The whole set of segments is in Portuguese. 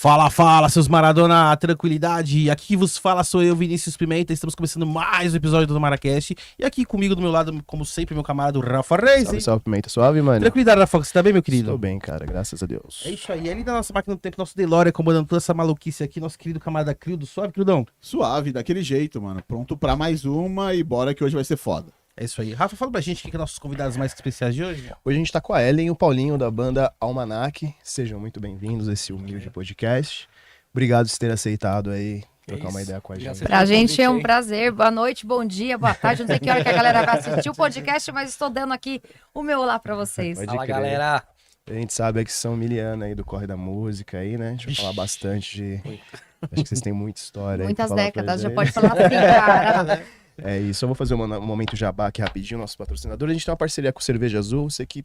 Fala, fala, seus Maradona, tranquilidade. Aqui que vos fala sou eu, Vinícius Pimenta. Estamos começando mais um episódio do Maracast. E aqui comigo do meu lado, como sempre, meu camarada Rafa Reis. Salve, salve, Pimenta. Suave, mano? Tranquilidade, Rafa, você tá bem, meu querido? Estou bem, cara, graças a Deus. É isso aí. Ali da nossa máquina do tempo, nosso DeLorean, comandando toda essa maluquice aqui, nosso querido camarada Crildo. Suave, Crildão? Suave, daquele jeito, mano. Pronto pra mais uma e bora que hoje vai ser foda. É isso aí. Rafa, fala pra gente quem que é nossos convidados mais especiais de hoje. Hoje a gente tá com a Ellen e o Paulinho da banda Almanac. Sejam muito bem-vindos a esse humilde podcast. Obrigado por ter aceitado aí trocar uma ideia com a gente. Pra gente é um prazer. Boa noite, bom dia, boa tarde. Não sei que hora que a galera vai assistir o podcast, mas estou dando aqui o meu olá pra vocês. Pode Fala, crer. galera. A gente sabe que são miliana aí do Corre da Música aí, né? A gente vai falar bastante de... Acho que vocês têm muita história aí. Muitas pra falar décadas, já pra pode gente. falar assim, cara. É isso, eu vou fazer um momento jabá aqui rapidinho, nosso patrocinador. A gente tem uma parceria com o Cerveja Azul, você que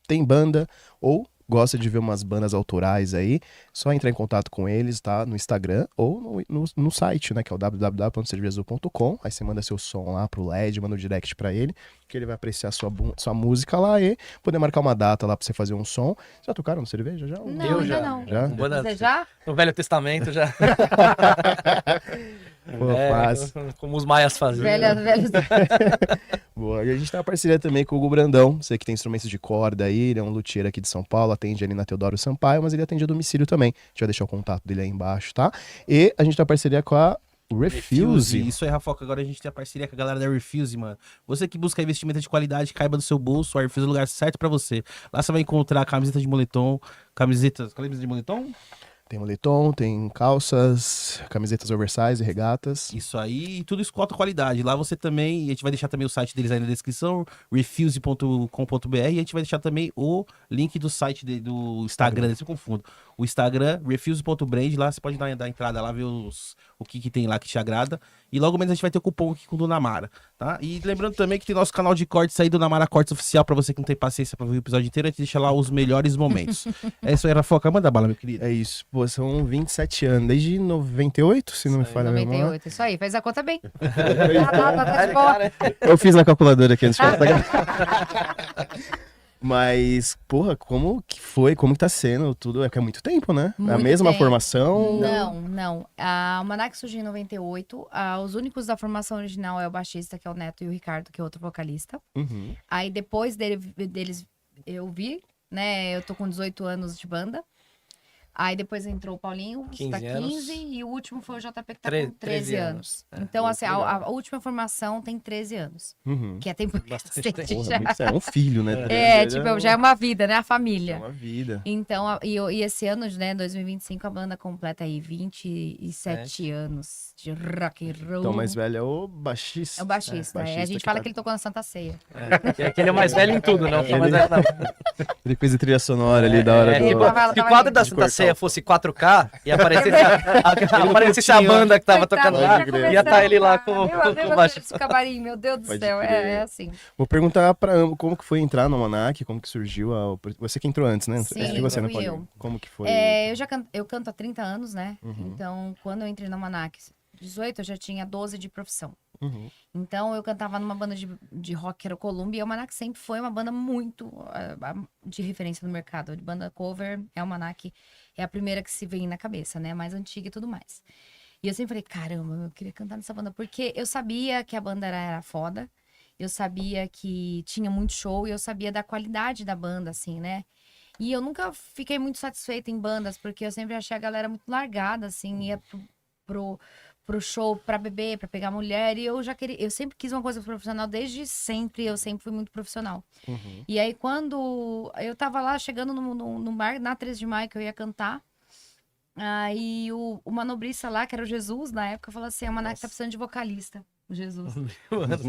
tem banda ou gosta de ver umas bandas autorais aí, só entrar em contato com eles, tá? No Instagram ou no site, né? Que é o www.cervejaazul.com. Aí você manda seu som lá pro LED, manda o direct pra ele, que ele vai apreciar sua música lá e poder marcar uma data lá pra você fazer um som. Já tocaram no Cerveja já? Não, Eu ainda já. não. Já? Você já? No Velho Testamento já. Pô, fácil. Como os maias faziam. Velha. Boa. E a gente tem uma parceria também com o Hugo Brandão, você que tem instrumentos de corda aí, ele é um luthier aqui de São Paulo, atende ali na Teodoro Sampaio, mas ele atende a domicílio também. A gente vai deixar o contato dele aí embaixo, tá? E a gente tem uma parceria com a Refuse. Isso aí, Rafoca. Agora a gente tem a parceria com a galera da Refuse, mano. Você que busca investimento de qualidade, caiba do seu bolso, a Refuse é o lugar certo pra você. Lá você vai encontrar camiseta de moletom, camisetas de moletom? Tem moletom, tem calças, camisetas oversize e regatas. Isso aí, e tudo isso com alta qualidade. Lá você também, e a gente vai deixar também o site deles aí na descrição, refuse.com.br, e a gente vai deixar também o link do site do Instagram, se eu confundo. O Instagram, refuse.brand, lá você pode dar entrada lá, ver o que tem lá que te agrada. E logo menos a gente vai ter o cupom aqui com o Dona Mara, tá? E lembrando também que tem nosso canal de cortes aí, Dona Mara Cortes Oficial, pra você que não tem paciência pra ver o episódio inteiro, a gente deixa lá os melhores momentos. É isso aí, Rafoca, manda bala, meu querido. É isso. Pô, são 27 anos, desde 98, se não me falha a memória. 98, isso aí, fez a conta bem. Tá de boa. Eu fiz na calculadora aqui antes de falar. Mas, porra, como que foi? Como que tá sendo tudo? É que é muito tempo, né? É a Muito mesma tempo. formação? Não. A Almanac surgiu em 98. Os únicos da formação original é o baixista, que é o Neto, e o Ricardo, que é outro vocalista. Uhum. Aí depois deles eu vi, né? Eu tô com 18 anos de banda. Aí depois entrou o Paulinho, que 15 tá anos. 15, e o último foi o JP, que tá 13 com 13 anos. Então, assim, a última formação tem 13 anos. Uhum. Que é tempo Bastante bastante tempo. já. Porra, muito, é um filho, né? Já é uma vida, né? A É família. uma vida. Então, e esse ano, né, 2025, a banda completa aí 27 anos de rock and roll. Então, o mais velho é o baixista. É o baixista, A gente fala que ele tocou na Santa Ceia. Aquele é o mais velho em tudo, não. Mais velho, não. Ele fez a trilha sonora ali da hora tipo, do... tava se o quadro da de Santa cortar Ceia o- fosse 4K e aparecesse a banda que tava Coitado, tocando lá, já começou, ia estar ele lá com cara. o baixo. Esse camarim, meu Deus do Pode céu, crer. é assim. Vou perguntar pra ambos como que foi entrar no Almanac, como que surgiu Você que entrou antes, né? Sim, Antes de você, né, fui Paulinho? eu. Como que foi? Eu canto há 30 anos, né? Uhum. Então, quando eu entrei no Almanac, 18, eu já tinha 12 de profissão. Uhum. Então, eu cantava numa banda de rock, que era o Columbia, e o Almanac sempre foi uma banda muito de referência no mercado. De banda cover, é o Almanac, é a primeira que se vem na cabeça, né? Mais antiga e tudo mais. E eu sempre falei, caramba, eu queria cantar nessa banda, porque eu sabia que a banda era foda, eu sabia que tinha muito show, e eu sabia da qualidade da banda, assim, né? E eu nunca fiquei muito satisfeita em bandas, porque eu sempre achei a galera muito largada, assim, ia pro show pra beber, pra pegar mulher, e eu sempre quis uma coisa profissional desde sempre, eu sempre fui muito profissional. Uhum. E aí quando eu tava lá chegando no bar, na 13 de maio, que eu ia cantar, aí o manobrista lá, que era o Jesus, na época, falou assim, a Almanac tá precisando de vocalista, o Jesus. Anos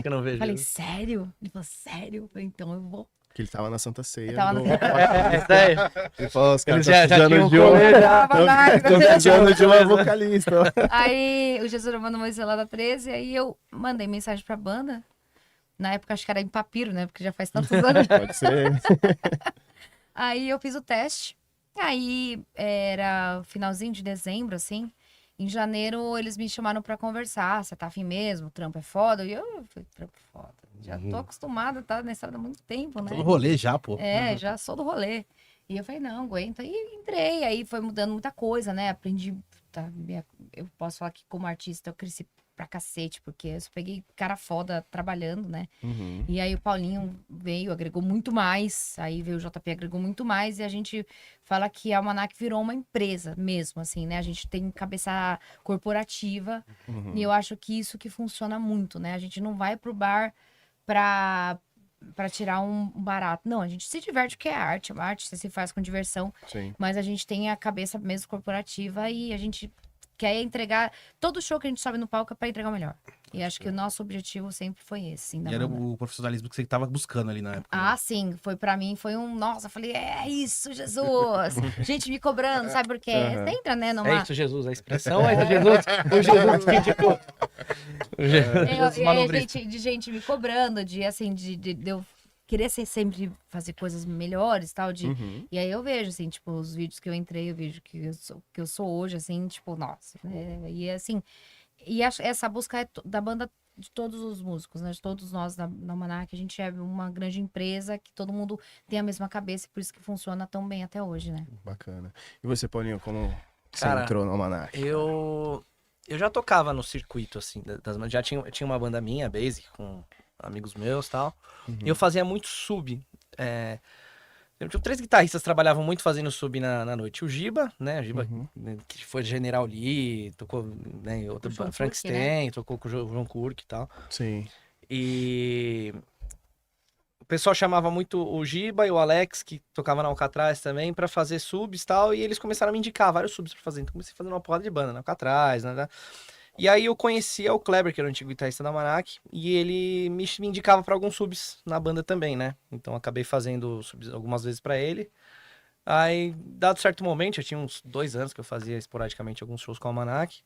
que eu não Eu vejo. falei, sério? Ele falou, sério? Eu falei, então eu vou. Que ele tava na Santa Ceia. Eu tava do- na- Sério. Ele falou, os caras Eles já estão tinham precisando de um... colher, já. Tava lá, Estão precisando de uma vocalista. Aí o Jesus mandou uma mensagem lá da 13, aí eu mandei mensagem pra banda. Na época acho que era em papiro, né? Porque já faz tantos anos. Pode ser. Aí eu fiz o teste. Aí era finalzinho de dezembro, assim. Em janeiro eles me chamaram pra conversar. Você tá afim mesmo? O trampo é foda? E eu falei, trampo é foda. Já tô acostumada, tá na estrada há muito tempo, né? Tô no rolê já, pô. Já sou do rolê. E eu falei, não, aguenta. E entrei, aí foi mudando muita coisa, né? Aprendi, eu posso falar que como artista eu cresci pra cacete, porque eu só peguei cara foda trabalhando, né? Uhum. E aí o Paulinho veio, agregou muito mais, aí veio o JP, agregou muito mais, e a gente fala que a Almanac virou uma empresa mesmo, assim, né? A gente tem cabeça corporativa, e eu acho que isso que funciona muito, né? A gente não vai pro bar pra tirar um barato. Não, a gente se diverte porque é arte, a arte se faz com diversão, Sim. mas a gente tem a cabeça mesmo corporativa e a gente quer entregar. Todo show que a gente sobe no palco é pra entregar o melhor. E acho que o nosso objetivo sempre foi esse, assim, da E era banda. o profissionalismo que você tava buscando ali na época. Ah, sim, foi pra mim, foi um. Nossa, eu falei, é isso, Jesus! Gente me cobrando, sabe por quê? Aham. Você entra, né, É numa. isso, Jesus, a expressão é do Jesus. O Jesus que, tipo... E aí, de gente me cobrando, de assim, de eu querer sempre fazer coisas melhores, tal, de... Uhum. E aí eu vejo, assim, tipo, os vídeos que eu entrei, eu vejo que eu sou hoje, assim, tipo, nossa, né? E assim, essa busca é da banda de todos os músicos, né? De todos nós da Almanac, a gente é uma grande empresa que todo mundo tem a mesma cabeça, e por isso que funciona tão bem até hoje, né? Bacana. E você, Paulinho, como você Cara, entrou no Almanac? Eu já tocava no circuito, assim, já tinha uma banda minha, Basic, com amigos meus e tal. E eu fazia muito sub. Tinha 3 guitarristas que trabalhavam muito fazendo sub na noite. O Giba, né? O Giba, que foi General Lee, tocou, né, em outra, João Frank Kurk, né? Stein, tocou com o João Kurk e tal. Sim. E o pessoal chamava muito o Giba e o Alex, que tocava na Alcatraz também, pra fazer subs e tal. E eles começaram a me indicar vários subs pra fazer. Então comecei fazendo uma porrada de banda na Alcatraz, né? E aí eu conhecia o Kleber, que era o antigo guitarrista da Almanac, e ele me indicava pra alguns subs na banda também, né? Então acabei fazendo subs algumas vezes pra ele. Aí, dado certo momento, eu tinha uns 2 anos que eu fazia esporadicamente alguns shows com a Almanac.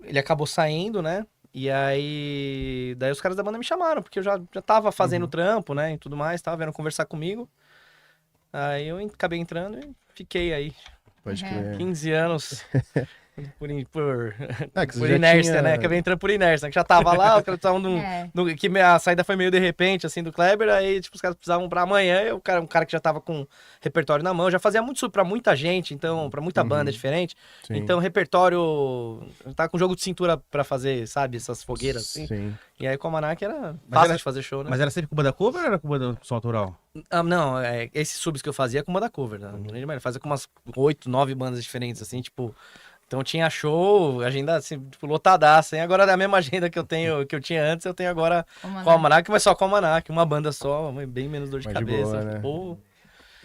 Ele acabou saindo, né? E aí, daí os caras da banda me chamaram, porque eu já tava fazendo trampo, né? E tudo mais, tava vendo conversar comigo. Aí eu acabei entrando e fiquei aí Pode Uhum. crer. 15 anos por Que você por já inércia, tinha- né? Acabei entrando por inércia, que já tava lá, os caras precisavam É. que a saída foi meio de repente, assim, do Kleber, aí, tipo, os caras precisavam pra amanhã, um cara que já tava com repertório na mão, já fazia muito isso pra muita gente, então, pra muita banda diferente, Sim. então, repertório, tá com jogo de cintura pra fazer, sabe, essas fogueiras, assim, Sim. e aí com a Manac era Mas fácil era- de fazer show, né? Mas era sempre com banda cover ou era com banda som autoral? Não, esses subs que eu fazia com banda cover, né? Eu fazia com umas 8, 9 bandas diferentes, assim, tipo... Então tinha show, agenda assim, tipo, lotadaça, hein? Agora é a mesma agenda que eu tinha antes, eu tenho agora Como com o Almanac, mas só com o Almanac, uma banda só, bem menos dor de Mais de cabeça. boa, né? Pô,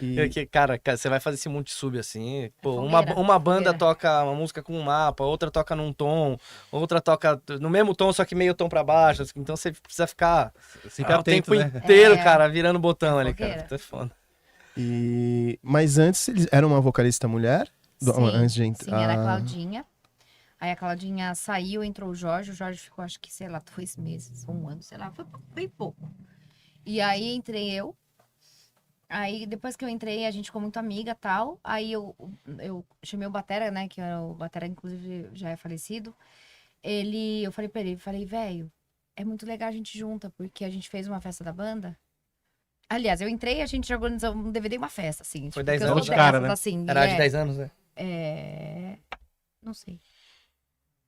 E... cara, você vai fazer esse monte de sub assim, pô, fogueira, uma banda fogueira. toca uma música com um mapa, outra toca num tom, outra toca no mesmo tom, só que meio tom pra baixo, assim, então você precisa ficar Sempre o atento, tempo né? inteiro, É. cara, virando botão ali, fogueira. cara, puta, é foda. Mas antes eles eram uma vocalista mulher? Antes de Sim, era a Ah, Claudinha. Aí a Claudinha saiu, entrou o Jorge ficou, acho que, sei lá, 2 meses, 1 ano, sei lá, foi bem pouco. E aí entrei eu. Aí depois que eu entrei, a gente ficou muito amiga e tal. Aí eu chamei o Batera, né, que o Batera, inclusive, já é falecido. Eu falei pra ele, velho, é muito legal a gente junta, porque a gente fez uma festa da banda. Aliás, eu entrei e a gente organizou um DVD e uma festa, assim. Foi tipo, 10 porque eu anos, sou né? Cara, dessas, né? assim. Era de 10 anos, né? Não sei.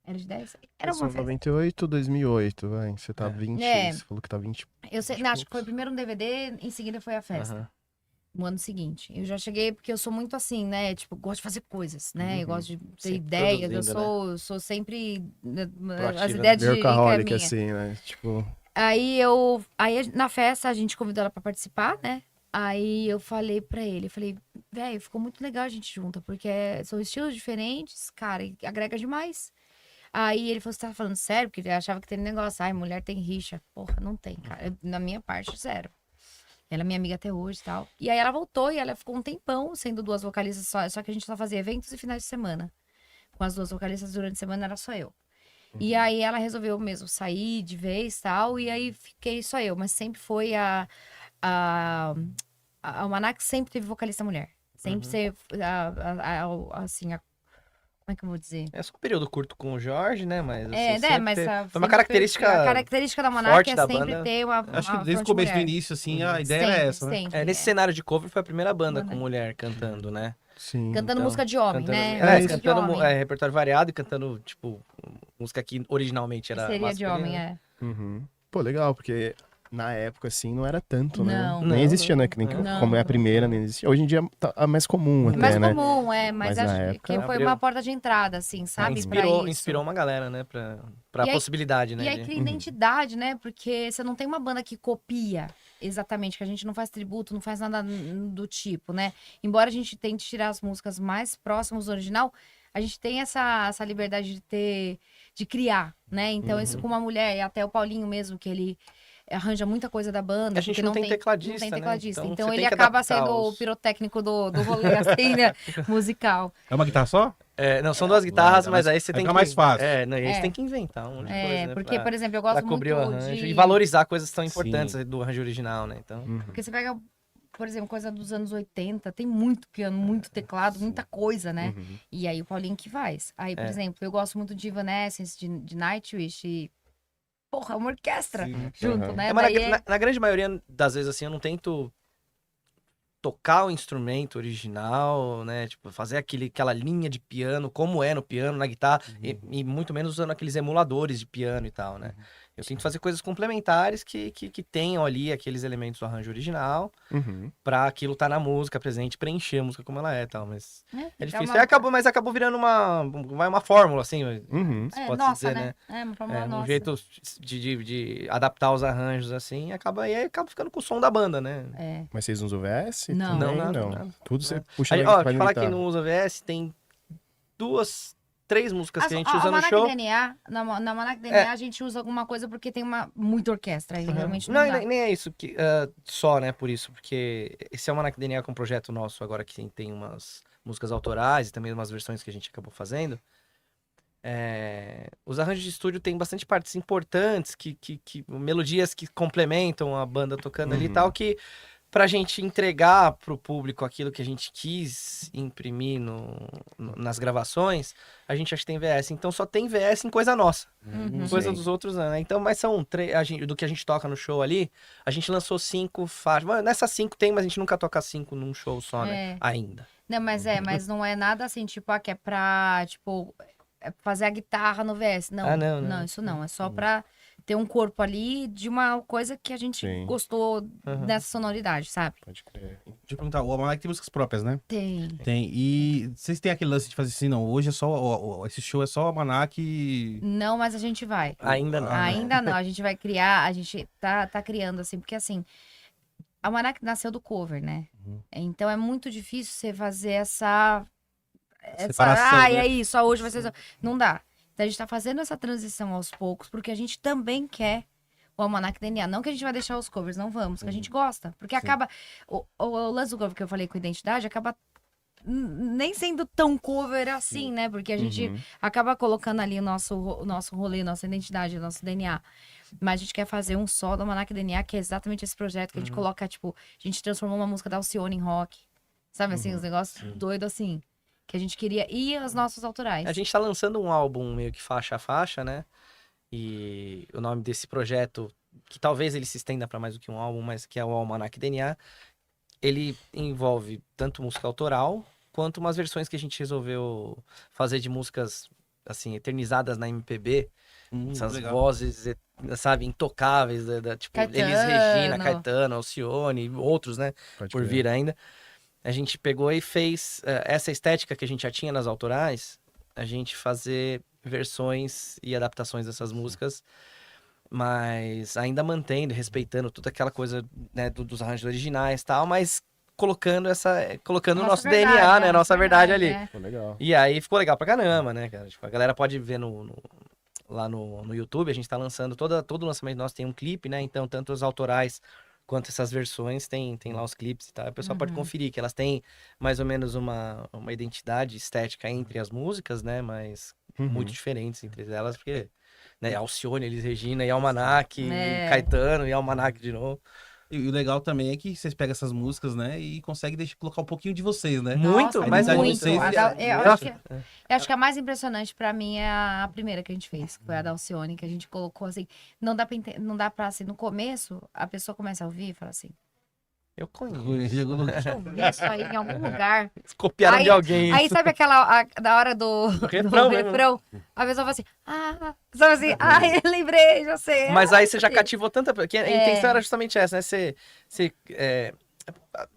Era de 10? Era eu sou uma festa. 98, 2008, vai. Você tá 20, É. você falou que tá 20. Eu sei, não, acho que foi primeiro um DVD, em seguida foi a festa. Aham. No ano seguinte. Eu já cheguei porque eu sou muito assim, né? Tipo, gosto de fazer coisas, né? Eu gosto de ter Sempre ideias. Eu produzindo, sou sempre. Proativa, As né? ideias de Workaholic, minha. assim, né? Tipo, Aí na festa a gente convidou ela pra participar, né? Aí eu falei pra ele, velho, ficou muito legal a gente junta, porque são estilos diferentes, cara, e agrega demais. Aí ele falou, você tá falando sério? Porque ele achava que tem negócio, ai, mulher tem rixa. Porra, não tem, cara. Na minha parte, zero. Ela é minha amiga até hoje e tal. E aí ela voltou e ela ficou um tempão sendo 2 vocalistas só que a gente só fazia eventos e finais de semana. Com as 2 vocalistas durante a semana era só eu. E aí ela resolveu mesmo sair de vez e tal, e aí fiquei só eu. Mas sempre foi a Almanac sempre teve vocalista mulher. Sempre assim, Como é que eu vou dizer? É só um período curto com o Jorge, né? Mas, assim, Mas foi uma característica. a característica da Monark forte é da sempre banda. ter uma Acho que uma desde o fronte começo do mulher. início, assim, a ideia era Sempre, essa, né? sempre, Nesse cenário de cover foi a primeira banda com Banda. mulher cantando, né? Sim. Cantando Então, música de homem, cantando, né? É, Música de cantando homem. repertório variado e cantando, tipo, música que originalmente era Seria de masculina. homem, é. Uhum. Pô, legal, porque na época, assim, não era tanto, né? Não. Nem Não, existia, não. né? Que nem Não. como é a primeira, nem existia. Hoje em dia é mais comum É até, mais né? comum, mas Mas na acho época- que foi Abriu. uma porta de entrada, assim, sabe? Pra isso. Inspirou uma galera, né? Pra E aí- possibilidade, né? E aí cria identidade, né? Porque você não tem uma banda que copia exatamente, que a gente não faz tributo, não faz nada do tipo, né? Embora a gente tente tirar as músicas mais próximas do original, a gente tem essa liberdade de criar, né? Então, isso com uma mulher, e até o Paulinho mesmo, que ele arranja muita coisa da banda. A gente porque não tem tecladista, Não tem né? tecladista. Então, Então, você ele tem que acaba adaptar sendo o os- pirotécnico do rolê, assim, né? Musical. É uma guitarra só? Não, são duas guitarras, Vai, mas vai aí você tem ficar que... mais fácil. Não, e aí você É. tem que inventar um monte de coisa, né? Porque, pra- por exemplo, eu pra gosto cobrir o muito arranjo de... e valorizar coisas tão Sim. importantes do arranjo original, né? Então, Uhum. Porque você pega, por exemplo, coisa dos anos 80, tem muito piano, muito teclado, muita coisa, né? Uhum. E aí o Paulinho que faz. Aí, por exemplo, eu gosto muito de Evanescence, de Nightwish e... Porra, uma orquestra junto, Uhum. né? mas Daí na grande maioria das vezes, assim, eu não tento tocar o instrumento original, né? Tipo, fazer aquela linha de piano, como é no piano, na guitarra, e muito menos usando aqueles emuladores de piano e tal, né? Eu tento fazer coisas complementares que tenham ali aqueles elementos do arranjo original, Uhum. pra aquilo tá na música presente, preencher a música como ela é e tal, mas é fica difícil. uma- Mas acabou virando uma fórmula, assim, Uhum. se pode nossa, dizer, né? né? É, uma fórmula Um nossa. jeito de adaptar os arranjos, assim, acaba ficando com o som da banda, né? É. Mas vocês usam VS? Não. Também? Não, nada, não. nada. Tudo você Nada. puxa Aí, na ó, vai te no falar que guitarra. não usa VS, tem 3 músicas que a gente usa no Almanac show. DNA, na Almanac DNA a gente usa alguma coisa porque tem muita orquestra, aí realmente não Não, dá. nem é isso só, né, por isso, porque esse Almanac DNA é um projeto nosso agora que tem umas músicas autorais e também umas versões que a gente acabou fazendo. Os arranjos de estúdio têm bastante partes importantes, melodias que complementam a banda tocando ali e tal, que pra gente entregar pro público aquilo que a gente quis imprimir nas gravações, a gente acha que tem VS. Então só tem VS em coisa nossa. Coisa Sim. dos outros, né? Então, mas são do que a gente toca no show ali, a gente lançou 5 faixas. Mano, nessas 5 tem, mas a gente nunca toca 5 num show só, né? É. Ainda. Não, mas não é nada assim, tipo, que é pra, tipo, fazer a guitarra no VS. Não, Não. não, isso não. É só pra ter um corpo ali de uma coisa que a gente Sim. gostou dessa sonoridade, sabe? Pode crer. Deixa eu perguntar, o Almanac tem músicas próprias, né? Tem. Tem. E vocês têm aquele lance de fazer assim, não, hoje é só, esse show é só o Almanac e... Não, mas a gente vai. Ainda não. Ainda não, a gente vai criar, a gente tá criando assim, porque assim, a Almanac nasceu do cover, né? Então é muito difícil você fazer essa Separação, né? é isso, hoje vai ser isso. Não dá. Então a gente tá fazendo essa transição aos poucos, porque a gente também quer o Almanac DNA. Não que a gente vai deixar os covers, não vamos, que a gente gosta. Porque acaba. O lance do cover que eu falei com identidade acaba nem sendo tão cover assim, né? Porque a gente acaba colocando ali o nosso rolê, nossa identidade, o nosso DNA. Mas a gente quer fazer um só do Almanac DNA, que é exatamente esse projeto que a gente coloca, tipo, a gente transformou uma música da Alcione em rock. Sabe assim, os negócios doidos assim. Que a gente queria. E os nossos autorais. A gente tá lançando um álbum meio que faixa a faixa, né? E o nome desse projeto, que talvez ele se estenda para mais do que um álbum, mas que é o Almanac DNA, ele envolve tanto música autoral, quanto umas versões que a gente resolveu fazer de músicas, assim, eternizadas na MPB. Essas legal. vozes, sabe, intocáveis, tipo, Caetano. Elis Regina, Caetano, Alcione, outros, né? Pode Por crer. vir ainda. A gente pegou e fez essa estética que a gente já tinha nas autorais, a gente fazer versões e adaptações dessas músicas, mas ainda mantendo, respeitando toda aquela coisa, né, dos arranjos originais e tal, mas colocando o nosso DNA, né, a nossa verdade ali. É. Pô, legal. E aí ficou legal pra caramba, né, cara? Tipo, a galera pode ver lá no YouTube, a gente tá lançando, todo lançamento nosso tem um clipe, né? Então, tanto os autorais quanto essas versões tem lá os clipes e tal. O pessoal pode conferir, que elas têm mais ou menos uma identidade estética entre as músicas, né? Mas muito diferentes entre elas, porque, né, Alcione, Elis Regina e Almanac, e Caetano e Almanac de novo. E o legal também é que vocês pegam essas músicas, né? E conseguem colocar um pouquinho de vocês, né? Muito, Nossa, mas a muito. vocês- Eu acho que a mais impressionante pra mim é a primeira que a gente fez, que foi a da Alcione, que a gente colocou assim. Não dá pra, assim, no começo, a pessoa começa a ouvir e fala assim: Eu conheço. deixa eu ouvir isso aí em algum lugar. Copiaram Aí- de alguém. Aí sabe da hora do refrão, né? refrão? A pessoa fala assim: sabe assim, lembrei, já sei. Mas aí você já Sim. cativou tanta... Porque a intenção era justamente essa, né?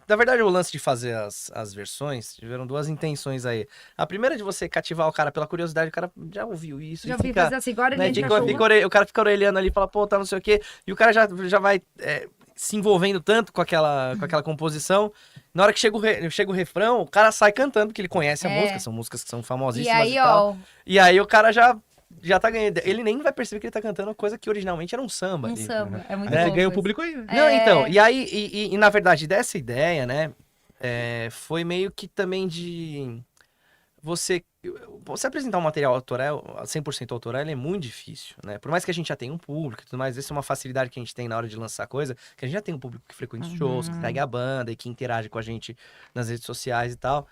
Na verdade, o lance de fazer as versões, tiveram duas intenções aí. A primeira é de você cativar o cara pela curiosidade, o cara já ouviu isso. Já e vi fica, fazer assim, agora né, ele o cara fica orelhando ali e fala, pô, tá não sei o quê. E o cara já vai se envolvendo tanto com aquela composição. Na hora que chega o refrão, o cara sai cantando, porque ele conhece a música, são músicas que são E famosíssimas aí, tal. ó, E aí o cara já tá ganhando. Ele nem vai perceber que ele tá cantando uma coisa que originalmente era um samba. um ali. samba. É muito Aí você louco ganha o isso. público aí, né? Não, então, e aí, e na verdade, dessa ideia, né, foi meio que também de você apresentar um material autoral, 100% autoral, ele é muito difícil, né? Por mais que a gente já tenha um público e tudo mais, essa é uma facilidade que a gente tem na hora de lançar coisa, que a gente já tem um público que frequenta os shows, que segue a banda e que interage com a gente nas redes sociais e tal.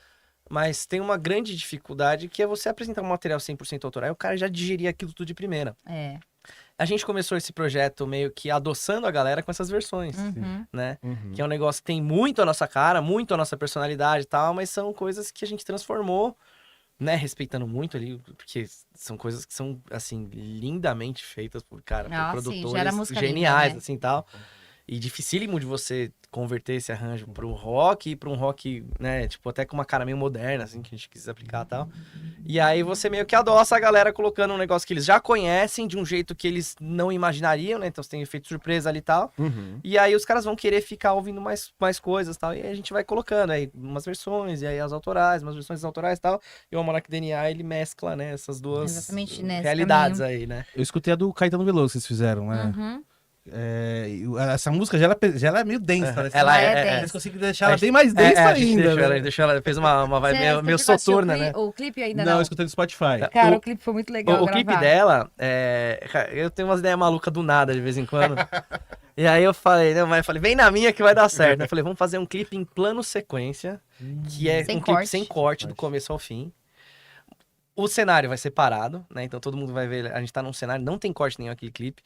Mas tem uma grande dificuldade que é você apresentar um material 100% autoral e o cara já digerir aquilo tudo de primeira. É. A gente começou esse projeto meio que adoçando a galera com essas versões, né? Que é um negócio que tem muito a nossa cara, muito a nossa personalidade e tal, mas são coisas que a gente transformou, né? Respeitando muito ali, porque são coisas que são, assim, lindamente feitas por, cara, por Ah, sim, produtores gera música linda, geniais, né? assim, tal. E dificílimo de você converter esse arranjo para um rock, né, tipo, até com uma cara meio moderna, assim, que a gente quis aplicar e tal. E aí você meio que adoça a galera colocando um negócio que eles já conhecem, de um jeito que eles não imaginariam, né, então você tem efeito surpresa ali e tal. E aí os caras vão querer ficar ouvindo mais coisas e tal, e aí a gente vai colocando aí umas versões, e aí as autorais, umas versões autorais e tal, e o Almanac DNA, ele mescla, né, essas duas Exatamente, nesse realidades aí, né. Eu escutei a do Caetano Veloso que vocês fizeram, né? Uhum. Essa música já é meio densa, né? Ela Eles conseguem deixar ela bem mais densa a gente ainda. né? deixou ela fez uma vibe Você meio chegou a assistir soturna, né. O clipe ainda Não, não? eu escutei no Spotify. Cara, O- o clipe foi muito legal O clipe gravado. dela, cara, eu tenho umas ideias malucas do nada de vez em quando. E aí eu falei, não, mas eu falei, vem na minha que vai dar certo. Eu falei, vamos fazer um clipe em plano sequência, que é Sem um clipe corte. sem corte, do começo ao fim. O cenário vai ser parado, né? Então todo mundo vai ver, a gente tá num cenário, não tem corte nenhum aquele clipe.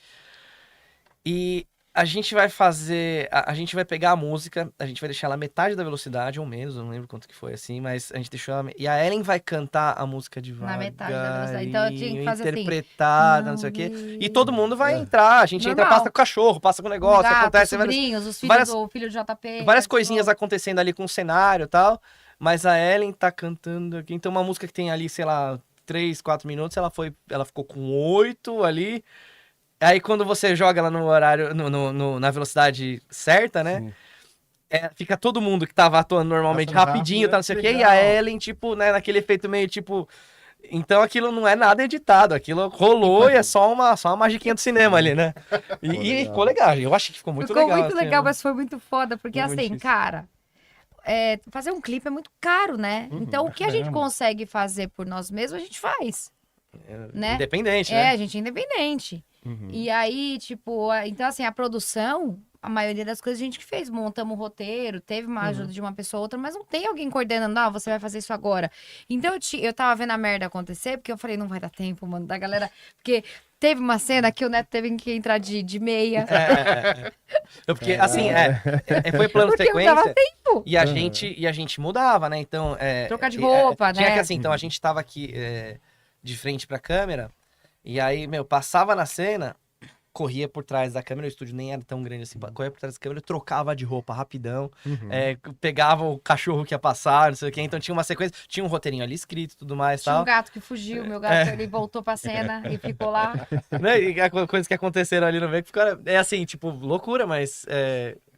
E a gente vai fazer, a gente vai pegar a música, a gente vai deixar ela metade da velocidade ou menos, eu não lembro quanto que foi assim, mas a gente deixou ela, e a Ellen vai cantar a música devagar, Na metade da velocidade. Então eu tinha que fazer assim, interpretada, não sei o quê. E todo mundo vai entrar, a gente entra, Normal. passa com o cachorro, passa com o negócio, gato, acontece os sobrinhos, os filhos várias- do filho do JP. várias coisinhas acontecendo ali com o cenário e tal, mas a Ellen tá cantando aqui, então uma música que tem ali, sei lá, 3, 4 minutos, ela ficou com 8 ali. Aí quando você joga ela no horário, na velocidade certa, né? Fica todo mundo que tava atuando normalmente Passando rapidinho, rápido, tá, não sei o quê, legal. e a Ellen, tipo, né, naquele efeito meio tipo. Então aquilo não é nada editado, aquilo rolou e é só uma magiquinha do cinema ali, né? E ficou legal, eu acho que ficou muito Ficou legal. muito assim, legal, mas foi muito foda, porque Foi muito assim, difícil. cara, fazer um clipe é muito caro, né? Então o que a gente consegue fazer por nós mesmos, a gente faz, né? Independente, É, né? a gente é independente. E aí, tipo, então assim, a produção, a maioria das coisas a gente que fez. Montamos o roteiro, teve uma ajuda de uma pessoa ou outra, mas não tem alguém coordenando, não, você vai fazer isso agora. Então eu tava vendo a merda acontecer, porque eu falei, não vai dar tempo, mano, da galera. Porque teve uma cena que o Neto teve que entrar de meia. Porque, assim, foi plano Porque não dava sequência. tempo. E a gente mudava, né? Então. Trocar de roupa, tinha né? que assim, então a gente tava aqui de frente pra câmera, e aí, passava na cena, corria por trás da câmera, o estúdio nem era tão grande assim, corria por trás da câmera, trocava de roupa rapidão, pegava o cachorro que ia passar, não sei o quê, então tinha uma sequência, tinha um roteirinho ali escrito e tudo mais e Tinha um tal. gato que fugiu, meu gato ele voltou pra cena e ficou lá. Né? E coisas que aconteceram ali no meio que ficaram. É assim, tipo, loucura, mas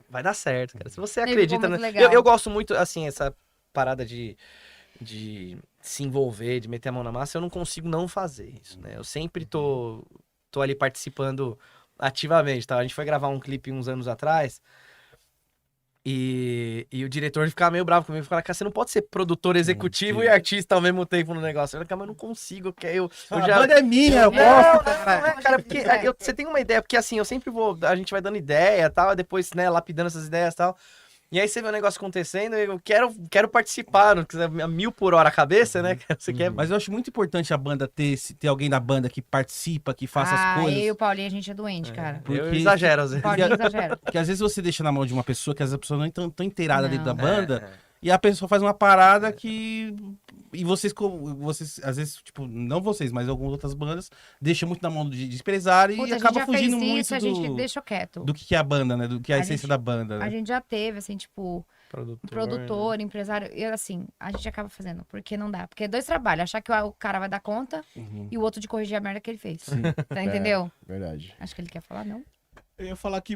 vai dar certo, cara. Se você Ficou acredita. muito né? legal. Eu gosto muito, assim, essa parada de se envolver, de meter a mão na massa, eu não consigo não fazer isso, né? Eu sempre tô ali participando ativamente, tá? A gente foi gravar um clipe uns anos atrás. E o diretor ficava meio bravo comigo. Falava, cara, você não pode ser produtor executivo e artista ao mesmo tempo no negócio. Eu falei, cara, mas eu não consigo. Eu A já... banda é minha, eu Não, gosto. não é, cara, porque você tem uma ideia, porque assim, eu sempre vou, a gente vai dando ideia e tal, depois, né, lapidando essas ideias e tal. E aí você vê o negócio acontecendo, eu quero participar, não quiser a 1000 por hora a cabeça, né? Você quer. Mas eu acho muito importante a banda ter alguém da banda que participa, que faça as coisas. Eu e o Paulinho, a gente é doente, cara. Porque- Eu exagero às O vezes. Paulinho exagera. Porque às vezes você deixa na mão de uma pessoa que as pessoas não estão tão inteiradas dentro da Não. banda. E a pessoa faz uma parada que. E vocês, às vezes, tipo, não vocês, mas algumas outras bandas, deixam muito na mão de empresário Puta, e a gente acaba já fugindo fez muito isso, a gente deixou quieto. do que é a banda, né? Do que é a A essência gente- da banda. A Né? gente já teve, assim, tipo, produtor, né? empresário. E assim, a gente acaba fazendo, porque não dá. Porque é 2 trabalhos, achar que o cara vai dar conta Uhum. e o outro de corrigir a merda que ele fez. Tá, entendeu? Verdade. Acho que ele quer falar, não. Eu ia falar que,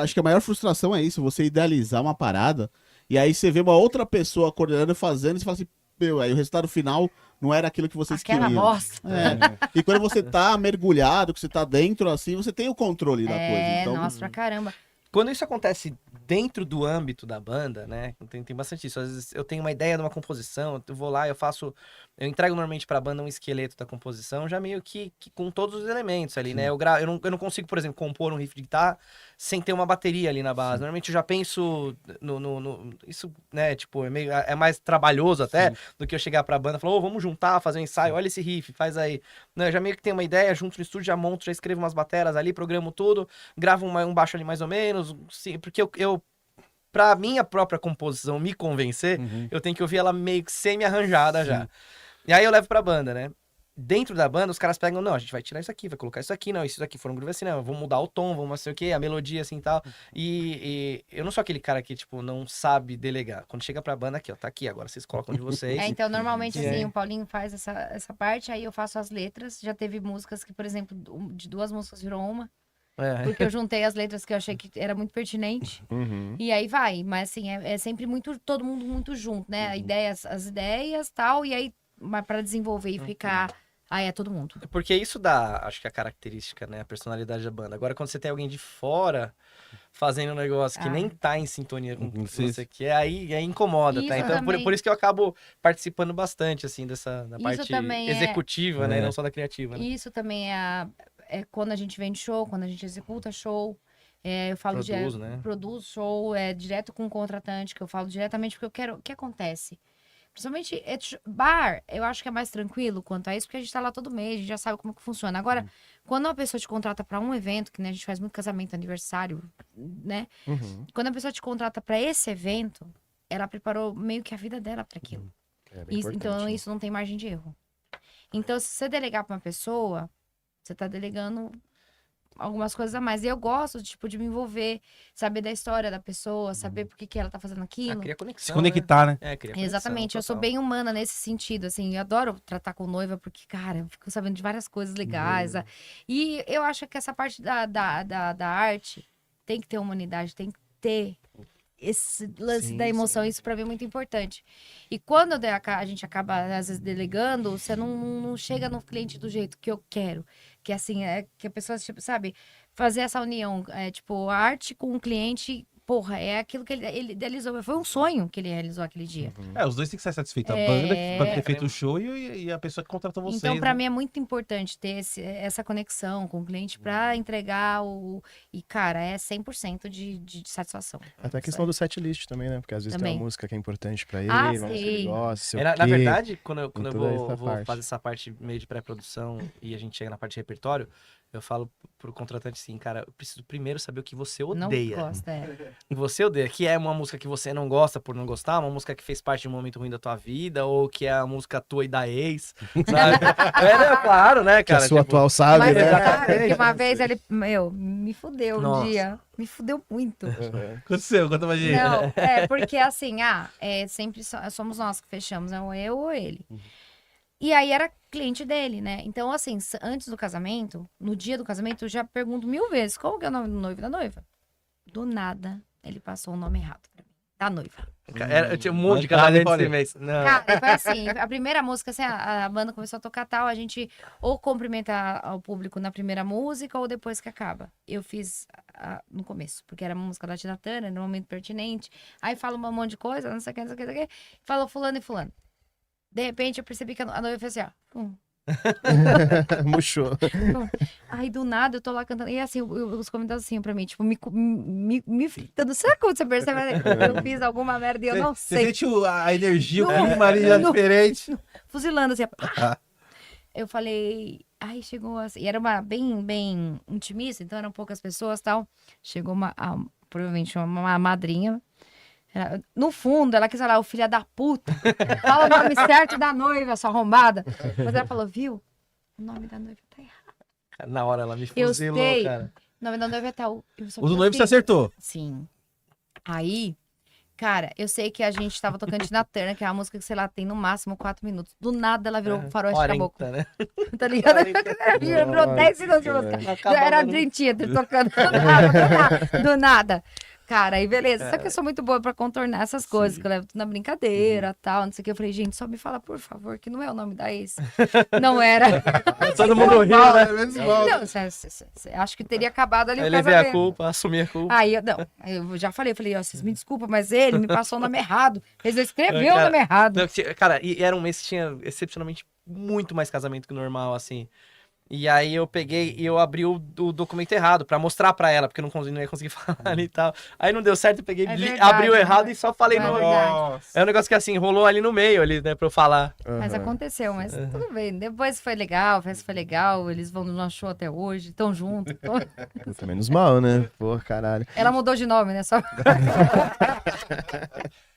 acho que a maior frustração é isso, você idealizar uma parada, e aí você vê uma outra pessoa coordenando e fazendo, e você fala assim, aí o resultado final não era aquilo que vocês Aquela queriam. bosta. É. E quando você tá mergulhado, que você tá dentro, assim, você tem o controle da coisa. Então, Nossa, pra caramba. Quando isso acontece dentro do âmbito da banda, né? Tem bastante isso. Às vezes eu tenho uma ideia de uma composição, eu vou lá, eu entrego normalmente pra banda um esqueleto da composição, já meio que com todos os elementos ali, né? Eu não consigo, por exemplo, compor um riff de guitarra sem ter uma bateria ali na base. Normalmente eu já penso isso, né? Tipo, é mais trabalhoso até do que eu chegar pra banda e falar, vamos juntar, fazer um ensaio, olha esse riff, faz aí. Não, eu já meio que tenho uma ideia, junto no estúdio, já monto, já escrevo umas bateras ali, programo tudo, gravo um baixo ali mais ou menos, porque eu pra minha própria composição me convencer, eu tenho que ouvir ela meio que semi-arranjada já. E aí eu levo pra banda, né? Dentro da banda, os caras pegam, não, a gente vai tirar isso aqui, vai colocar isso aqui, não, isso daqui for um groove assim, não, vamos mudar o tom, vamos não sei o que, a melodia assim e tal. E eu não sou aquele cara que, tipo, não sabe delegar. Quando chega pra banda, aqui, ó, tá aqui, agora vocês colocam de vocês. Então, normalmente, E assim, aí? o Paulinho faz essa parte, aí eu faço as letras. Já teve músicas que, por exemplo, de 2 músicas virou uma. Porque eu juntei as letras que eu achei que era muito pertinente. Uhum. E aí vai. Mas assim, é sempre muito, todo mundo muito junto, né? As ideias tal, e aí, mas pra desenvolver e ficar. Aí é todo mundo. Porque isso dá, acho que a característica, né? A personalidade da banda. Agora, quando você tem alguém de fora fazendo um negócio que nem tá em sintonia com o que você quer, aí incomoda, tá? Isso Então, também. por isso que eu acabo participando bastante, assim, da Isso parte também é- executiva, né? E não só da criativa, né? Isso também é quando a gente vende show, quando a gente executa show. Eu falo Produz, né? Produz show, direto com o contratante, que eu falo diretamente, porque eu quero. O que acontece? Principalmente bar, eu acho que é mais tranquilo quanto a isso, porque a gente tá lá todo mês, a gente já sabe como que funciona. Agora, quando uma pessoa te contrata pra um evento, que né, a gente faz muito casamento, aniversário, né? Uhum. Quando a pessoa te contrata pra esse evento, ela preparou meio que a vida dela pra aquilo. É bem importante, Então, né? isso não tem margem de erro. Então, se você delegar pra uma pessoa, você tá delegando algumas coisas a mais. E eu gosto, tipo, de me envolver, saber da história da pessoa, saber por que ela tá fazendo aquilo. Cria conexão, Se conectar, né? Cria conexão, Exatamente, eu sou total. bem humana nesse sentido, assim, eu adoro tratar com noiva, porque, cara, eu fico sabendo de várias coisas legais. E eu acho que essa parte da arte tem que ter humanidade, tem que ter esse lance da emoção, isso pra mim é muito importante. E quando a gente acaba, às vezes, delegando, você não chega no cliente do jeito que eu quero. Que assim, que a pessoa, tipo, sabe, fazer essa união, tipo, a arte com o cliente, porra, é aquilo que ele idealizou. Foi um sonho que ele realizou aquele dia. Os dois têm que estar satisfeitos. A banda que pode ter feito o show e a pessoa que contratou vocês. Então, pra né? mim, é muito importante ter essa conexão com o cliente pra entregar E, cara, é 100% de satisfação. Até a questão do setlist também, né? Porque às vezes tem Também. uma música que é importante pra ele, Ah, uma música que ele sim. gosta, sei o Na quê. verdade, quando eu toda vou, essa vou parte. fazer essa parte meio de pré-produção e a gente chega na parte de repertório, eu falo pro contratante assim, cara, eu preciso primeiro saber o que você Não odeia. gosta, Você odeia, que é uma música que você não gosta por não gostar, uma música que fez parte de um momento ruim da tua vida, ou que é a música tua e da ex, sabe? Claro, né, Que a cara? sua tipo, atual sabe, Mas, né? cara, porque uma vez ele, me fudeu um Nossa. dia. Me fudeu muito. Aconteceu, conta pra gente. Não, porque assim, sempre somos nós que fechamos, é ou eu ou ele. E aí era cliente dele, né? Então, assim, antes do casamento, no dia do casamento, eu já pergunto 1000 vezes qual que é o nome do noivo e da noiva. Do nada, ele passou o nome errado pra mim. Da noiva. eu tinha um monte de Cara, casamento falei. esse mês. Não. Cara, foi assim, a primeira música, assim, a banda começou a tocar tal, a gente ou cumprimenta ao público na primeira música ou depois que acaba. Eu fiz no começo, porque era uma música da Tina Turner, era um momento pertinente. Aí fala um monte de coisa, não sei o que, não sei o que, não sei o que. Falou fulano e fulano. De repente eu percebi que a noiva fez assim, ó. Murchou. Aí do nada eu tô lá cantando. E assim, os convidados assim pra mim, tipo, me fritando. Será que você percebe? Eu fiz alguma merda e eu não Você sei. sente a energia, o Não, clima ali já não. diferente. Fuzilando assim, pá. Eu falei, aí chegou assim, e era uma bem intimista, então eram poucas pessoas e tal. Chegou provavelmente uma madrinha. No fundo, ela quis falar, o filho da puta. Fala o nome certo da noiva, sua arrombada. Mas ela falou, viu? O nome da noiva tá errado. Na hora ela me Eu fuzilou, sei. cara. O nome da noiva é tal. O do noivo você acertou. Sim. Aí, cara, eu sei que a gente tava tocando Tina Turner, que é uma música que, sei lá, tem no máximo 4 minutos. Do nada ela virou faroeste caboclo. 40, né? Tá ligado? 40. Virou 10 segundos de música. Acabava Era no- Dream Theater tocando do nada. Do nada. Cara, aí beleza. Só que eu sou muito boa pra contornar essas coisas, que eu levo tudo na brincadeira tal, não sei o que. Eu falei, gente, só me fala, por favor, que não é o nome da ex. Não era. Todo mundo riu, né? Não, acho que teria acabado ali o Aí levei a casamento. culpa, assumi a culpa. Aí eu já falei, ó, vocês me desculpam, mas ele me passou o nome errado. Ele escreveu o Cara, nome errado. Não, cara, e era um mês que tinha excepcionalmente muito mais casamento que o normal, assim. E aí eu peguei e eu abri o documento errado pra mostrar pra ela, porque eu não ia conseguir falar ali e tal. Aí não deu certo, eu peguei, É verdade, abri o né? errado e só falei É no... verdade. É um negócio que assim, rolou ali no meio, ali, né, pra eu falar. Mas Aham. aconteceu, mas tudo bem. Depois foi legal, a festa foi legal, eles vão no nosso show até hoje, estão juntos. Puta, menos mal, né? Pô, caralho. Ela mudou de nome, né? Só...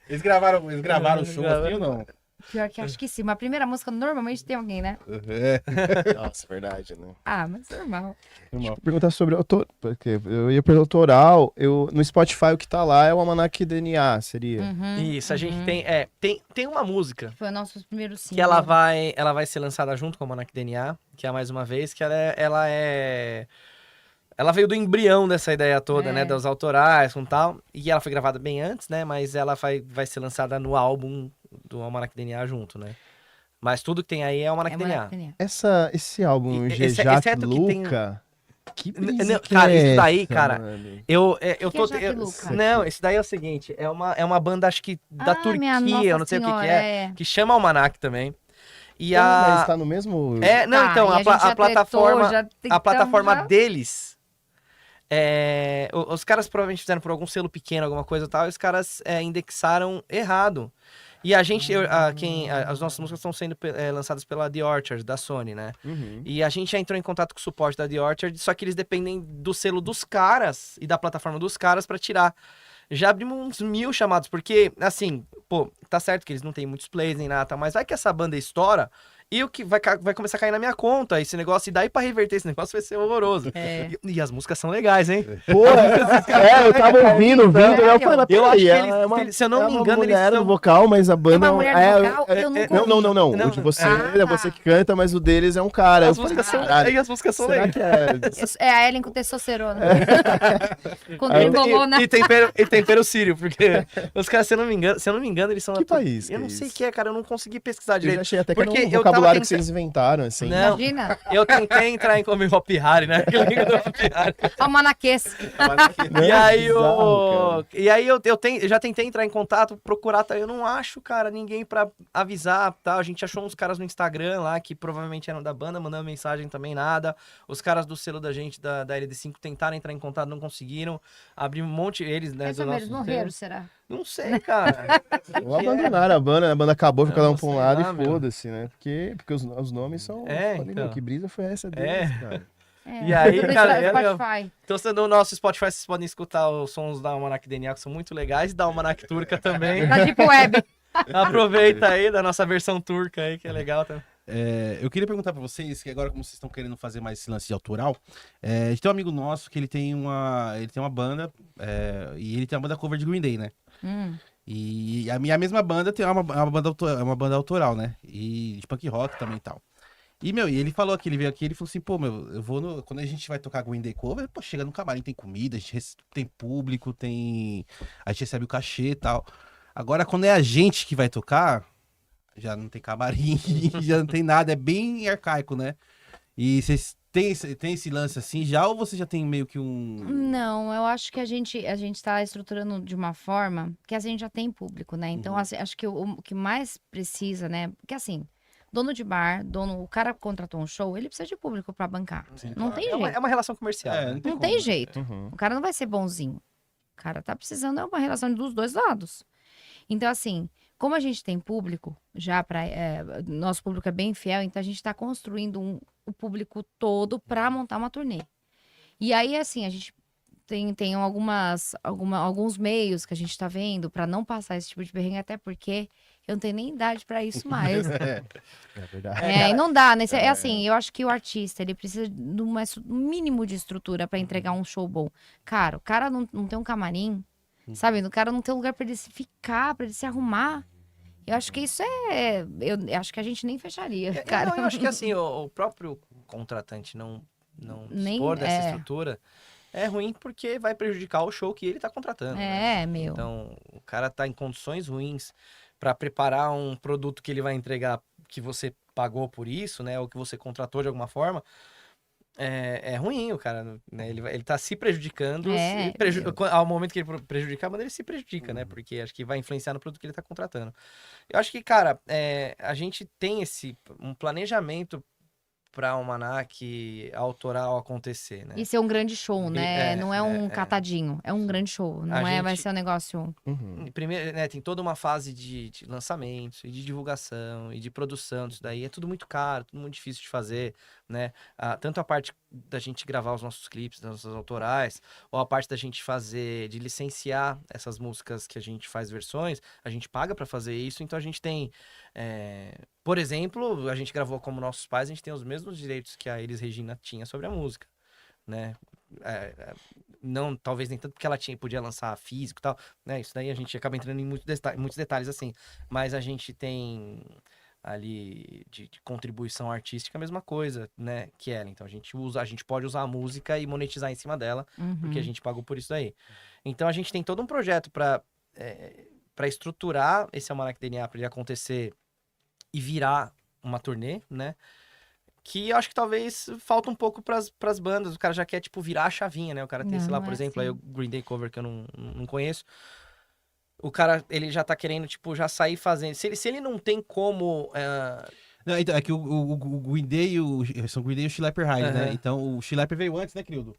Eles gravaram o show assim ou não? Pior que acho que sim. Mas a primeira música normalmente tem alguém, né? É. Nossa, verdade, né? Ah, mas normal. Deixa eu perguntar sobre autor, porque eu ia pelo autoral, no Spotify o que tá lá é o Almanac DNA, seria? Uhum, Isso, a gente tem uma música Foi o nosso primeiro single. que ela vai ser lançada junto com a Monarch DNA, que é mais uma vez, que ela veio do embrião dessa ideia toda, né, dos autorais com tal, e ela foi gravada bem antes, né, mas ela vai ser lançada no álbum do Almanac DNA junto, né. Mas tudo que tem aí é o Almanac DNA. Esse álbum, Exceto Jack que tem- Luca, que Não, brisa que cara, é isso daí, essa, cara, mano? Eu Que tô... é Jack Luca? Não, esse daí é o seguinte, é uma banda, acho que da minha Turquia, Nossa eu não sei o que Senhora, é, que chama Almanac também. E a... Mas tá no mesmo... Não, então, e a gente já a plataforma, tretou, já a plataforma tentamos, deles, os caras provavelmente fizeram por algum selo pequeno, alguma coisa e tal, e os caras indexaram errado. E a gente, as nossas músicas estão sendo lançadas pela The Orchard, da Sony, né? Uhum. E a gente já entrou em contato com o suporte da The Orchard, só que eles dependem do selo dos caras e da plataforma dos caras pra tirar. Já abrimos uns 1000 chamados, porque, assim, pô, tá certo que eles não têm muitos plays nem nada, mas vai que essa banda estoura e o que vai começar a cair na minha conta esse negócio, e daí pra reverter esse negócio vai ser horroroso. É. E as músicas são legais, hein? Pô, eu tava ouvindo, eu falei, Eu acho que peraí, eles, se eu não me engano, eles mulher são... no vocal, mas a banda... É uma mulher no vocal? Eu nunca ouvi. Não. Não. O de você Ah, é você que canta, mas o deles é um cara. As Eu falei, músicas são, caralho, e as músicas são será legais. que é... É a Ellen com testosterona. Com trembolona. E tempero sírio, porque os caras, se eu não me engano, eles são... Que país Eu que não é sei o isso? que é, cara, eu não consegui pesquisar Eu já direito. achei até que era Porque um eu tava vocabulário que tentando- vocês inventaram, assim. Não. Imagina. Eu tentei entrar em como Hop Harry, né? Aquele link do Hop Harry. Almanaquês. Não, E aí, bizarro, eu já tentei entrar em contato, procurar, tá? Eu não acho, cara, ninguém pra avisar, tá? A gente achou uns caras no Instagram lá, que provavelmente eram da banda, mandando mensagem também, nada. Os caras do selo da gente, da LD5, tentaram entrar em contato, não conseguiram. Abrir um monte, eles, né, Mas do eles nosso morreram, selo. será? Não sei, cara. Ou abandonaram a banda acabou, ficou cada um pra um sei lado lá, e meu. foda-se, né? Porque os nomes são... É, Falei, então. meu, que brisa foi essa deles, cara? É. E aí, Tudo cara, isso é Spotify. Então, no nosso Spotify, vocês podem escutar os sons da Almanac DNA, que são muito legais, e da Almanac Turca também. Da Deep Web. Aproveita aí da nossa versão turca aí, que é legal também. Eu queria perguntar pra vocês, que agora como vocês estão querendo fazer mais esse lance de autoral, a gente tem um amigo nosso que ele tem uma banda, e ele tem uma banda cover de Green Day, né? E a minha mesma banda tem uma banda autoral, né? E de punk rock também e tal. E, e ele falou aqui, ele veio aqui, ele falou assim, pô, eu vou quando a gente vai tocar Green Day cover, pô, chega no camarim, tem comida, a gente tem público, a gente recebe o cachê e tal. Agora, quando é a gente que vai tocar, já não tem camarim, já não tem nada, é bem arcaico, né? E vocês tem esse lance assim já, ou você já tem meio que um... Não, eu acho que a gente tá estruturando de uma forma que a gente já tem público, né? Então, assim, acho que o que mais precisa, né? Porque assim, dono de bar, o cara contratou um show, ele precisa de público pra bancar. Não tem É jeito. uma relação comercial. É, né? não tem Não como, tem né? jeito. Uhum. O cara não vai ser bonzinho. O cara tá precisando, é uma relação dos dois lados. Então, assim, como a gente tem público, nosso público é bem fiel, então a gente tá construindo o público todo pra montar uma turnê. E aí, assim, a gente tem alguns meios que a gente tá vendo pra não passar esse tipo de perrengue, até porque eu não tenho nem idade pra isso mais. É verdade. E não dá, né? É assim, eu acho que o artista, ele precisa de um mínimo de estrutura pra entregar um show bom. Cara, o cara não tem um camarim, sabe? O cara não tem um lugar pra ele se ficar, pra ele se arrumar. Eu acho que isso eu acho que a gente nem fecharia, cara. Não, eu acho que assim, o próprio contratante não Nem- dispor dessa é. estrutura é ruim porque vai prejudicar o show que ele tá contratando. né? É, meu. Então, o cara tá em condições ruins para preparar um produto que ele vai entregar que você pagou por isso, né? Ou que você contratou de alguma forma. É ruim o cara, né? Ele tá se prejudicando. Ao momento que ele prejudicar, mas ele se prejudica, né? Porque acho que vai influenciar no produto que ele tá contratando. Eu acho que, cara, a gente tem um planejamento para uma ANAC autoral acontecer, né? Isso é um grande show, né? Não é um é. catadinho, é um grande show. Não vai gente- ser um negócio. Uhum. Primeiro, né, tem toda uma fase de lançamento, e de divulgação, e de produção disso daí. É tudo muito caro, tudo muito difícil de fazer, né? Tanto a parte da gente gravar os nossos clipes, das nossas autorais, ou a parte da gente de licenciar essas músicas que a gente faz versões, a gente paga pra fazer isso, então a gente tem... Por exemplo, a gente gravou Como Nossos Pais, a gente tem os mesmos direitos que a Elis Regina tinha sobre a música, né? Não, talvez nem tanto porque ela podia lançar físico e tal, né? Isso daí a gente acaba entrando em muitos detalhes assim. Mas a gente tem ali de contribuição artística a mesma coisa, né? Que ela. Então a gente pode usar a música e monetizar em cima dela, porque a gente pagou por isso daí. Então a gente tem todo um projeto para estruturar esse Almanac DNA para ele acontecer e virar uma turnê, né? Que eu acho que talvez falta um pouco pras bandas. O cara já quer, tipo, virar a chavinha, né? O cara tem, Não, sei lá, não por é exemplo, aí o assim. Green Day Cover, que eu não conheço. O cara, ele já tá querendo, tipo, já sair fazendo. Se ele não tem como... Não, então, é que o Green Day são o Green Day e o Schlepper Hyde, né? Aham. Então o Schlepper veio antes, né, Crildo?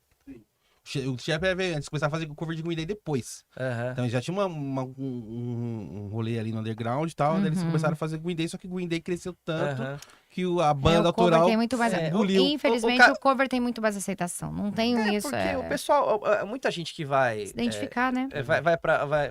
O Schlepper veio antes, começaram a fazer o cover de Green Day depois. Aham. Então já tinha um rolê ali no underground e tal, daí eles começaram a fazer Green Day, só que Green Day cresceu tanto Aham. que a banda o cover autoral tem muito mais. engoliu. Infelizmente, O ca- o cover tem muito mais aceitação. Não tem isso. Porque o pessoal... Muita gente que vai... Se identificar, né?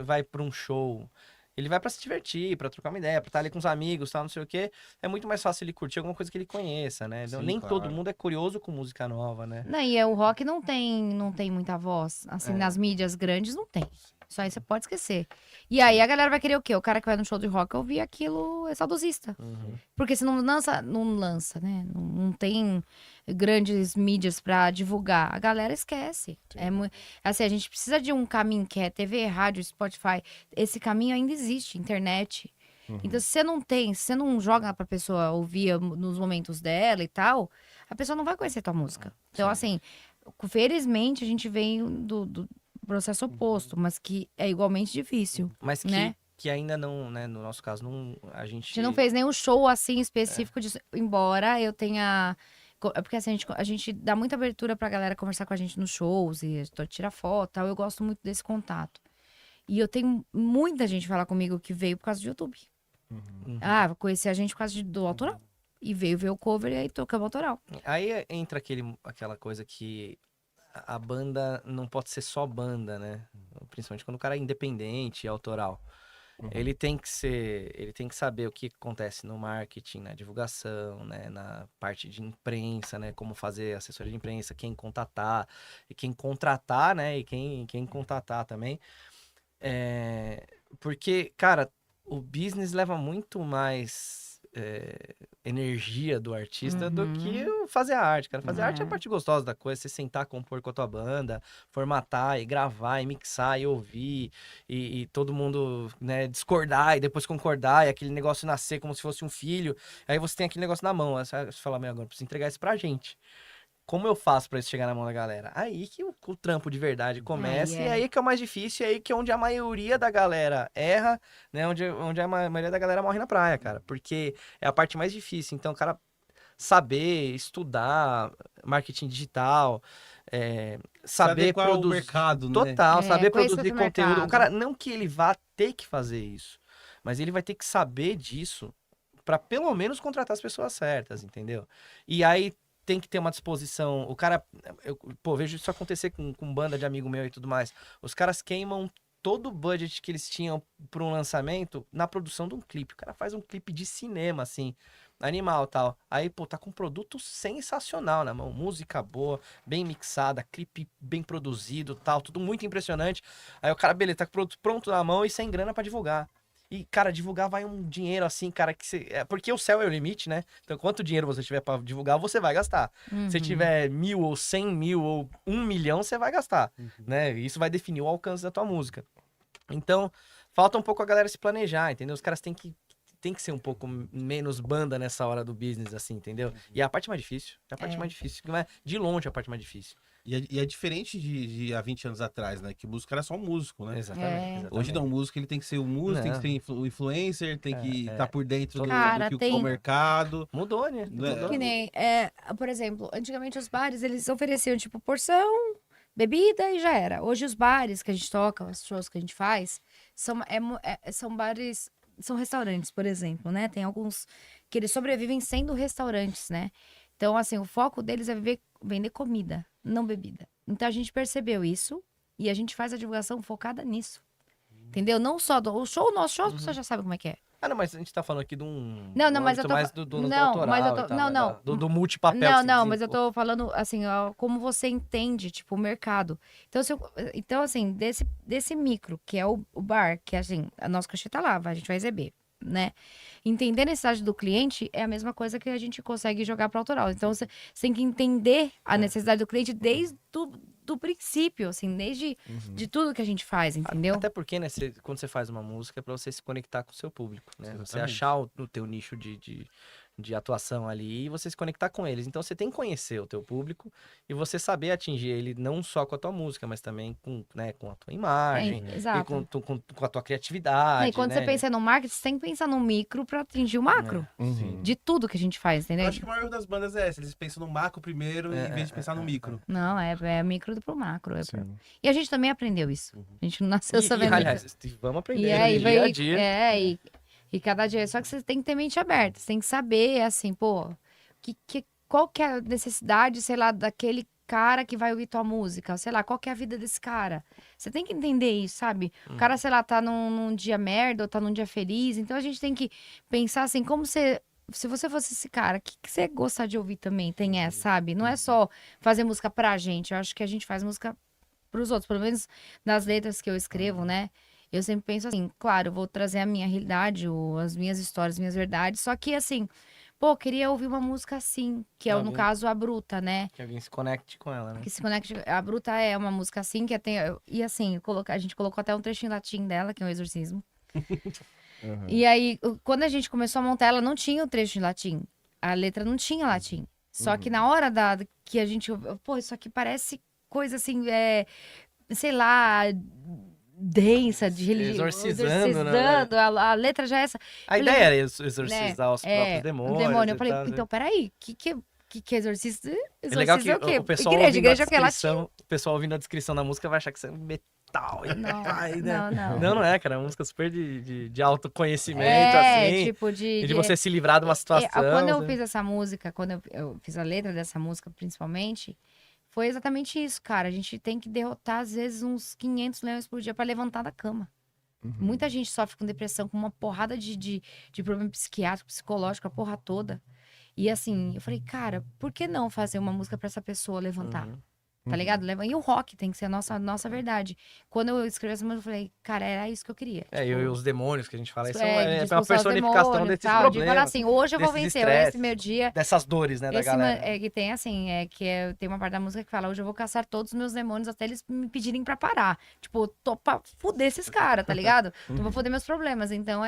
vai pra um show... Ele vai pra se divertir, pra trocar uma ideia, pra estar ali com os amigos, tal, não sei o quê. É muito mais fácil ele curtir alguma coisa que ele conheça, né? Sim, Nem claro. todo mundo é curioso com música nova, né? Não, e o rock não tem muita voz. Assim, nas mídias grandes não tem. Isso aí você pode esquecer. E aí a galera vai querer o quê? O cara que vai no show de rock ouvir aquilo é saudosista. Porque se não lança, né? Não tem grandes mídias pra divulgar. A galera esquece. Assim, a gente precisa de um caminho que é TV, rádio, Spotify. Esse caminho ainda existe, internet. Então, se você não joga pra pessoa ouvir nos momentos dela e tal, a pessoa não vai conhecer tua música. Então, assim, felizmente a gente vem do processo oposto, mas que é igualmente difícil. Mas Né? que ainda não, né? No nosso caso, a A gente... gente não fez nenhum show assim específico disso, embora eu tenha. Porque assim, a gente dá muita abertura pra galera conversar com a gente nos shows e tirar foto e tal. Eu gosto muito desse contato. E eu tenho muita gente falar comigo que veio por causa do YouTube. Ah, conhecer a gente por causa do autoral. E veio ver o cover e aí tocamos autoral. Aí entra aquela coisa que a banda não pode ser só banda, né? Principalmente quando o cara é independente e autoral. Ele tem que saber o que acontece no marketing, na divulgação, né? Na parte de imprensa, né? Como fazer assessoria de imprensa, quem contatar, e quem contratar, né? E quem contatar também. Porque, cara, o business leva muito mais energia do artista do que fazer a arte, cara. Fazer a arte é a parte gostosa da coisa, você sentar, compor com a tua banda, formatar e gravar e mixar e ouvir e todo mundo, né, discordar e depois concordar e aquele negócio nascer como se fosse um filho. Aí você tem aquele negócio na mão, aí você fala, meu, agora eu preciso entregar isso pra gente. como eu faço pra isso chegar na mão da galera? Aí que o trampo de verdade começa, e aí que é o mais difícil, e aí que é onde a maioria da galera erra, né? Onde a maioria da galera morre na praia, cara. Porque é a parte mais difícil. Então, o cara saber, estudar marketing digital, saber adequar ao produzir. mercado, né? Total, saber conhecer produzir do conteúdo. O mercado. cara, não que ele vá ter que fazer isso, mas ele vai ter que saber disso pra pelo menos contratar as pessoas certas, entendeu? E aí tem que ter uma disposição. O cara, pô, vejo isso acontecer com banda de amigo meu e tudo mais. Os caras queimam todo o budget que eles tinham para um lançamento na produção de um clipe. O cara faz um clipe de cinema, assim, animal tal. Aí, pô, tá com um produto sensacional na mão. Música boa, bem mixada, clipe bem produzido tal, tudo muito impressionante. Aí o cara, beleza, tá com o produto pronto na mão e sem grana pra divulgar. E, cara, divulgar vai um dinheiro assim, cara, que você... porque o céu é o limite, né? Então, quanto dinheiro você tiver pra divulgar, você vai gastar. Se tiver 1.000 ou 100.000 ou 1 milhão, você vai gastar, né? E isso vai definir o alcance da tua música. Então, falta um pouco a galera se planejar, entendeu? Os caras têm que ser um pouco menos banda nessa hora do business, assim, entendeu? E é a parte mais difícil. É a parte mais difícil. De longe, a parte mais difícil. E é diferente de há 20 anos atrás, né? Que músico era só um músico, né? Exatamente. Hoje não, o músico ele tem que ser o músico, tem que ser o influencer, tem que estar por dentro do Cara, que tem- o mercado. Mudou, né? Né? Mudou. Que nem, por exemplo, antigamente os bares, eles ofereciam, tipo, porção, bebida e já era. Hoje os bares que a gente toca, os shows que a gente faz, são bares, são restaurantes, por exemplo, né? Tem alguns que eles sobrevivem sendo restaurantes, né? Então, assim, o foco deles é vender comida, não bebida. Então, a gente percebeu isso e a gente faz a divulgação focada nisso. Entendeu? Não só o show, nosso show, as pessoas já sabem como é que é. Ah, não, mas a gente tá falando aqui de um... Não, não, um mas eu âmbito tô mais fa- do não, autoral mas eu e tô- tal, não, né? não. Do multipapel. Não, que não, você mas eu dizia. tô falando, assim, ó, como você entende, tipo, o mercado. Então, assim, desse micro, que é o bar, que, assim, a nossa cachê tá lá, a gente vai receber, né? Entender a necessidade do cliente é a mesma coisa que a gente consegue jogar para autoral. Então, você tem que entender a necessidade do cliente desde do princípio, assim, desde de tudo que a gente faz, entendeu? Até porque, né, quando você faz uma música é pra você se conectar com o seu público, né? Você Exatamente. achar o teu nicho de atuação ali e você se conectar com eles. Então você tem que conhecer o teu público e você saber atingir ele não só com a tua música, mas também com, né, com a tua imagem e Exato. com a tua criatividade. E quando né? você pensa no marketing, você tem que pensar no micro para atingir o macro. De tudo que a gente faz, Eu entendeu? acho que o maior das bandas é essa, eles pensam no macro primeiro em vez de pensar no micro. Não, é micro pro macro. Sim. E a gente também aprendeu isso. A gente não nasceu sabendo. aliás, vamos aprender E aí, dia a dia. E cada dia. Só que você tem que ter mente aberta. Você tem que saber, assim, pô, qual que é a necessidade, sei lá, daquele cara que vai ouvir tua música. Sei lá, qual que é a vida desse cara. Você tem que entender isso, sabe? O cara, sei lá, tá num dia merda ou tá num dia feliz. Então a gente tem que pensar assim, como você. Se você fosse esse cara, o que você gosta de ouvir também? Tem essa, sabe? Não é só fazer música pra gente. Eu acho que a gente faz música pros outros. Pelo menos nas letras que eu escrevo, né? Eu sempre penso assim, claro, eu vou trazer a minha realidade, as minhas histórias, minhas verdades. Só que assim, pô, eu queria ouvir uma música assim, que é, no Alguém- caso, a Bruta, né? Que alguém se conecte com ela, né? Que se conecte. A Bruta é uma música assim, que tem. E assim, a gente colocou até um trechinho em latim dela, que é um exorcismo. E aí, quando a gente começou a montar, ela não tinha o trecho em latim. A letra não tinha latim. Só que na hora que a gente. Pô, isso aqui parece coisa assim, sei lá, densa, de religião. Exorcizando, né? A letra já é essa. A Falei, ideia era exorcizar os É, próprios o demônios. demônio. Eu e falei, tal, então, peraí, que é exorcista? É legal que Exorcista é o quê? o pessoal Igreja, ouvindo a igreja é o quê? Latim. descrição, o pessoal ouvindo a descrição da música vai achar que isso é metal. E Não, pai, né? não. Não é, cara. É uma música super de autoconhecimento, É, assim. tipo E de você se livrar de uma situação. quando eu né? fiz essa música, quando eu fiz a letra dessa música, principalmente, foi exatamente isso, cara. A gente tem que derrotar, às vezes, uns 500 leões por dia pra levantar da cama. Muita gente sofre com depressão, com uma porrada de problema psiquiátrico, psicológico, a porra toda. E assim, eu falei, cara, por que não fazer uma música pra essa pessoa levantar? Tá ligado? E o rock tem que ser a nossa verdade. Quando eu escrevi essa música, eu falei, cara, era isso que eu queria. É, e os demônios que a gente fala, isso de é uma expulsar os personificação demônios, desses tal, problemas. de falar assim, hoje eu vou desses vencer, estresses, esse meu dia. Dessas dores, né, da galera. Que tem assim, tem uma parte da música que fala, hoje eu vou caçar todos os meus demônios até eles me pedirem pra parar. Tipo, tô pra fuder esses caras, tá ligado? Tô pra fuder meus problemas. Então,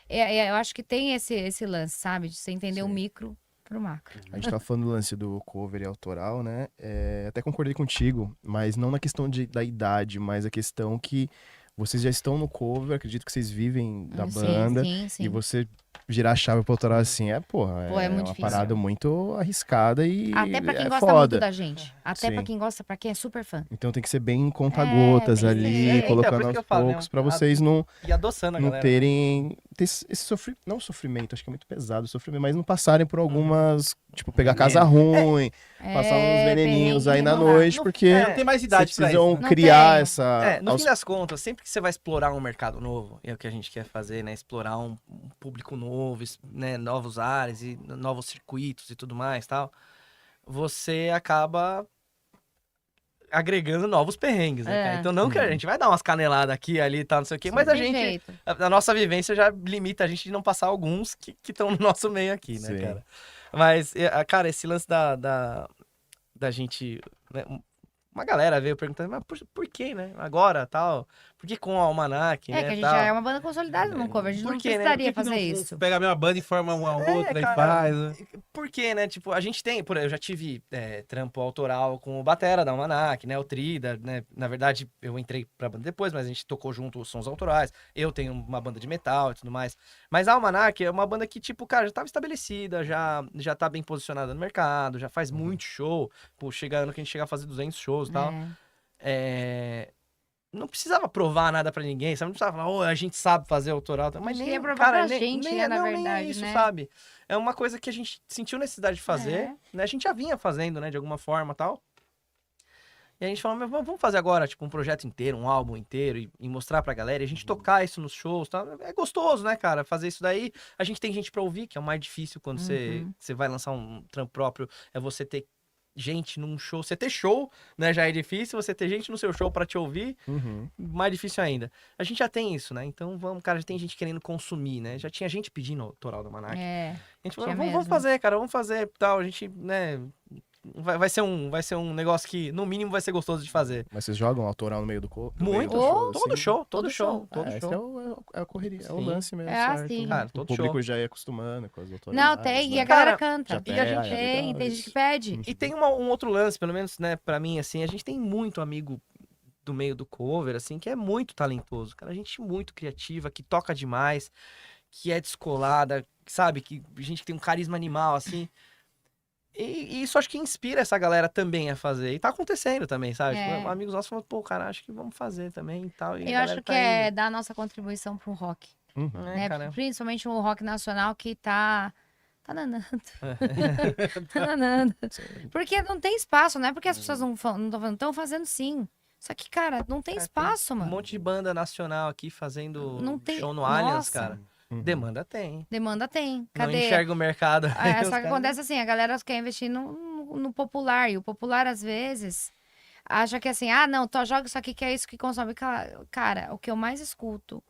eu acho que tem esse lance, sabe? De você entender o micro pro macro. A gente tá falando do lance do cover e autoral, né? Até concordei contigo, mas não na questão da idade, mas a questão que vocês já estão no cover, acredito que vocês vivem da banda, Sim. e você girar a chave pro autoral assim, Pô, é muito uma difícil. parada muito arriscada e Até pra quem é gosta foda. muito da gente. Até pra Sim. quem gosta, pra quem é super fã. Então tem que ser bem conta-gotas tem que ali, ser. Então, colocando por isso aos que eu falo, né? poucos, pra vocês não E adoçando a não galera. terem esse sofrimento, não sofrimento, acho que é muito pesado o sofrimento, mas não passarem por algumas, tipo, pegar casa ruim, passar uns veneninhos aí perrengue, na não dá. noite, Não- porque Não tem mais idade vocês pra precisam isso, né? Não criar tem. essa... No aos- fim das contas, sempre que você vai explorar um mercado novo, é o que a gente quer fazer, né? Explorar um público novo, né? Novos ares e novos circuitos e tudo mais, tal. Você acaba agregando novos perrengues, né, cara? Então não que a gente vai dar umas caneladas aqui e ali e tal, não sei o quê, mas a Tem gente, jeito. a nossa vivência já limita a gente de não passar alguns que estão no nosso meio aqui, né, Sim. cara? Mas, cara, esse lance da gente, né, uma galera veio perguntando, mas por que, né? Agora, tal? Por que com o Almanac, né, Que a gente tal? já é uma banda consolidada no cover. A gente Por não quê, né? precisaria Por que fazer não isso. Pega a mesma banda e forma uma outra e cara, faz. Né? Por quê, né? Tipo, a gente tem, eu já tive trampo autoral com o Batera da Almanac, né? O Trida, né? Na verdade, eu entrei pra banda depois, mas a gente tocou junto os sons autorais. Eu tenho uma banda de metal e tudo mais. Mas a Almanac é uma banda que, tipo, cara, já tava estabelecida, já tá bem posicionada no mercado, já faz muito show. Pô, chega ano que a gente chega a fazer 200 shows e tal. Não precisava provar nada pra ninguém, sabe? Não precisava falar, a gente sabe fazer autoral. Mas A gente nem, queria provar cara, pra nem, gente, nem, né, na não, nem verdade, é isso, né? sabe? É uma coisa que a gente sentiu necessidade de fazer, né? A gente já vinha fazendo, né, de alguma forma e tal. E a gente falou, mas vamos fazer agora, tipo, um projeto inteiro, um álbum inteiro e mostrar pra galera, e a gente tocar isso nos shows, tá? É gostoso, né, cara? Fazer isso daí. A gente tem gente pra ouvir, que é o mais difícil quando você vai lançar um trampo próprio, é você ter gente num show. Você ter show, né, já é difícil, você ter gente no seu show pra te ouvir, Uhum. mais difícil ainda. A gente já tem isso, né? Então vamos, cara, já tem gente querendo consumir, né? Já tinha gente pedindo autoral do Almanac. A gente falou, tinha vamos mesmo. fazer, cara, vamos fazer, tal. A gente, né, vai ser um negócio que, no mínimo, vai ser gostoso de fazer. Mas vocês jogam autoral no meio do Muito. meio do Oh, Todo assim? show, todo Todo show, show. todo Esse show. é a correria, é o Sim. lance mesmo, É certo? assim. Cara, O todo público show. já ia acostumando com as autorais. Não, tem, e a né? galera Cara, canta. já E a gente pega, tem legal gente que isso. pede. E tem um outro lance, pelo menos, né, pra mim, assim, a gente tem muito amigo do meio do cover, assim, que é muito talentoso, cara, gente muito criativa, que toca demais, que é descolada, sabe, que gente que tem um carisma animal, assim, e isso acho que inspira essa galera também a fazer, e tá acontecendo também, sabe, É. tipo, amigos nossos falam, pô, cara, acho que vamos fazer também e tal, e a Eu galera acho que tá é indo. dar a nossa contribuição pro rock. Uhum. Né? Cara, Principalmente o rock nacional que tá danando. Tá danando. Porque não tem espaço, não é porque as pessoas não estão fazendo, estão fazendo sim. Só que, cara, não tem Cara, espaço, um mano. monte de banda nacional aqui fazendo Não tem- show no Allianz, Nossa. cara, Uhum. demanda tem. Demanda tem. Não Cadê? enxerga o mercado. aí É, os só que caras- acontece assim, a galera quer investir no popular. E o popular, às vezes, acha que assim, não, joga isso aqui que é isso que consome. Cara, o que eu mais escuto,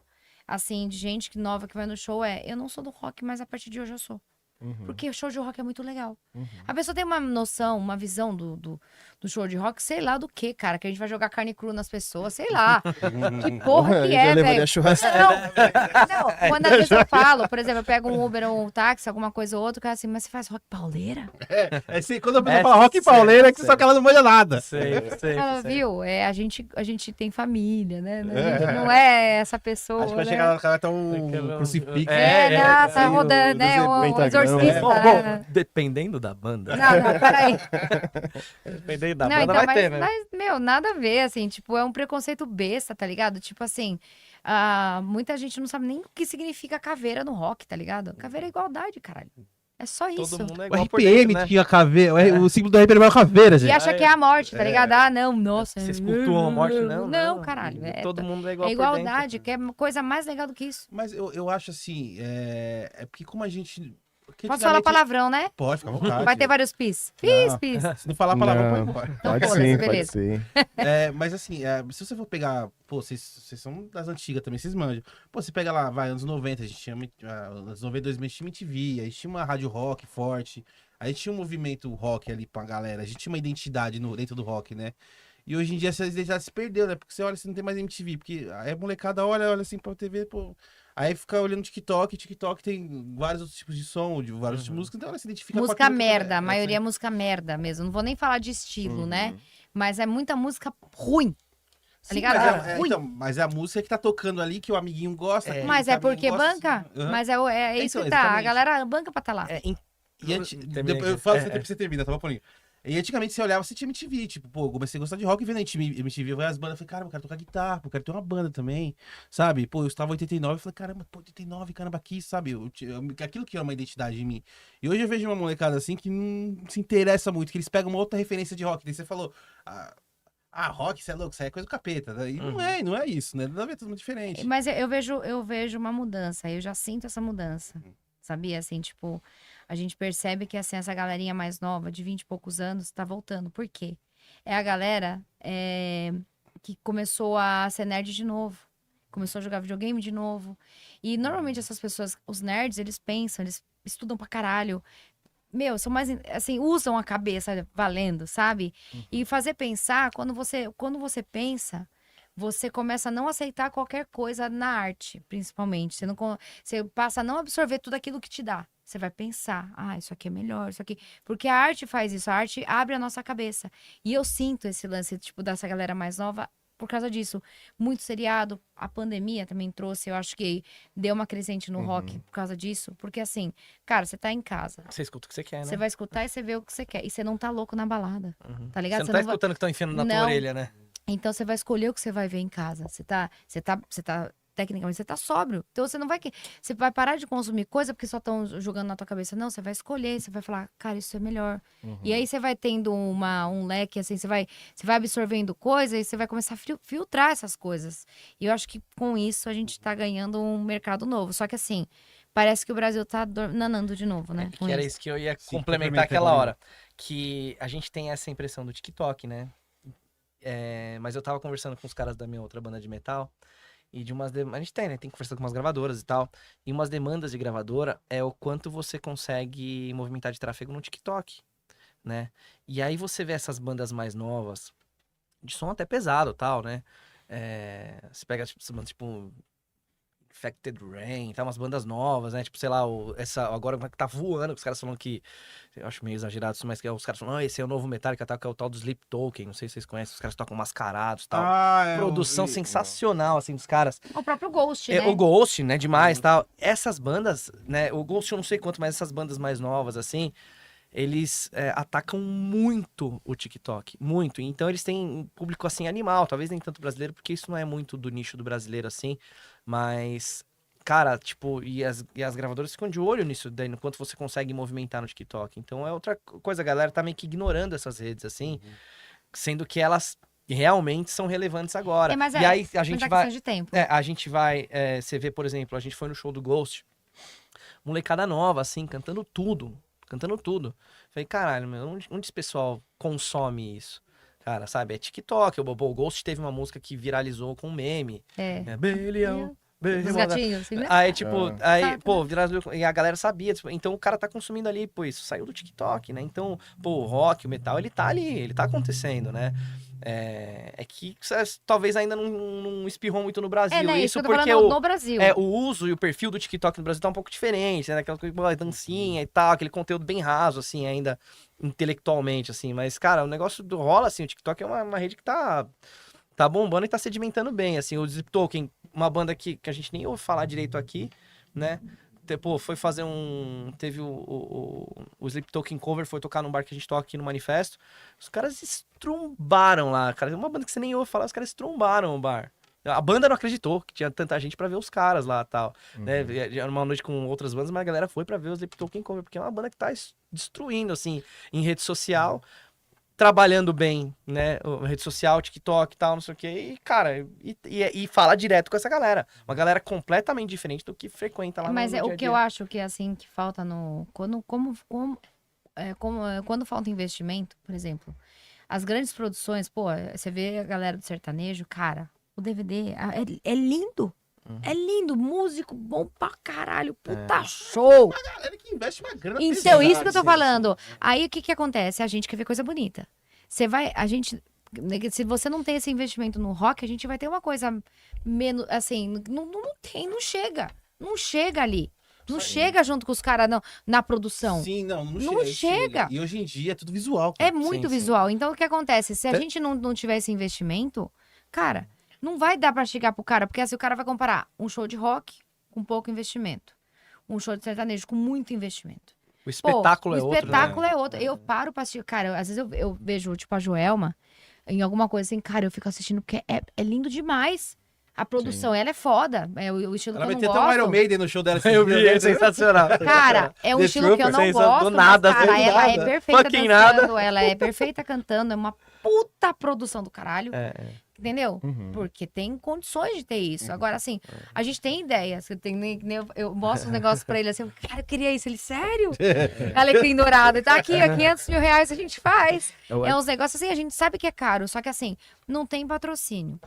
assim, de gente nova que vai no show eu não sou do rock, mas a partir de hoje eu sou. Uhum. Porque o show de rock é muito legal. Uhum. A pessoa tem uma noção, uma visão do show de rock, sei lá do que, cara. Que a gente vai jogar carne crua nas pessoas, sei lá. Que porra Eu que já é, levaria velho. a churrasqueira. Não, quando às vezes eu falo, por exemplo, eu pego um Uber ou um táxi, alguma coisa ou outra, o cara assim, mas você faz rock pauleira? É assim, quando a pessoa É fala rock sério, pauleira, é que você sério. sabe que ela não manja nada. Sei. Ela viu? A gente tem família, né? A gente não é essa pessoa, Acho que vai né? chegar, o cara tá um Aquela- crucifixo. Não, tá sim, rodando, né? o Um pentagrama. exorcista. Bom, dependendo da banda. Não, peraí. Dependendo da Não, banda então, vai ter, né? mas, meu, nada a ver, assim, tipo, é um preconceito besta, tá ligado? Tipo assim, muita gente não sabe nem o que significa caveira no rock, tá ligado? Caveira é igualdade, caralho. É só isso. Todo mundo é O igual por RPM dentro, né? tinha caveira, o símbolo do RPM era uma caveira, E gente. acha que é a morte, tá ligado? Não, nossa. Vocês cultuam a morte? Não, Não, caralho. Todo mundo é igual É por dentro. igualdade, que é coisa mais legal do que isso. Mas eu acho assim, é porque como a gente... porque Posso falar antigamente- palavrão, né? Pode, fica à vontade. Vai ter vários pis. Não. Pis. Se não falar palavrão, Não, pode. pode foda-se, sim, pode beleza. sim. Mas assim, se você for pegar... Pô, vocês são das antigas também, vocês manjam. Pô, você pega lá, vai, anos 90, a gente tinha... anos 90, 2000, a gente tinha MTV, a gente tinha uma rádio rock forte, a gente tinha um movimento rock ali pra galera, a gente tinha uma identidade dentro do rock, né? E hoje em dia essa identidade se perdeu, né? Porque você olha, você não tem mais MTV, porque a molecada olha assim pra TV, pô... Aí fica olhando TikTok tem vários outros tipos de som, de vários tipos de música, então ela se identifica com Música aquilo que ela merda, a maioria é assim. música merda mesmo. Não vou nem falar de estilo, né? Mas é muita música ruim. Tá Sim, ligado? mas É ruim. então, mas é a música que tá tocando ali, que o amiguinho gosta. que Mas o é amiguinho porque gosta, banca. assim. Aham. Mas é isso Então, que tá. A exatamente. galera banca pra tá lá. E antes, Termina depois, eu aqui. falo você termina, tá bom, Paulinho? E antigamente você olhava, você tinha MTV, tipo, pô, eu comecei a gostar de rock e vendo a MTV, eu vi as bandas, eu falei, caramba, eu quero tocar guitarra, pô, eu quero ter uma banda também, sabe? Pô, eu estava em 89, eu falei, caramba, pô, 89, caramba, aqui, sabe? Aquilo que é uma identidade em mim. E hoje eu vejo uma molecada assim que não se interessa muito, que eles pegam uma outra referência de rock, daí você falou, rock, você é louco, isso aí é coisa do capeta, né? E não é isso, né? Não é tudo diferente. Mas eu vejo uma mudança, eu já sinto essa mudança, sabia? Assim, tipo, a gente percebe que assim, essa galerinha mais nova, de 20 e poucos anos, tá voltando. Por quê? É a galera que começou a ser nerd de novo, começou a jogar videogame de novo. E normalmente essas pessoas, os nerds, eles pensam, eles estudam pra caralho. Meu, são mais, assim, usam a cabeça valendo, sabe? E fazer pensar, quando você pensa, você começa a não aceitar qualquer coisa na arte, principalmente. Você passa a não absorver tudo aquilo que te dá. Você vai pensar, isso aqui é melhor, isso aqui. Porque a arte faz isso, a arte abre a nossa cabeça. E eu sinto esse lance, tipo, dessa galera mais nova por causa disso. Muito seriado, a pandemia também trouxe, eu acho que deu uma crescente no rock por causa disso. Porque assim, cara, você tá em casa. Você escuta o que você quer, né? Você vai escutar e você vê o que você quer. E você não tá louco na balada. Tá ligado? Você não tá escutando o que estão enfiando na tua Não. orelha, né? Então você vai escolher o que você vai ver em casa. Você tá tecnicamente, você tá sóbrio. Então você não vai você vai parar de consumir coisa porque só estão jogando na tua cabeça. Não, você vai escolher, você vai falar, cara, isso é melhor. E aí você vai tendo um leque assim, você vai absorvendo coisa e você vai começar a filtrar essas coisas. E eu acho que com isso a gente tá ganhando um mercado novo. Só que assim, parece que o Brasil tá nanando de novo, né? Que era isso que eu ia Sim, complementar complementa, aquela Paulinho. hora. Que a gente tem essa impressão do TikTok, né? Mas eu tava conversando com os caras da minha outra banda de metal. E de umas a gente tem, né? Tem que conversar com umas gravadoras e tal. E umas demandas de gravadora é o quanto você consegue movimentar de tráfego no TikTok, né? E aí você vê essas bandas mais novas, de som até pesado e tal, né? Você pega, tipo Infected Rain, tá? Umas bandas novas, né? Tipo, sei lá, agora que tá voando, os caras falando que... Eu acho meio exagerado isso, mas que os caras falam, esse é o novo Metallica, tá? Que é o tal do Sleep Token, não sei se vocês conhecem, os caras tocam mascarados e tal. Produção sensacional, assim, dos caras. O próprio Ghost, né? O Ghost, né? Demais, tal. Essas bandas, né? O Ghost eu não sei quanto, mas essas bandas mais novas, assim, eles atacam muito o TikTok. Muito. Então eles têm um público, assim, animal. Talvez nem tanto brasileiro, porque isso não é muito do nicho do brasileiro, assim. Mas, cara, tipo, e as gravadoras ficam de olho nisso daí, no quanto você consegue movimentar no TikTok. Então é outra coisa, a galera tá meio que ignorando essas redes, assim, sendo que elas realmente são relevantes agora. Mas e aí a gente muita vai. questão de tempo. A gente vai. Você vê, por exemplo, a gente foi no show do Ghost, molecada nova, assim, cantando tudo. Cantando tudo. Falei, caralho, meu, onde esse pessoal consome isso? Cara, sabe? É TikTok. O Ghost teve uma música que viralizou com um meme. Belial. Os gatinhos, assim, né? Aí, tipo, pô, viralizou. E a galera sabia. Tipo, então o cara tá consumindo ali, pô, isso saiu do TikTok, né? Então, pô, o rock, o metal, ele tá ali, ele tá acontecendo, né? Que talvez ainda não espirrou muito no Brasil. Né? Isso que eu tô porque falando no Brasil. o uso e o perfil do TikTok no Brasil tá um pouco diferente, né? Aquela coisa, dancinha e tal, aquele conteúdo bem raso, assim, ainda intelectualmente, assim. Mas, cara, o negócio rola, assim, o TikTok é uma rede que tá bombando e tá sedimentando bem, assim. O Sleep Token, uma banda que a gente nem ouve falar direito aqui, né? Pô, foi fazer teve o Sleep Token cover, foi tocar num bar que a gente toca aqui no Manifesto. Os caras estrombaram lá, cara. Uma banda que você nem ouve falar, os caras estrombaram o bar. A banda não acreditou que tinha tanta gente pra ver os caras lá e tal. Né? Era uma noite com outras bandas, mas a galera foi pra ver o Sleep Token cover, porque é uma banda que tá destruindo, assim, em rede social. Trabalhando bem, né, rede social, TikTok e tal, não sei o que, e, cara, e fala direto com essa galera. Uma galera completamente diferente do que frequenta lá no dia a dia. Mas o que eu acho que, assim, que falta quando falta investimento, por exemplo, as grandes produções, pô, você vê a galera do sertanejo, cara, o DVD é lindo. É lindo, músico bom pra caralho, puta show. A galera que investe uma grana Então, pesada, isso que eu tô assim. falando. Aí, o que acontece? A gente quer ver coisa bonita. Se você não tem esse investimento no rock, a gente vai ter uma coisa menos, assim, não chega. não chega ali. Não chega junto com os caras na produção. Sim, não Não chega. E hoje em dia é tudo visual, cara. É muito Sim, sim. visual. Então, o que acontece? Se a gente não tiver esse investimento, cara, não vai dar pra chegar pro cara. Porque assim, o cara vai comparar um show de rock com pouco investimento. Um show de sertanejo com muito investimento. O espetáculo é o outro, espetáculo né? é outro. Eu paro pra assistir. Cara, às vezes eu vejo, tipo, a Joelma em alguma coisa assim, cara, eu fico assistindo porque é lindo demais. A produção, ela é foda. É o estilo Ela que eu vai não ter até um Iron gosto. Maiden no show dela. esses Eu dias, vi, né? é sensacional. Cara, é um The estilo que eu Trooper, não gosto, do nada, mas, cara, do ela é nada. perfeita Fucking dançando, ela é perfeita cantando, é uma puta produção do caralho, entendeu? Porque tem condições de ter isso. Agora, assim, a gente tem ideia, você tem, eu mostro os negócios pra ele, assim, cara, eu queria isso, ele, sério? Alecrim dourado, tá aqui, ó, 500 mil reais a gente faz. É uns negócios assim, a gente sabe que é caro, só que assim, não tem patrocínio.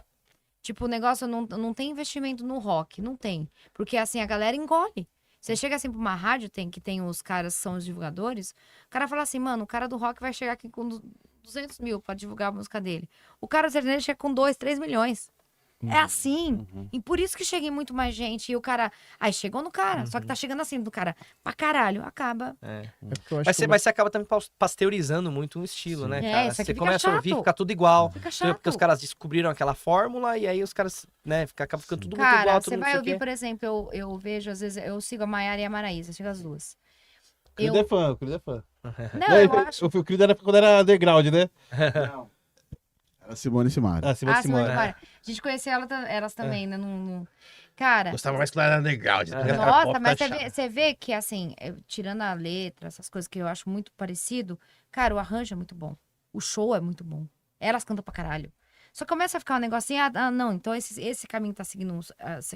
Tipo, o negócio não tem investimento no rock, não tem. Porque, assim, a galera engole. Você chega, assim, pra uma rádio, que tem os caras que são os divulgadores, o cara fala assim, mano, o cara do rock vai chegar aqui com 200 mil pra divulgar a música dele. O cara do sertanejo chega com 2, 3 milhões. É assim. E por isso que chega em muito mais gente. E o cara... Aí chegou no cara. Só que tá chegando assim do cara. Pra caralho. Acaba. porque eu acho que Mas você acaba também pasteurizando muito um estilo, né, É, cara? isso aqui Você fica começa a ouvir, chato. fica tudo igual. Fica chato. Porque os caras descobriram aquela fórmula e aí os caras, né, acaba ficando tudo muito Cara, igual. você Tudo vai não sei o ouvir, quê. por exemplo, eu vejo, às vezes, eu sigo a Maiara e a Maraísa, chego as duas. O Creed é fã, o Creed é fã. Não, eu acho... O Creed era quando era underground, né? Era Simone e Simaria. Ah, Simone Simone Simone. e Mara. A gente conheceu elas também, né? Cara, Gostava mais quando era underground. nossa, mas você vê que, assim, tirando a letra, essas coisas que eu acho muito parecido, cara, o arranjo é muito bom. O show é muito bom. Elas cantam pra caralho. Só começa a ficar um negocinho, não, então esse caminho tá seguindo,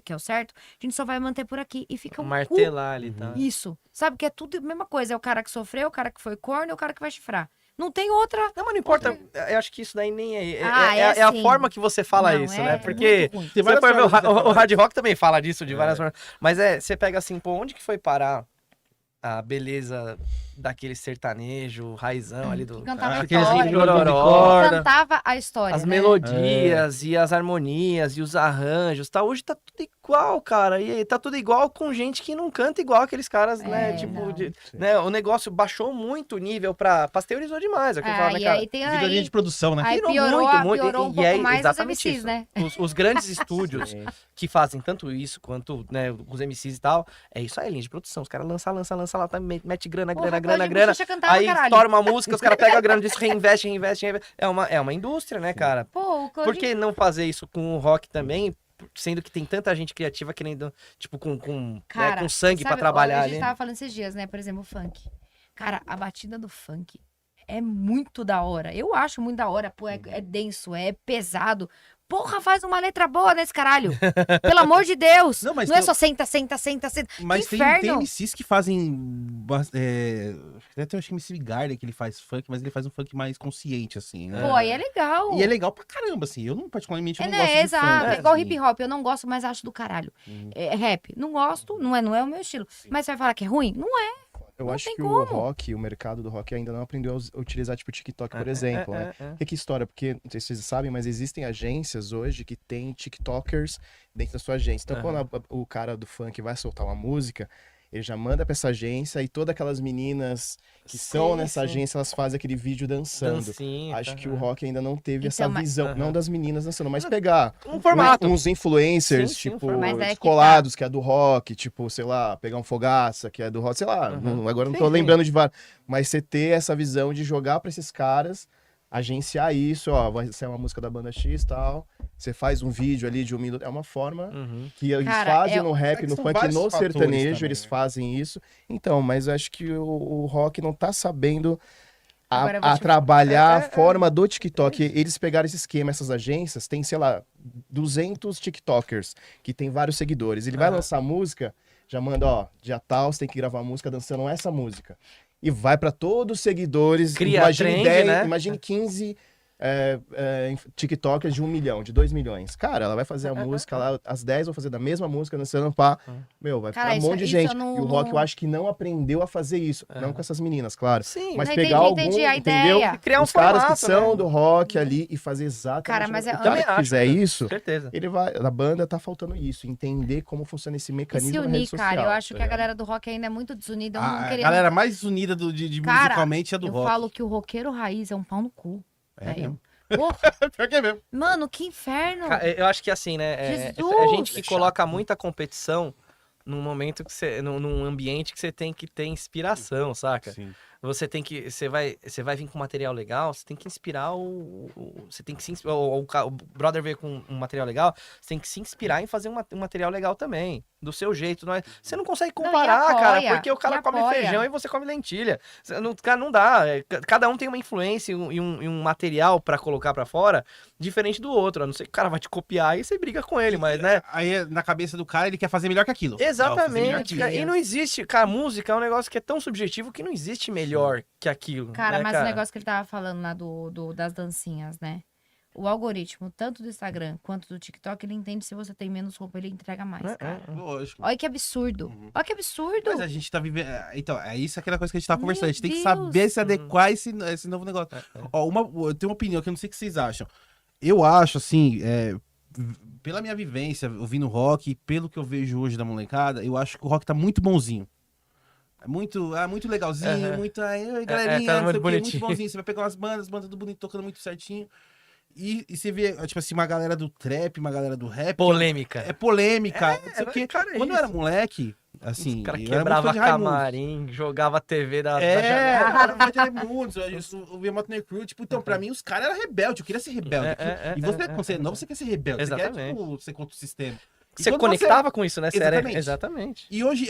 que é o certo, a gente só vai manter por aqui. E fica um cu. Martelar ali, tá? Isso. Sabe que é tudo a mesma coisa. É o cara que sofreu, o cara que foi corno e o cara que vai chifrar. Não tem outra. Não, mas não importa. Eu acho que isso daí nem é. Ah, é a assim. forma que você fala Não, isso, é né? Porque muito ruim. Tem você várias for ver formas de você o falar. hard rock também fala disso de várias formas. Mas você pega assim, pô, onde que foi parar a beleza daquele sertanejo, raizão ali do. Que cantava a Aqueles história. riffs de Que corda. cantava a história, As né? melodias e as harmonias e os arranjos, tá? Hoje tá tudo igual, cara. E aí tá tudo igual com gente que não canta igual aqueles caras, né? Tipo, não. né? O negócio baixou muito o nível pra... Pasteurizou demais, é o que eu falo, né, E cara? aí tem Virou linha de produção, né? Aí Virou piorou, muito, piorou um e pouco é mais os exatamente MCs, isso. né? Os grandes estúdios que fazem tanto isso quanto, né, os MCs e tal, é isso aí, linha de produção. Os caras lançam lá, tá, mete grana. Bochecha cantava, Aí caralho. estoura uma música, os caras pegam a grana disso, reinveste. É uma indústria, né, cara? Pô, o Claudinho- Por que não fazer isso com o rock também? Sendo que tem tanta gente criativa querendo, tipo, com Cara, com sangue pra sabe, trabalhar A ali. gente tava falando esses dias, né? Por exemplo, o funk. Cara, a batida do funk é muito da hora. Eu acho muito da hora. Pô, é denso, é pesado. Porra, faz uma letra boa nesse caralho. Pelo amor de Deus. Não, mas Não é tem- só senta. Mas Que tem inferno. MCs que fazem. Até eu acho que MC Garden que ele faz funk, mas ele faz um funk mais consciente, assim, né? Pô, aí é legal. E é legal pra caramba, assim. Eu não, particularmente, eu não né, gosto de exato. funk. É igual assim. hip hop. Eu não gosto, mas acho do caralho. É rap. Não gosto, não é o meu estilo. Mas você vai falar que é ruim? Não é. Eu Não acho tem que como. o rock, o mercado do rock ainda não aprendeu a utilizar, tipo, o TikTok, por exemplo, né? Que história? Porque, não sei se vocês sabem, mas existem agências hoje que tem TikTokers dentro da sua agência. Então, quando o cara do funk vai soltar uma música, ele já manda pra essa agência e todas aquelas meninas que estão nessa agência, elas fazem aquele vídeo dançando. Dancinha, Acho tá. que o rock ainda não teve Então, essa mas- visão, não das meninas dançando, mas pegar Um formato. uns influencers, Sim, sim, um tipo, formato. Mas é que descolados, que é do rock, tipo, sei lá, pegar um Fogaça, que é do rock, sei lá, agora não tô Sim. lembrando de vários, mas você ter essa visão de jogar pra esses caras, agenciar isso, ó, vai ser uma música da banda X e tal, você faz um vídeo ali de 1 minuto, é uma forma que eles Cara, fazem no rap, que no são funk, vários no fatores sertanejo, também, eles né? fazem isso, então, mas eu acho que o rock não tá sabendo Agora eu vou a te- trabalhar a forma do TikTok. Eles pegaram esse esquema, essas agências, tem, sei lá, 200 TikTokers, que tem vários seguidores. Ele vai lançar música, já manda, ó, dia tal, você tem que gravar música dançando essa música. E vai pra todos os seguidores. Cria Imagine trend, 10, né? imagine 15 TikTokers de 1 milhão, de 2 milhões. Cara, ela vai fazer a música lá, as 10 vão fazer da mesma música, dançando pá. Meu, vai Cara, ficar um monte de isso gente. não- E o rock, eu acho que não aprendeu a fazer isso. Não com essas meninas, claro. Sim, Mas Não, pegar entendi, algum, entendi a entendeu? ideia. criar um Os caras que formato, são né? do rock ali e fazer exatamente... Cara, mas o eu cara também que acho, fizer cara. isso, certeza. ele vai... A banda tá faltando isso, entender como funciona esse E mecanismo se na rede unir, social. cara. Eu acho tá que a ligado? galera do rock ainda é muito desunida. Eu não A queria... galera mais unida Cara, musicalmente é do eu rock. falo que o roqueiro raiz é um pau no cu. É velho. mesmo. Porra, Pior que é mesmo. mano, que inferno. Eu acho que assim, né? É Jesus! gente que coloca muita competição num momento que você. Num ambiente que você tem que ter inspiração, saca? Sim. Você tem que. Você vai vir com material legal, você tem que inspirar você tem que se inspirar. O brother veio com um material legal, você tem que se inspirar em fazer um material legal também. Do seu jeito. Não é, você não consegue Não, e comparar, apoia, cara, porque o cara e come apoia. feijão e você come lentilha. Cara, não dá. Cada um tem uma influência e um material pra colocar pra fora diferente do outro. A não ser que o cara vai te copiar e você briga com ele, mas, né? Aí na cabeça do cara ele quer fazer melhor que aquilo. Exatamente, cara. E Deus. não existe, cara, música é um negócio que é tão subjetivo que não existe melhor que aquilo. Cara, né, mas o negócio que ele tava falando lá das dancinhas, né? O algoritmo, tanto do Instagram quanto do TikTok, ele entende se você tem menos roupa, ele entrega mais, cara. Lógico. Olha que absurdo. Olha que absurdo. Mas a gente tá vivendo. Então, é isso aquela coisa que a gente tava Meu conversando. A gente tem que Deus. saber se adequar a esse novo negócio. Ó, eu tenho uma opinião que eu não sei o que vocês acham. Eu acho, assim, pela minha vivência, ouvindo rock, pelo que eu vejo hoje da molecada, eu acho que o rock tá muito bonzinho. É muito legalzinho, Aham. muito. Galerinha, tá não sei muito o quê, muito bonitinho. bonzinho. Você vai pegar umas bandas do bonito tocando muito certinho. E você vê, tipo assim, uma galera do trap, uma galera do rap. Polêmica. É polêmica. não sei o quê. cara, é Quando eu isso. era moleque, assim. Os caras eu era muito quebravam fã de Raimundos. camarim, jogava a TV da É, janela. eu era fã de Raimundos, eu via Motley Crue, tipo, então, pra mim, os caras eram rebeldes, eu queria ser rebelde. E você, quando você é novo, você quer ser rebelde, você quer, Exatamente. tipo, ser contra o sistema. E Você quando conectava com isso, né? Exatamente. Exatamente. E hoje,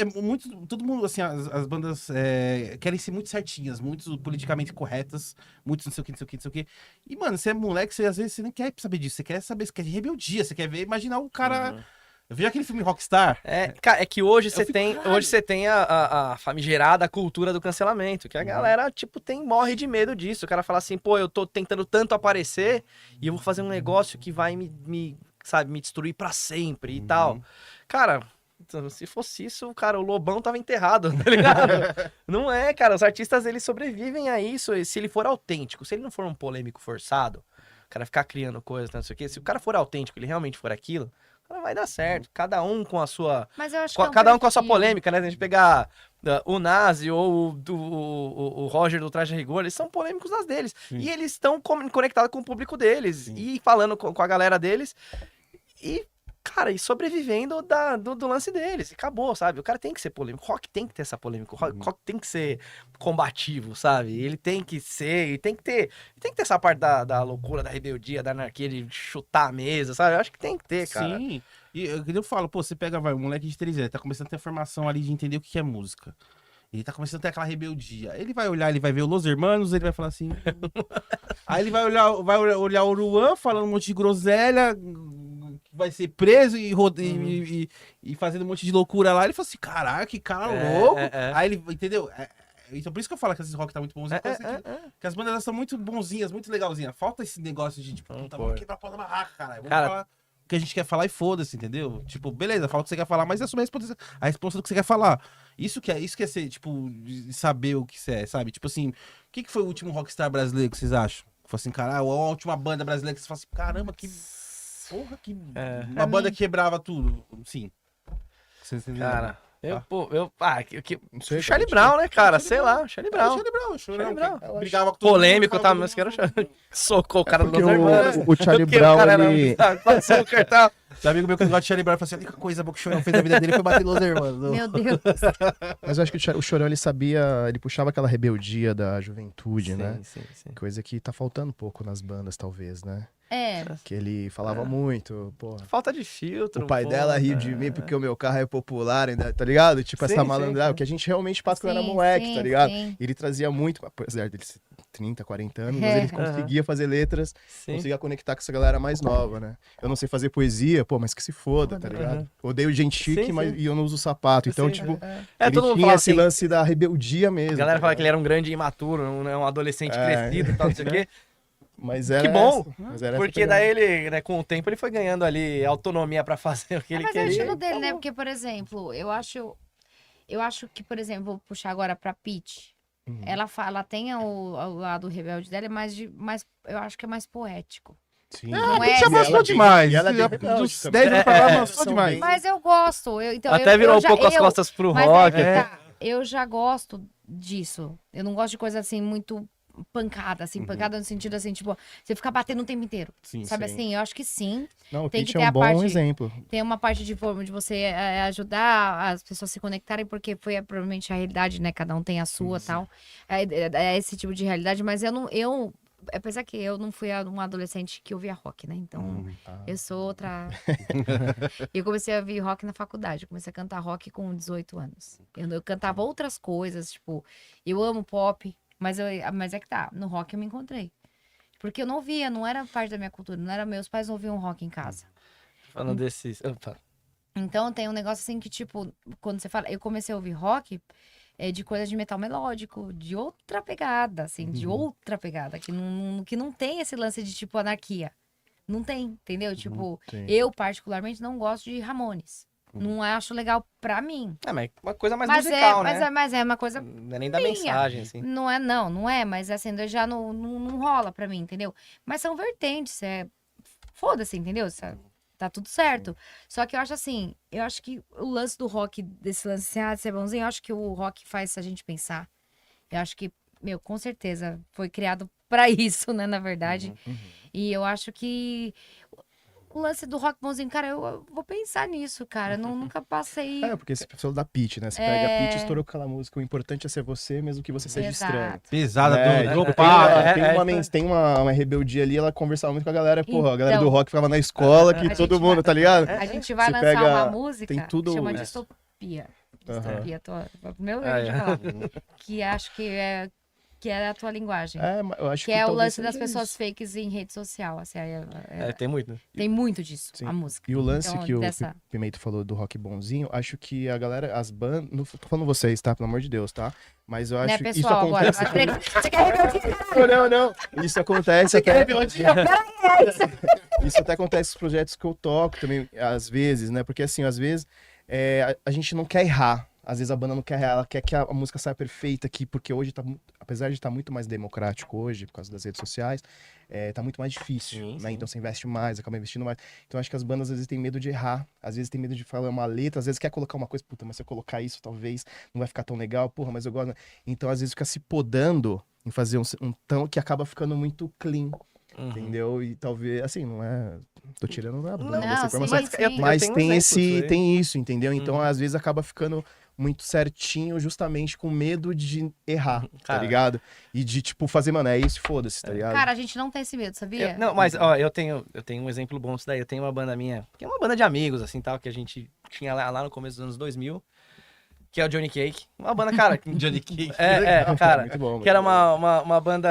todo mundo, assim, as bandas querem ser muito certinhas, muito politicamente corretas, muito não sei o que, não sei o que, não sei o que. E, mano, você é moleque, às vezes você nem quer saber disso, você quer de rebeldia, você quer ver, imaginar o cara... Eu vi aquele filme Rockstar. Cara, é que hoje você fico, tem, caralho. hoje você tem a famigerada cultura do cancelamento, que a galera, tipo, morre de medo disso. O cara fala assim, pô, eu tô tentando tanto aparecer e eu vou fazer um negócio que vai me destruir pra sempre e tal. Cara, se fosse isso, cara, o Lobão tava enterrado, tá ligado? Não é, cara, os artistas, eles sobrevivem a isso, e se ele for autêntico, se ele não for um polêmico forçado, o cara ficar criando coisas, não sei o quê, se o cara for autêntico, ele realmente for aquilo, cara, vai dar certo, cada um com a sua... Mas eu acho que é um Cada um com a sua perfil. polêmica, né? Se a gente pegar o Nazi ou o Roger do Traje a Rigor, eles são polêmicos nas deles. E eles estão conectados com o público deles. E falando com a galera deles. E, cara, e sobrevivendo do lance deles. E acabou, sabe? O cara tem que ser polêmico. O rock tem que ter essa polêmica. O rock tem que ser combativo, sabe? Ele tem que ser... E tem que ter essa parte da loucura, da rebeldia, da anarquia, de chutar a mesa, sabe? Eu acho que tem que ter, cara. Sim. E eu falo, pô, você pega, um moleque de 13 anos, tá começando a ter formação ali de entender o que é música. Ele tá começando a ter aquela rebeldia. Ele vai olhar, ele vai ver o Los Hermanos, ele vai falar assim... Aí ele vai olhar o Luan falando um monte de groselha, vai ser preso e fazendo um monte de loucura lá. Ele fala assim, caraca, que cara louco. Aí ele, entendeu? Então por isso que eu falo que esse rock tá muito bonzinho. Que as bandas elas são muito bonzinhas, muito legalzinhas. Falta esse negócio de, tipo, vamos quebrar a porra da barraca, caralho. Vamos falar o que a gente quer falar e foda-se, entendeu? Tipo, beleza, fala o que você quer falar, mas assume a resposta do que você quer falar. Isso que é ser, tipo, de saber o que você é, sabe? Tipo assim, o que foi o último rockstar brasileiro que vocês acham? Foi assim, caralho, a última banda brasileira que você fala assim, caramba, que porra, que uma banda que quebrava tudo. Sim. Vocês entenderam? Cara, Não sei, Charlie Brown, né, cara? Sei lá, Charlie Brown. Charlie Brown. Brown. Brigava com todo Polêmico, mundo, tá? falava Mas que era todo mundo. socou o cara do Porque Los Hermanos. o Charlie Porque Brown, o cara ele... passou o cartão. Tem amigo meu que gosta de Charlie Brown e fala assim, a única coisa boa que o Chorão fez na vida dele foi bater Los Hermanos. Meu Deus. Mas eu acho que o Chorão, ele sabia... Ele puxava aquela rebeldia da juventude, né? Sim. Coisa que tá faltando um pouco nas bandas, talvez, né? É. Que ele falava muito, porra. Falta de filtro. O pai dela riu de mim porque o meu carro é popular, ainda, tá ligado? Tipo, Sim, essa sim, malandragem, sim. o que a gente realmente passa quando era Sim, moleque, sim, tá ligado? sim. Ele trazia muito, apesar dele ser 30, 40 anos, mas ele conseguia fazer letras, Sim. conseguia conectar com essa galera mais nova, né? Eu não sei fazer poesia, pô, mas que se foda, tá ligado? Odeio gente chique, Sim, mas sim. e eu não uso sapato. Então, Sim, tipo, É, ele todo mundo tinha fala esse assim, lance da rebeldia mesmo. a galera tá fala que ligado? ele era um grande imaturo, um adolescente crescido e tal, não sei o quê. Mas era Que bom, essa, mas era essa Porque pegada. daí ele, né, com o tempo, ele foi ganhando ali autonomia pra fazer o que ele Mas é o queria. estilo dele, né? Porque, por exemplo, eu acho que, por exemplo, vou puxar agora pra Pitty. Ela tem o lado rebelde dela, mas eu acho que é mais poético. Sim. Não A Pitty é já assim. avançou demais. E ela é Já- bem rebelde dos também. 10 anos pra lá, É, avançou são demais. bem- Mas eu gosto. Então, Até virou um pouco as costas pro mas rock. aí que é. tá. Eu já gosto disso. Eu não gosto de coisa assim muito pancada, assim, pancada no sentido assim, tipo, você ficar batendo o tempo inteiro. Sim, Sabe sim. assim? Eu acho que sim. Não, o Tem Pitty que é ter um a bom parte- exemplo. Tem uma parte de forma de você ajudar as pessoas a se conectarem, porque foi provavelmente a realidade, né? Cada um tem a sua e tal. É esse tipo de realidade, mas apesar que eu não fui uma adolescente que ouvia rock, né? Então, eu sou outra. E eu comecei a ouvir rock na faculdade. Eu comecei a cantar rock com 18 anos. Eu cantava outras coisas, tipo, eu amo pop, mas é que tá, no rock eu me encontrei. Porque eu não ouvia, não era parte da minha cultura, não era meus pais não ouviam rock em casa. Falando desses... Opa. Então tem um negócio assim que, tipo, quando você fala, eu comecei a ouvir rock de coisa de metal melódico, de outra pegada, assim, de outra pegada, que não tem esse lance de, tipo, anarquia. Não tem, entendeu? Tipo, sim. eu particularmente não gosto de Ramones. Não acho legal pra mim. É, mas uma coisa mais Mas musical, né? mas é uma coisa. Não é nem da minha. mensagem, assim. Não é, mas assim, já não rola pra mim, entendeu? Mas são vertentes, foda-se, entendeu? Tá tudo certo. Só que eu acho que o lance do rock, desse lance de ser bonzinho, eu acho que o rock faz a gente pensar. Eu acho que, com certeza, foi criado pra isso, né, na verdade. E eu acho que o lance do rock bonzinho, cara, eu vou pensar nisso, cara. Nunca passei. É, porque você falou da Pitty, né? Você pega a Pitty e estourou com aquela música. O importante é ser você, mesmo que você seja estranho. Exato. Pesada, Né? do Tem, Pá. tem uma rebeldia ali, ela conversava muito com a galera, porra, a galera Então, do rock ficava na escola, que a todo gente mundo, vai- tá ligado? A gente vai Você lançar pega- uma música tem tudo- que chama é. Distopia. Aham. Distopia, meu Ah, jeito de é. falar. Que acho que é a tua linguagem. É, mas eu acho Que é o talvez lance das seja pessoas isso. fakes em rede social. Assim, Tem muito. tem muito disso, Sim. a música. E o lance Então, que o dessa- Pimento falou do rock bonzinho, acho que a galera, as bandas. Não tô falando vocês, tá? Pelo amor de Deus, tá? Mas eu acho Né, que pessoal, isso agora? acontece. Você quer rebeldia? Não. Isso acontece até. Isso até acontece nos projetos que eu toco também, às vezes, né? Porque assim, às vezes a gente não quer errar. Às vezes a banda não quer errar, ela quer que a música saia perfeita aqui, porque hoje apesar de estar muito mais democrático hoje, por causa das redes sociais, tá muito mais difícil, Sim, né? sim. Então você investe mais, acaba investindo mais. Então acho que as bandas às vezes têm medo de errar, às vezes tem medo de falar uma letra, às vezes quer colocar uma coisa, puta, mas se eu colocar isso, talvez não vai ficar tão legal, porra, mas eu gosto. Então às vezes fica se podando em fazer um tão que acaba ficando muito clean. Entendeu? E talvez, assim, não é. Tô tirando da bunda Não, essa sim, informação. sim. Mas tenho tem exemplos aí. tem isso, entendeu? Então, às vezes, acaba ficando muito certinho, justamente com medo de errar, tá Cara. ligado? E de, tipo, fazer, mano, é isso, foda-se, tá ligado? Cara, a gente não tem esse medo, sabia? Não, mas, ó, eu tenho um exemplo bom disso daí. Eu tenho uma banda minha, que é uma banda de amigos, assim, tal, que a gente tinha lá no começo dos anos 2000, que é o Johnny Cake. Uma banda, cara... Johnny Cake. Cara, Muito bom, que era muito bom. uma banda...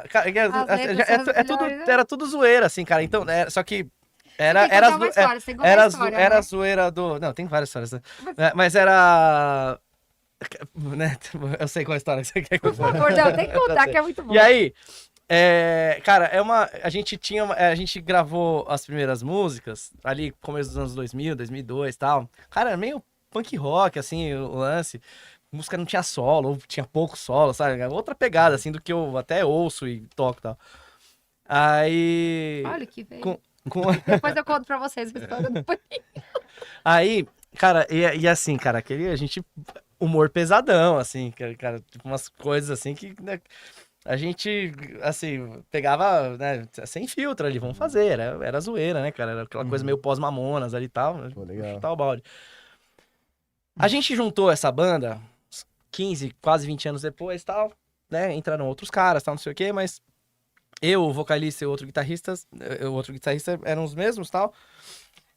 Cara, As letras são as melhores, né? era tudo zoeira, assim, cara. Então, só que... Tem que contar uma história, você tem que contar Era, a história, era né? a zoeira do... Não, tem várias histórias. Né? Mas era... Né? Eu sei qual é a história que você quer Por contar. favor, não, tem que Eu contar, sei. que é muito bom. E aí, cara, a gente gravou as primeiras músicas ali começo dos anos 2000, 2002 e tal. Cara, era meio punk rock, assim, o lance. A música não tinha solo, ou tinha pouco solo, sabe? Outra pegada, assim, do que eu até ouço e toco e tal. Aí... Olha que veio. com- Depois eu conto pra vocês a história do Aí, cara, e assim, cara, a gente... Humor pesadão, assim, cara, tipo, umas coisas assim que... Né, a gente, assim, pegava, né, sem filtro ali, vamos fazer, era zoeira, né, cara? Era aquela coisa meio pós-Mamonas ali e tal, né, Pô, legal. chutar o balde. A gente juntou essa banda, 15, quase 20 anos depois, tal, né, entraram outros caras, tal, não sei o quê, mas eu, o vocalista e o outro guitarrista eram os mesmos, tal.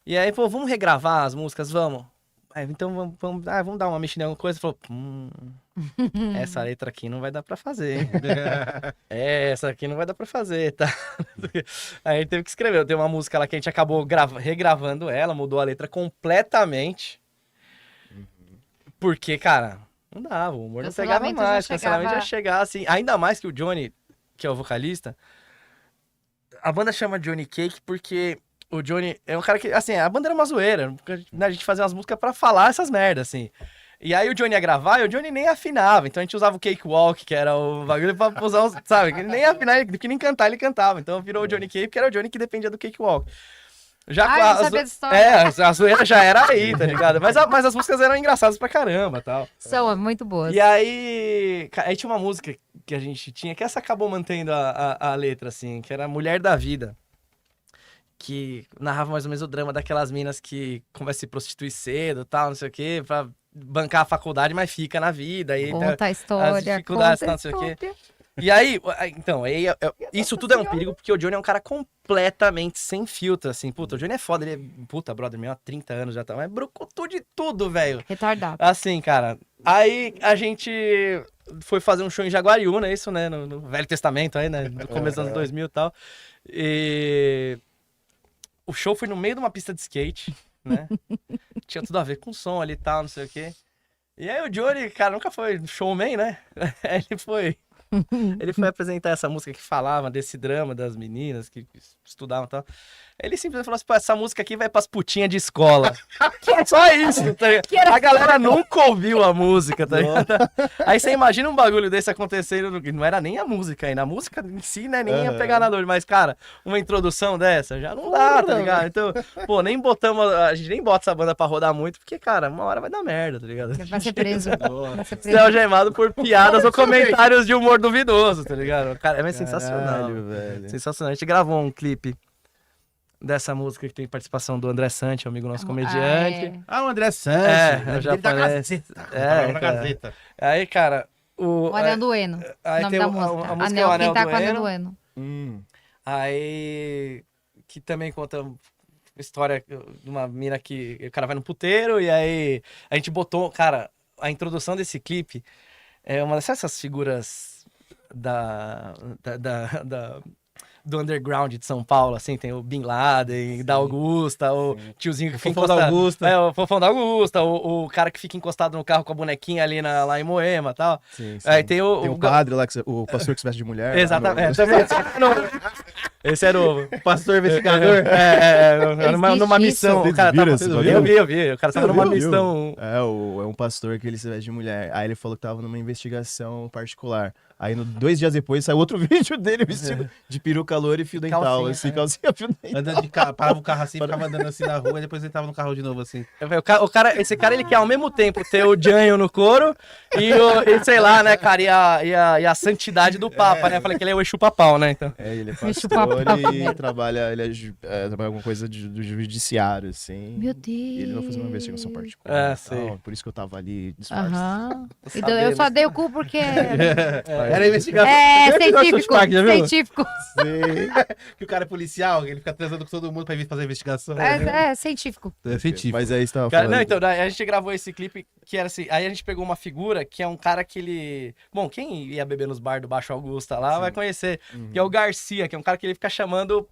E aí, pô, vamos regravar as músicas, vamos? Então vamos dar uma mexida em alguma coisa. Falou, essa letra aqui não vai dar pra fazer, hein? Essa aqui não vai dar pra fazer, tá? Aí a gente teve que escrever. Tem uma música lá que a gente acabou regravando ela, mudou a letra completamente. Porque, cara, não dava, o humor não pegava Cancelamento já mais. O cancelamento chegava- ia chegar assim. Ainda mais que o Johnny, que é o vocalista, A banda chama Johnny Cake porque o Johnny é um cara que, assim, a banda era uma zoeira. A gente fazia umas músicas pra falar essas merdas, assim. E aí o Johnny ia gravar e o Johnny nem afinava. Então a gente usava o Cakewalk, que era o bagulho pra usar os, sabe? Que nem afinar, que nem cantar ele cantava. Então virou o Johnny Cake, que era o Johnny que dependia do Cakewalk. Já Ai, não sabia dessa história. a zoeira já era aí, tá ligado? Mas as músicas eram engraçadas pra caramba, tal. São muito boas. E aí tinha uma música que a gente tinha, que essa acabou mantendo a letra, assim, que era Mulher da Vida. Que narrava mais ou menos o drama daquelas minas que começam a se prostituir cedo, tal, não sei o quê, pra bancar a faculdade, mas fica na vida. E Conta a história, as dificuldades, conta a não sei o quê. história. E aí, então, isso tudo é um perigo, porque o Johnny é um cara completamente sem filtro, assim. Puta, o Johnny é foda, ele é, puta, brother, meu, há 30 anos já tá, mas brucutu de tudo, velho. Retardado. Assim, cara, aí a gente foi fazer um show em Jaguariúna, isso, né, no Velho Testamento aí, né, no começo dos anos 2000 e tal. E o show foi no meio de uma pista de skate, né, tinha tudo a ver com som ali e tal, não sei o quê. E aí o Johnny, cara, nunca foi showman, né, Ele foi apresentar essa música que falava desse drama das meninas que estudavam e tal. Ele simplesmente falou assim, pô, essa música aqui vai pras putinhas de escola. Que é só isso, tá ligado? A galera nunca ouviu a música, tá ligado? Aí você imagina um bagulho desse acontecendo, não era nem a música ainda, a música em si, né, nem ia pegar na dor, mas, cara, uma introdução dessa já não dá, tá ligado? Então, pô, a gente nem bota essa banda pra rodar muito, porque, cara, uma hora vai dar merda, tá ligado? Vai ser preso. Vai ser Você preso. é algemado por piadas ou comentários de humor duvidoso, tá ligado? Cara, é sensacional. Caralho, velho. Sensacional. A gente gravou um clipe dessa música que tem participação do André Sante, amigo nosso comediante. Ah, o André Santos. É, já ele da aparece. Gazeta. É, Na cara. Gazeta. Aí, cara, O Anel do Eno. aí O nome tem da a música. música é Anel, o Anel quem tá do com o Anel Eno. do Eno. Aí, que também conta história de uma mina que o cara vai no puteiro e aí a gente botou, cara, a introdução desse clipe é uma dessas figuras do underground de São Paulo, assim, tem o Bin Laden, da Augusta, o tiozinho que fica Fofão da Augusta. É, o Fofão da Augusta, o cara que fica encostado no carro com a bonequinha ali lá em Moema e tal. Sim, sim. Aí tem Tem o o padre lá, o pastor que se veste de mulher. Exatamente. Esse é novo. Pastor investigador. Numa Existe missão. isso? O cara Vocês tava, viram esse bagulho? eu vi. O cara tava numa Viu? missão. É um pastor que ele se veste de mulher. Aí ele falou que tava numa investigação particular. Aí 2 dias depois saiu outro vídeo dele vestido de peruca loira e fio dental. Calcinha, Assim, calcinha, fio dental. Andando de carro, parava o carro assim, ficava andando assim na rua, e depois ele tava no carro de novo assim. Esse cara, ele quer ao mesmo tempo ter o Janho no couro e sei lá, né, cara, e a santidade do Papa, né? Eu falei que ele é o Exu Papal, né? Então. É, ele é Deixa o pastor papo e trabalha, ele trabalha alguma coisa do judiciário, assim. Meu Deus. E ele não fez uma investigação particular. É, e sei. tal, por isso que eu tava ali disfarçado. Aham. Então, eu só dei o cu porque Era investigação. é Já viu científico. South Park, já viu? Científico. Que o cara é policial, ele fica transando com todo mundo pra vir fazer a investigação. É científico. É científico. Mas aí você tava Cara, falando... não, então, daí a gente gravou esse clipe que era assim. Aí a gente pegou uma figura que é um cara que ele. Bom, quem ia beber nos bar do Baixo Augusta lá vai conhecer. Que é o Garcia, que é um cara que ele fica chamando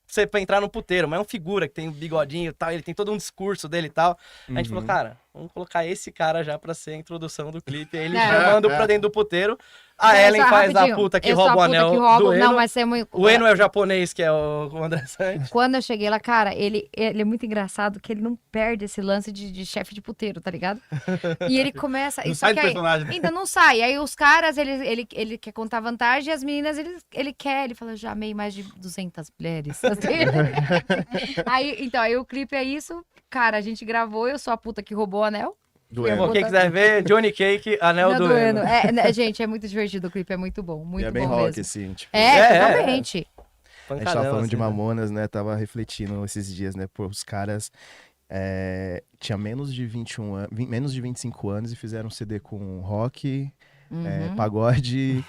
você pra entrar no puteiro, mas é um figura que tem um bigodinho e tal, ele tem todo um discurso dele e tal. A gente falou, cara, vamos colocar esse cara já pra ser a introdução do clipe. Aí ele chamando pra dentro do puteiro. A Pera, Ellen só faz rapidinho. a puta que Eu sou rouba o a puta anel que rouba- do Eno. Não, mas é muito... O Eno é o japonês, que é o André Santos. Quando eu cheguei lá, cara, ele é muito engraçado que ele não perde esse lance de chefe de puteiro, tá ligado? E ele começa... Não só sai que do aí- personagem. Ainda não sai. Aí os caras, ele quer contar vantagem e as meninas, ele fala, já amei mais de 200 mulheres. Assim. Aí o clipe é isso. Cara, a gente gravou, eu sou a puta que roubou o anel. Do Eu Eno. vou- Quem quiser ver, Johnny Cake, Anel Não, do do Eno. Eno. Né, gente, é muito divertido o clipe, é muito bom. Muito E é bem bom rock, mesmo. assim, tipo... Totalmente. A gente tava falando de Pancadão, assim, né? Mamonas, né? Tava refletindo esses dias, né? Pô, os caras tinha menos de 21 anos, menos de 25 anos e fizeram um CD com rock, pagode,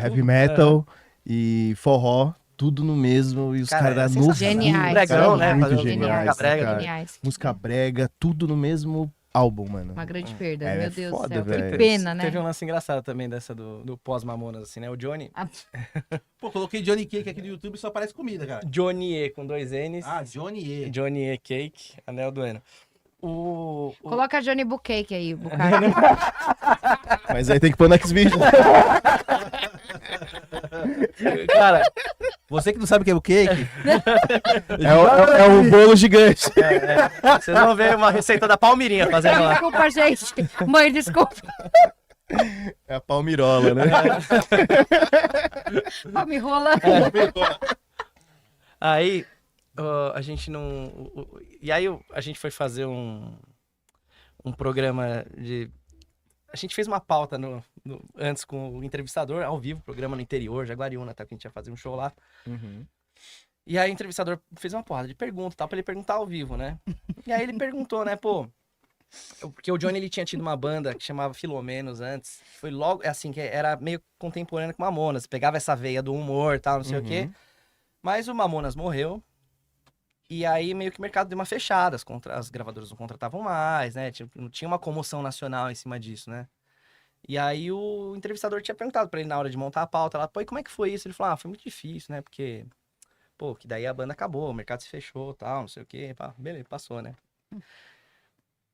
heavy metal e forró, tudo no mesmo. E os Cara, caras é novos. Geniais. Bregão, né? Muito Fazer geniais, música brega. cara. Geniais. Música brega, tudo no mesmo álbum, mano. Uma grande perda, É, meu Deus foda, do céu. velho. Que pena, né? Teve um lance engraçado também dessa do pós-Mamonas, assim, né? O Johnny. Pô, coloquei Johnny Cake aqui no YouTube e só aparece comida, cara. Johnny E com 2 N's. Ah, Johnny E. Johnny E Cake, Anel do Eno. Coloca Johnny Bucake aí, Bucake. Mas aí tem que pôr no Xvideos. Cara, Você que não sabe o que é o cake, É o bolo gigante. Vocês vão ver uma receita da Palmirinha fazendo lá. Desculpa, gente. Mãe, desculpa. É a palmirola, né? Me rola. Aí, a gente não... E aí, a gente foi fazer um programa de... A gente fez uma pauta antes com o entrevistador, ao vivo, programa no interior, Jaguariúna, até que a gente ia fazer um show lá. E aí o entrevistador fez uma porrada de perguntas, tal, pra ele perguntar ao vivo, né? E aí ele perguntou, né, pô... Porque o Johnny, ele tinha tido uma banda que chamava Filomenos antes. Foi logo, assim, que era meio contemporâneo com Mamonas. Pegava essa veia do humor e tal, não sei o quê. Mas o Mamonas morreu. E aí meio que o mercado deu uma fechada. As gravadoras não contratavam mais, né? Não tinha uma comoção nacional em cima disso, né? E aí o entrevistador tinha perguntado pra ele na hora de montar a pauta lá, pô, e como é que foi isso? Ele falou, foi muito difícil, né? Porque, pô, que daí a banda acabou, o mercado se fechou e tal, não sei o quê. Pá, beleza, passou, né?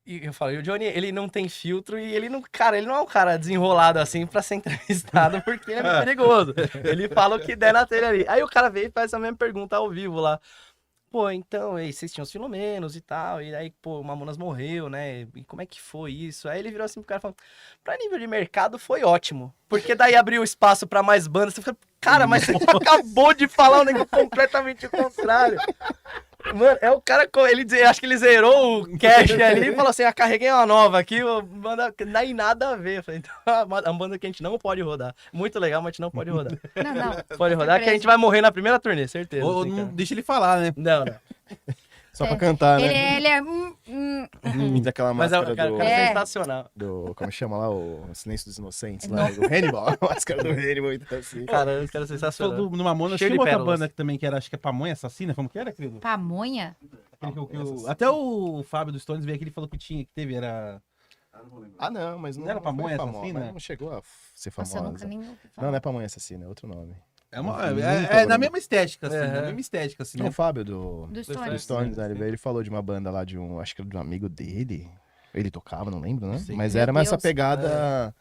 E eu falei, o Johnny, ele não tem filtro e ele não, cara, ele não é um cara desenrolado assim pra ser entrevistado, porque ele é muito perigoso. Ele fala o que der na telha ali. Aí o cara veio e faz a mesma pergunta ao vivo lá. Pô, então, vocês tinham os Filomenos e tal, e aí, pô, o Mamonas morreu, né? E como é que foi isso? Aí ele virou assim pro cara falando, pra nível de mercado foi ótimo, porque daí abriu espaço pra mais bandas. Você fica, cara, mas você acabou de falar um negócio completamente contrário. Mano, é o cara, acho que ele zerou o cache ali e falou assim, carreguei uma nova aqui, banda, daí nada a ver. Eu falei, então, é uma banda que a gente não pode rodar. Muito legal, mas a gente não pode rodar. Não. Pode rodar que a gente vai morrer na primeira turnê, certeza. ou assim, não cara. deixa ele falar, né? Não. Só pra cantar, né? Ele é... Daquela Mas é máscara o cara, do... cara é sensacional. Como chama lá? O Silêncio dos Inocentes, lá. O Hannibal. A máscara do Hannibal, então assim. Cara, os caras é sensacional. No Mamonas Cheio tinha de uma outra pérolas. banda que também que era, acho que é Pamonha Assassina, como que era, querido? Pamonha? Até o Fábio dos Stones veio aqui e falou que tinha, que teve, era... Ah, não, mas não, Não era foi Pamonha famosa, Assassina? mas não chegou a ser Nossa, eu nunca famosa. nem ouvi Não, falar. não é Pamonha Assassina, é outro nome. É na mesma estética, assim, Uhum. na mesma estética, assim, O né? Fábio do Do do Stones. Stones, né, ele falou de uma banda lá de um, acho que era de um amigo dele. Ele tocava, não lembro, né? Sei. Mas Meu era mais essa Deus. pegada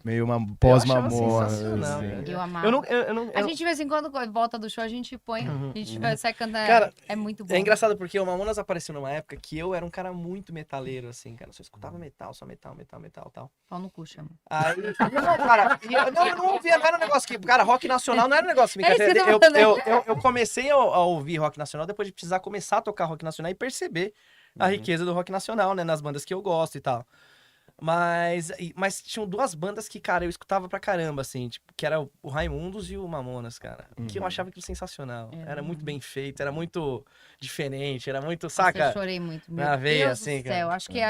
meio uma achava pós-mamona. sensacional, assim. velho. Eu amava. Eu não A gente, de vez em quando, volta do show, a gente põe. A gente sai cantando. Cara, é muito bom. É engraçado porque o Mamonas apareceu numa época que eu era um cara muito metaleiro, assim, cara. Eu só escutava metal, só metal, tal. Pau no cu, chama. Aí, não, cara, eu não ouvia, não era um negócio que, cara, rock nacional não era um negócio que me É isso que eu tô eu comecei a ouvir rock nacional depois de precisar começar a tocar rock nacional e perceber a riqueza do rock nacional, né, nas bandas que eu gosto e tal. Mas tinham duas bandas que, cara, eu escutava pra caramba, assim, tipo, que era o Raimundos e o Mamonas, cara. Que eu achava aquilo sensacional. Era muito bem feito, era muito diferente, era muito, Nossa, saca? eu chorei muito. Meu Na veia, Deus assim, do céu. cara. Acho que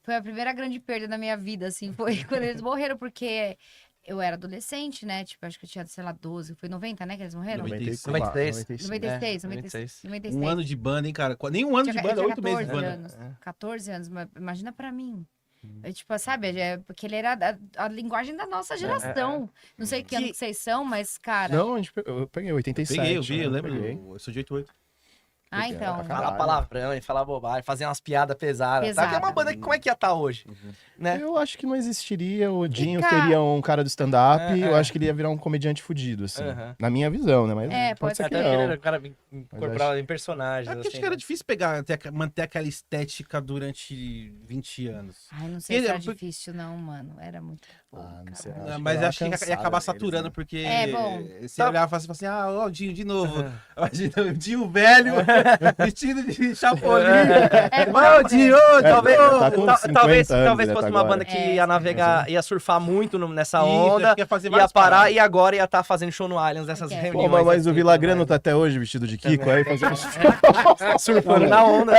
foi a primeira grande perda da minha vida, assim. Foi quando eles morreram, porque eu era adolescente, né? Tipo, acho que eu tinha, sei lá, 12. Foi 90, né? Que eles morreram? 96. 96, 96. Um ano de banda, hein, cara? Nem um ano de banda, 8 meses de 14 banda. anos. 14 anos, mas imagina pra mim. É, tipo, sabe, porque ele era a linguagem da nossa geração. Não sei que ano que vocês são, mas, cara... Não, eu peguei 87. Peguei, eu vi, né? eu lembro. Peguei. Eu sou de 88. Ah, então. Pra Falar caralho. palavrão e falar bobagem, fazer umas piadas pesadas. Sabe? É uma Pesada. banda que como é que ia estar hoje? Né? Eu acho que não existiria. O Dinho cara- seria um cara do stand-up. É, Eu acho que ele ia virar um comediante fudido, assim. Uhum. Na minha visão, né? Mas É, pode ser ser que Até porque ele não. era um cara incorporado em personagens. É porque assim, acho que era né? difícil manter aquela estética durante 20 anos. Ai, não sei Ele- se era porque- difícil, não, mano. Era muito bom, Ah, não sei. cara. Acho que Mas dá acho que uma ia cansada acabar neles, saturando, né? porque É, bom. você olhava e falava assim, ó, o Dinho de novo. Imagina o Dinho velho, vestido de chapolim. Ó, o Dinho, talvez- tá com 50 talvez anos, né, fosse tá uma agora. banda que ia navegar, ia surfar muito nessa Isso, onda, acho que ia fazer ia várias parar paradas. e agora ia estar fazendo show no Islands, essas Ok. reuniões. Pô, mas o assim, Vilagrano né? tá até hoje vestido de Kiko aí fazendo. surfando na onda.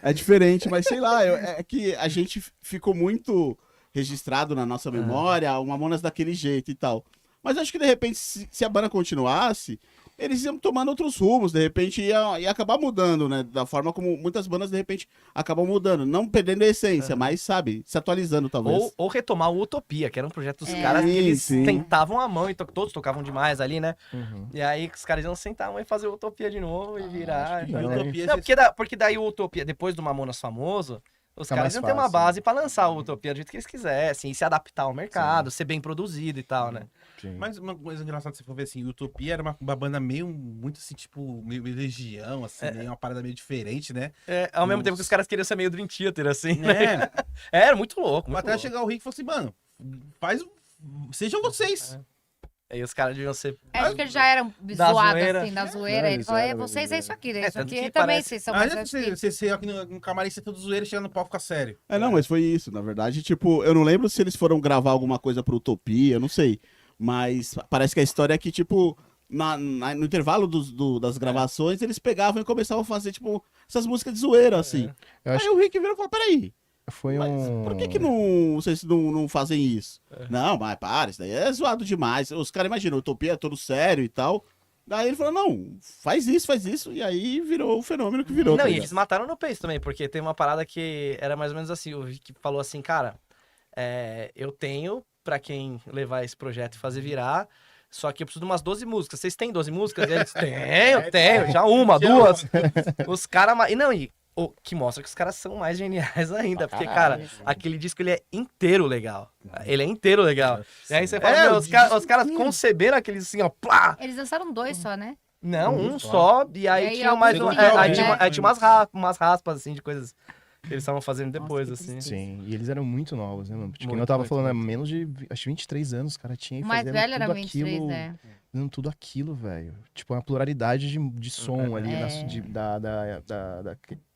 É diferente, mas sei lá, é que a gente ficou muito registrado na nossa memória, o Mamonas daquele jeito e tal. Mas acho que de repente, se a banda continuasse, eles iam tomando outros rumos, de repente ia acabar mudando, né? Da forma como muitas bandas de repente acabam mudando. Não perdendo a essência, mas, sabe, se atualizando talvez. Ou retomar o Utopia, que era um projeto dos É. caras que eles Sim. sentavam a mão e todos tocavam demais ali, né? Uhum. E aí os caras iam sentar a mão e fazer o Utopia de novo e virar. acho que fazer- não, Não, Utopia, porque daí o Utopia, depois do Mamonas famoso, os Fica caras mais iam ter uma fácil, base pra lançar o Utopia do jeito que eles quisessem, e se adaptar ao mercado, ser bem produzido e tal, né? Sim. Mas uma coisa engraçada, se for ver assim, Utopia era uma banda meio, muito assim, tipo, meio Legião, assim, meio uma parada meio diferente, né? Ao mesmo tempo que os caras queriam ser meio Dream Theater, assim, né? Era muito louco, muito Até louco. chegar o Rick e falou assim, mano, sejam vocês. Aí os caras deviam ser... Acho que eles já eram Da zoados, zoeira. assim, da zoeira. Ele eles falou, eram vocês é isso aqui, né? Isso tanto aqui que também, parece- vocês são Mas mais você aqui no camarim, você todo zoeiro, chega no palco, fica sério. Não, mas foi isso. Na verdade, tipo, eu não lembro se eles foram gravar alguma coisa pro Utopia, eu não sei. Mas parece que a história é que, tipo, no intervalo das gravações, eles pegavam e começavam a fazer, tipo, essas músicas de zoeira, assim. Eu acho Aí o Rick virou e falou, peraí, Foi mas um... por que vocês não fazem isso? Não, mas para, isso daí é zoado demais. Os caras imaginam, Utopia é todo sério e tal. Daí ele falou, não, faz isso. E aí virou o fenômeno que virou. Não, tá e ligado? eles mataram no peito também, porque tem uma parada que era mais ou menos assim, o Rick falou assim, cara, eu tenho pra quem levar esse projeto e fazer virar, só que eu preciso de umas 12 músicas. Vocês têm 12 músicas? E eles, tenho, já uma, duas. Os caras... E não, o que mostra que os caras são mais geniais ainda, porque, cara, aquele disco, ele é inteiro legal. Ele é inteiro legal. E aí você fala, meu, os caras conceberam aquele assim, ó, plá! Eles lançaram 2 só, né? Não, um só, e aí, E aí tinha mais alguns aí tinha umas raspas, assim, de coisas que eles estavam fazendo depois, Nossa, que assim. Sim, e eles eram muito novos, né, mano? Porque Muito, eu tava muito, falando, muito. menos de, acho que 23 anos, os caras tinham O mais fazendo velho era tudo 23, aquilo, né? fazendo tudo aquilo, velho. Tipo, uma pluralidade de som ali, da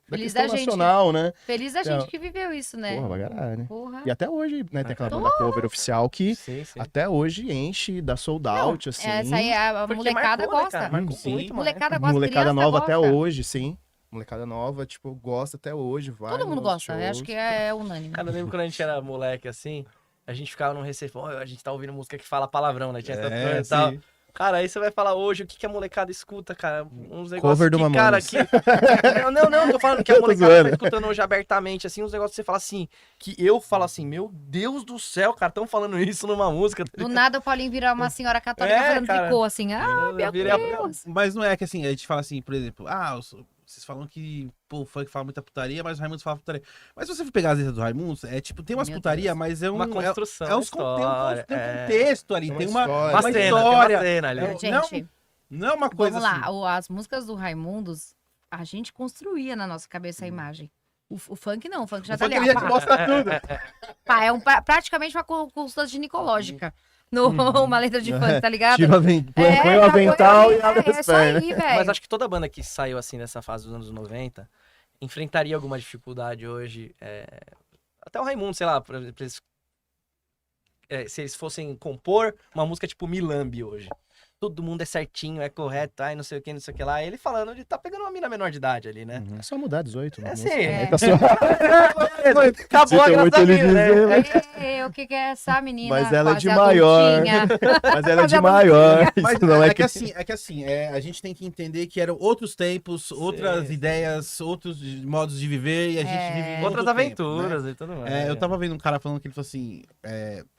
Feliz questão da gente. nacional, né? Feliz a Então, gente que viveu isso, né? Porra, vai caralho, né? Porra. E até hoje, né, tem aquela banda cover oficial que Sim, sim. até hoje enche, dá sold out, assim. Essa aí a Porque molecada marcou, né, gosta. cara? Marcou Sim. muito, mano. Molecada gosta, Molecada criança nova gosta. até hoje, sim. Molecada nova, tipo, gosta até hoje, vai Todo mundo nos gosta, eu acho shows. que é unânime. Cara, eu lembro quando a gente era moleque, assim, a gente ficava num recesso, a gente tá ouvindo música que fala palavrão, né? Tinha essa coisa e tal. sim. Cara, aí você vai falar hoje o que a molecada escuta, cara. Uns negócios Cover do que, cara, Mamonas. que... Não, tô falando que a Eu tô molecada zoando. tá escutando hoje abertamente, assim, uns negócios que você fala assim, que eu falo assim, meu Deus do céu, cara, tão falando isso numa música. Do nada o Paulinho vira uma senhora católica É, falando cara. tricô, assim. Ah, Eu meu virei a- Deus. Mas não é que assim, a gente fala assim, por exemplo, vocês falam que, pô, o funk fala muita putaria, mas o Raimundos fala putaria. Mas se você for pegar as letras do Raimundos, é tipo, tem umas Meu putaria, Deus. mas é Uma construção, tem um história, tem um contexto ali, Tem tem uma uma, história. Uma cena, tem uma história. cena ali. É, Gente, Não é uma coisa vamos lá. assim. As músicas do Raimundos, a gente construía na nossa cabeça a imagem. O funk não, o funk já O tá funk ali. ele ó, te pá, mostra tudo. pá, é praticamente uma consulta ginecológica. Uma letra de funk, tá ligado? Tira põe o já avental e é abre as isso pernas. aí, velho. Mas acho que toda banda que saiu assim nessa fase dos anos 90 enfrentaria alguma dificuldade hoje. Até o Raimundo, sei lá, se eles fossem compor uma música tipo Milambi hoje. Todo mundo é certinho, é correto, ai, não sei o que, não sei o que lá. Ele falando de tá pegando uma mina menor de idade ali, né? É só mudar 18. É né? assim. É. Tá só... Acabou a Você tem graça muito da ele vida, né? dizer, O que é essa menina? Mas ela é quase de maior. adultinha? Mas ela é de Mas maior. Mas Isso não é é que assim, a gente tem que entender que eram outros tempos, outras ideias, outros modos de viver e a gente vive em Outras outro tempo, né? aventuras e tudo mais. Eu tava vendo um cara falando que ele falou assim,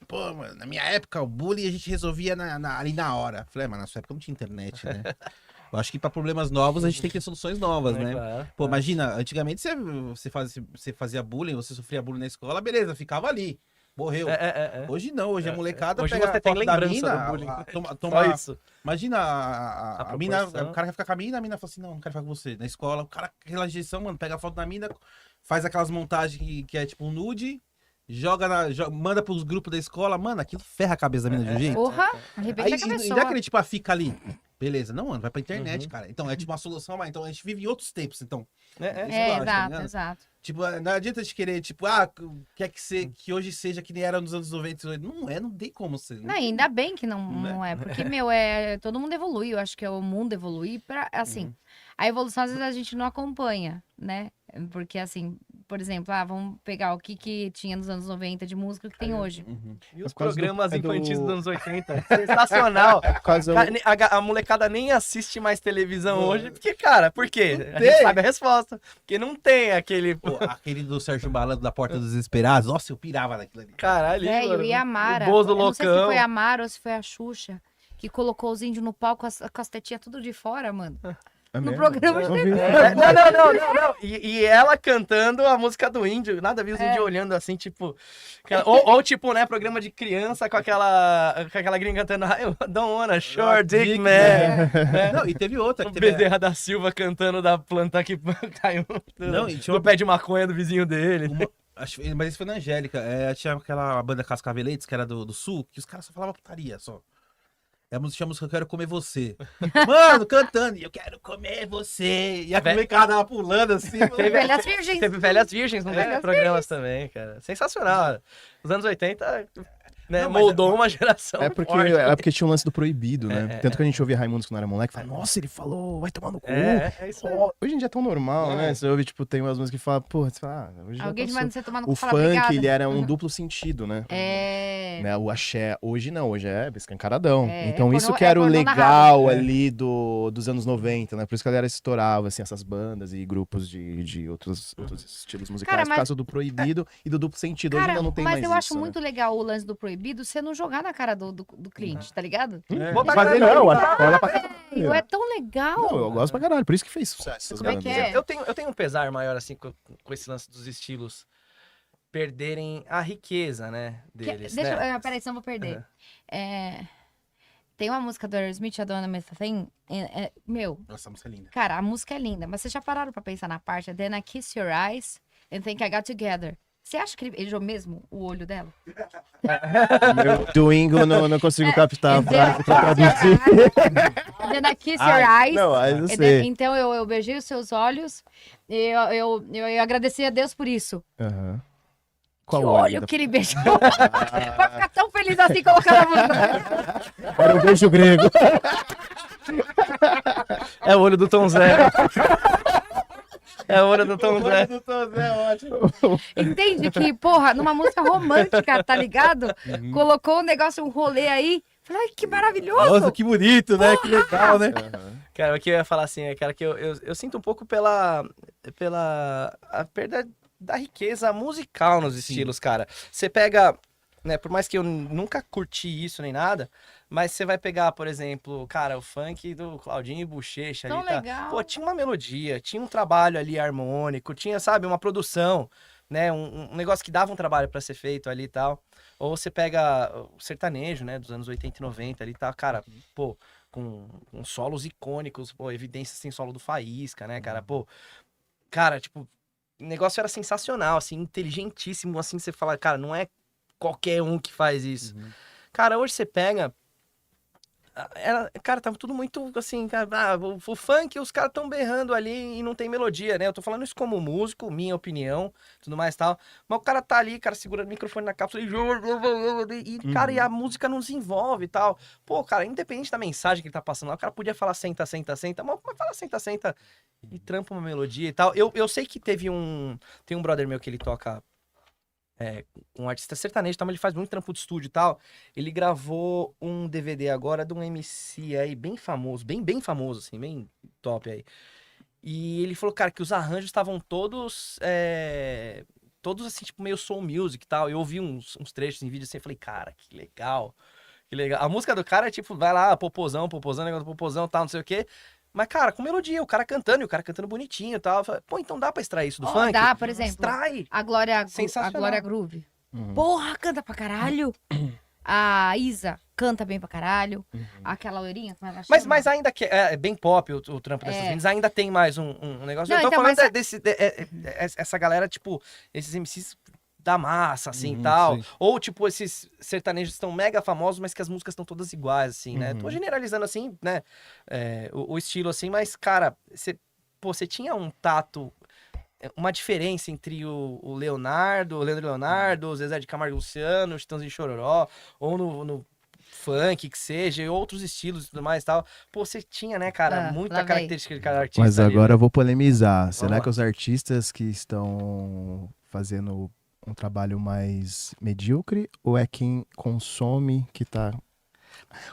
pô, mano, na minha época o bullying a gente resolvia ali na hora. Falei, mas na sua época não tinha internet, né? Eu acho que pra problemas novos a gente tem que ter soluções novas, né? Claro, Pô, imagina, antigamente você fazia bullying, você sofria bullying na escola, beleza, ficava ali, morreu. Hoje não, hoje a molecada Hoje pega você a tem foto da lembrança mina, do bullying. toma, Só isso. imagina a mina, proporção. o cara quer ficar com a mina fala assim, não quero ficar com você. Na escola, o cara, aquela rejeição, mano, pega a foto da mina, faz aquelas montagens que é tipo um nude, manda pros grupos da escola, mano, aquilo ferra a cabeça da mina de um jeito. Porra, Aí, arrebenta a e não é cabeçola. aquele tipo, fica ali. Beleza, não, mano, vai pra internet, cara. Então, é tipo uma solução, mas então a gente vive em outros tempos, então. Isso eu acho, tá Exato, ligado? exato. Tipo, não adianta de querer, tipo, quer que hoje seja que nem era nos anos 90. Não tem como ser. Não, ainda bem que não, Né? não é, porque, todo mundo evolui, eu acho que é o mundo evoluir pra, assim, a evolução às vezes a gente não acompanha, né? Porque, assim, por exemplo, vamos pegar o que tinha nos anos 90 de música que tem hoje. E os Por causa programas do- infantis dos anos 80. Sensacional. Quase Cara, a molecada nem assiste mais televisão hoje, porque, cara, por quê? A tem. gente sabe a resposta. Porque não tem aquele. Pô, aquele do Sérgio Malandro da Porta dos Desesperados, nossa, eu pirava naquilo ali. Caralho, Velho, mano, e a Mara, o Bozo eu não sei se loucão. foi a Mara ou se foi a Xuxa, que colocou os índios no palco com as tetinhas tudo de fora, mano. É no mesmo? programa de Eu TV. vi. Não. E ela cantando a música do índio. Nada a ver os índios olhando assim, tipo. Ou tipo, né, programa de criança com aquela gringa cantando I don't wanna short dick, Dick, man. Né? Não, e teve outra. O Que teve... Bezerra da Silva cantando da planta que caiu Não, e tinha no uma- pé de maconha do vizinho dele. Mas isso foi na Angélica. Tinha aquela banda Cascaveletes, que era do Sul, que os caras só falavam putaria, só. Tinha a música Eu Quero Comer Você. Mano, cantando, e eu quero comer você. E a molecada tava pulando assim. Velhas Virgens. Teve Velhas Virgens nos Velhas programas também, cara. Sensacional. Os anos 80, né, Não, mas moldou uma geração. Porque tinha um lance do proibido, né? É, Tanto que a gente ouvia Raimundos quando era moleque, falava, nossa, ele falou, vai tomar no cu. É isso aí. Pô, hoje em dia é tão normal, É. né? Você ouve, tipo, tem umas músicas que falam, pô, você fala, hoje já Alguém passou. manda você tomar no O cu e fala funk, obrigada. ele era um duplo sentido, né? É. Né? O axé, hoje não, hoje é escancaradão. É, Então é isso pornô- que era é o pornô na legal rádio. ali dos anos 90, né? Por isso que a galera estourava, assim, essas bandas e grupos de outros estilos musicais, Cara, por causa do proibido e do duplo sentido. Hoje Cara, ainda não tem mas mais eu isso, acho né? muito legal o lance do proibido você não jogar na cara do cliente, tá ligado? Mas não, acho que rola pra Velho, é tão legal. Não, eu gosto pra caralho, por isso que fez sucesso essas Como é que bandas. é? Eu tenho um pesar maior, assim, com esse lance dos estilos perderem a riqueza, né, deles, Deixa né? peraí, senão eu vou perder. Tem uma música do Aerosmith, a Dona Methane, meu, Nossa, a música é linda. cara, a música é linda, mas vocês já pararam pra pensar na parte Then I Kiss Your Eyes and Think I Got Together. Você acha que ele beijou mesmo o olho dela? Meu doingo não consigo captar a And frase pra traduzir. Then I Kiss Your Eyes. Não, aí eu and sei. then- então eu beijei os seus olhos e eu agradeci a Deus por isso. Aham. Que Qual olho da- que ele beijou. Vai ficar tão feliz assim colocando a música. Era um beijo grego. É o olho do Tom Zé. É o olho do Tom Zé. Entende que, porra, numa música romântica, tá ligado? Uhum. Colocou um negócio, um rolê aí. Falei, ai, que maravilhoso. Nossa, que bonito, né? Que legal, né? Cara, o que eu ia falar assim, cara, que eu sinto um pouco pela a perda da riqueza musical nos estilos, cara. Você pega, né, por mais que eu nunca curti isso nem nada, mas você vai pegar, por exemplo, cara, o funk do Claudinho e Bochecha Tão ali, tá? legal. Pô, tinha uma melodia, tinha um trabalho ali harmônico, tinha, sabe, uma produção, né, um negócio que dava um trabalho pra ser feito ali e tal. Ou você pega o sertanejo, né, dos anos 80 e 90 ali, tá, cara, pô, com solos icônicos, pô, evidências sem solo do Faísca, né, cara, pô, cara, tipo, o negócio era sensacional, assim, inteligentíssimo, assim, você fala, cara, não é qualquer um que faz isso. Cara, hoje você pega, cara, tava tudo muito, assim, cara, o funk, os caras tão berrando ali e não tem melodia, né? Eu tô falando isso como músico, minha opinião, tudo mais e tal, mas o cara tá ali, cara, segurando o microfone na cápsula e cara, e a música não desenvolve e tal. Pô, cara, independente da mensagem que ele tá passando lá, o cara podia falar senta, senta, senta, mas fala senta, senta e trampa uma melodia e tal. Eu sei que tem um brother meu que ele toca um artista sertanejo, mas ele faz muito trampo de estúdio e tal. Ele gravou um DVD agora de um MC aí bem famoso, bem famoso, assim, bem top aí. E ele falou, cara, que os arranjos estavam todos assim, tipo, meio soul music e tal. Eu ouvi uns trechos em vídeo assim e falei, cara, que legal. Que legal. A música do cara é tipo, vai lá, popozão, negócio do popozão, tal, não sei o quê. Mas, cara, com melodia, o cara cantando, e o cara cantando bonitinho e tal. Eu falei, pô, então dá pra extrair isso do funk? Dá, por exemplo. Extrai! A Glória Sensacional. Groove. Uhum. Porra, canta pra caralho. A Isa canta bem pra caralho. Aquela loirinha, como ela chama? Mas ainda que é bem pop o trampo dessas meninas, ainda tem mais um negócio. Não, Eu tô então, falando mas essa galera, tipo, esses MCs da massa, assim, Uhum, tal. sim. Ou, tipo, esses sertanejos estão mega famosos, mas que as músicas estão todas iguais, assim, né? Uhum. Tô generalizando, assim, né? O estilo, assim, mas, cara, você tinha um tato, uma diferença entre o Leandro Leonardo, o Zezé de Camargo e Luciano, o Chitãozinho e Chororó, ou no funk, que seja, e outros estilos e tudo mais e tal. Pô, você tinha, né, cara, muita lá vem. característica de cada artista. Mas ali, agora né? eu vou polemizar. Será lá. que os artistas que estão fazendo um trabalho mais medíocre ou é quem consome que tá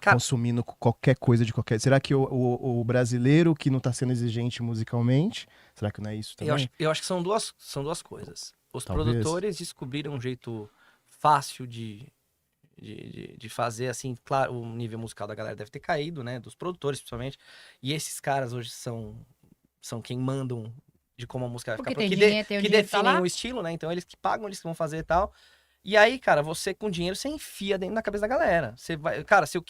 Cara, consumindo qualquer coisa de qualquer... Será que o brasileiro que não tá sendo exigente musicalmente, será que não é isso também? eu acho que são duas coisas. Os Talvez. produtores descobriram um jeito fácil de de fazer, assim, claro, o nível musical da galera deve ter caído, né? Dos produtores, principalmente. E esses caras hoje são quem mandam de como a música vai ficar. Porque tem dinheiro, tem o que dinheiro tá definem lá. o estilo, né? Então eles que pagam, eles que vão fazer e tal. E aí, cara, você com dinheiro, você enfia dentro da cabeça da galera. Você vai, cara, se eu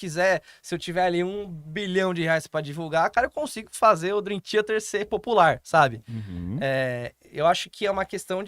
tiver ali R$1 bilhão pra divulgar, cara, eu consigo fazer o Dream Theater ser popular, sabe? Uhum. Eu acho que é uma questão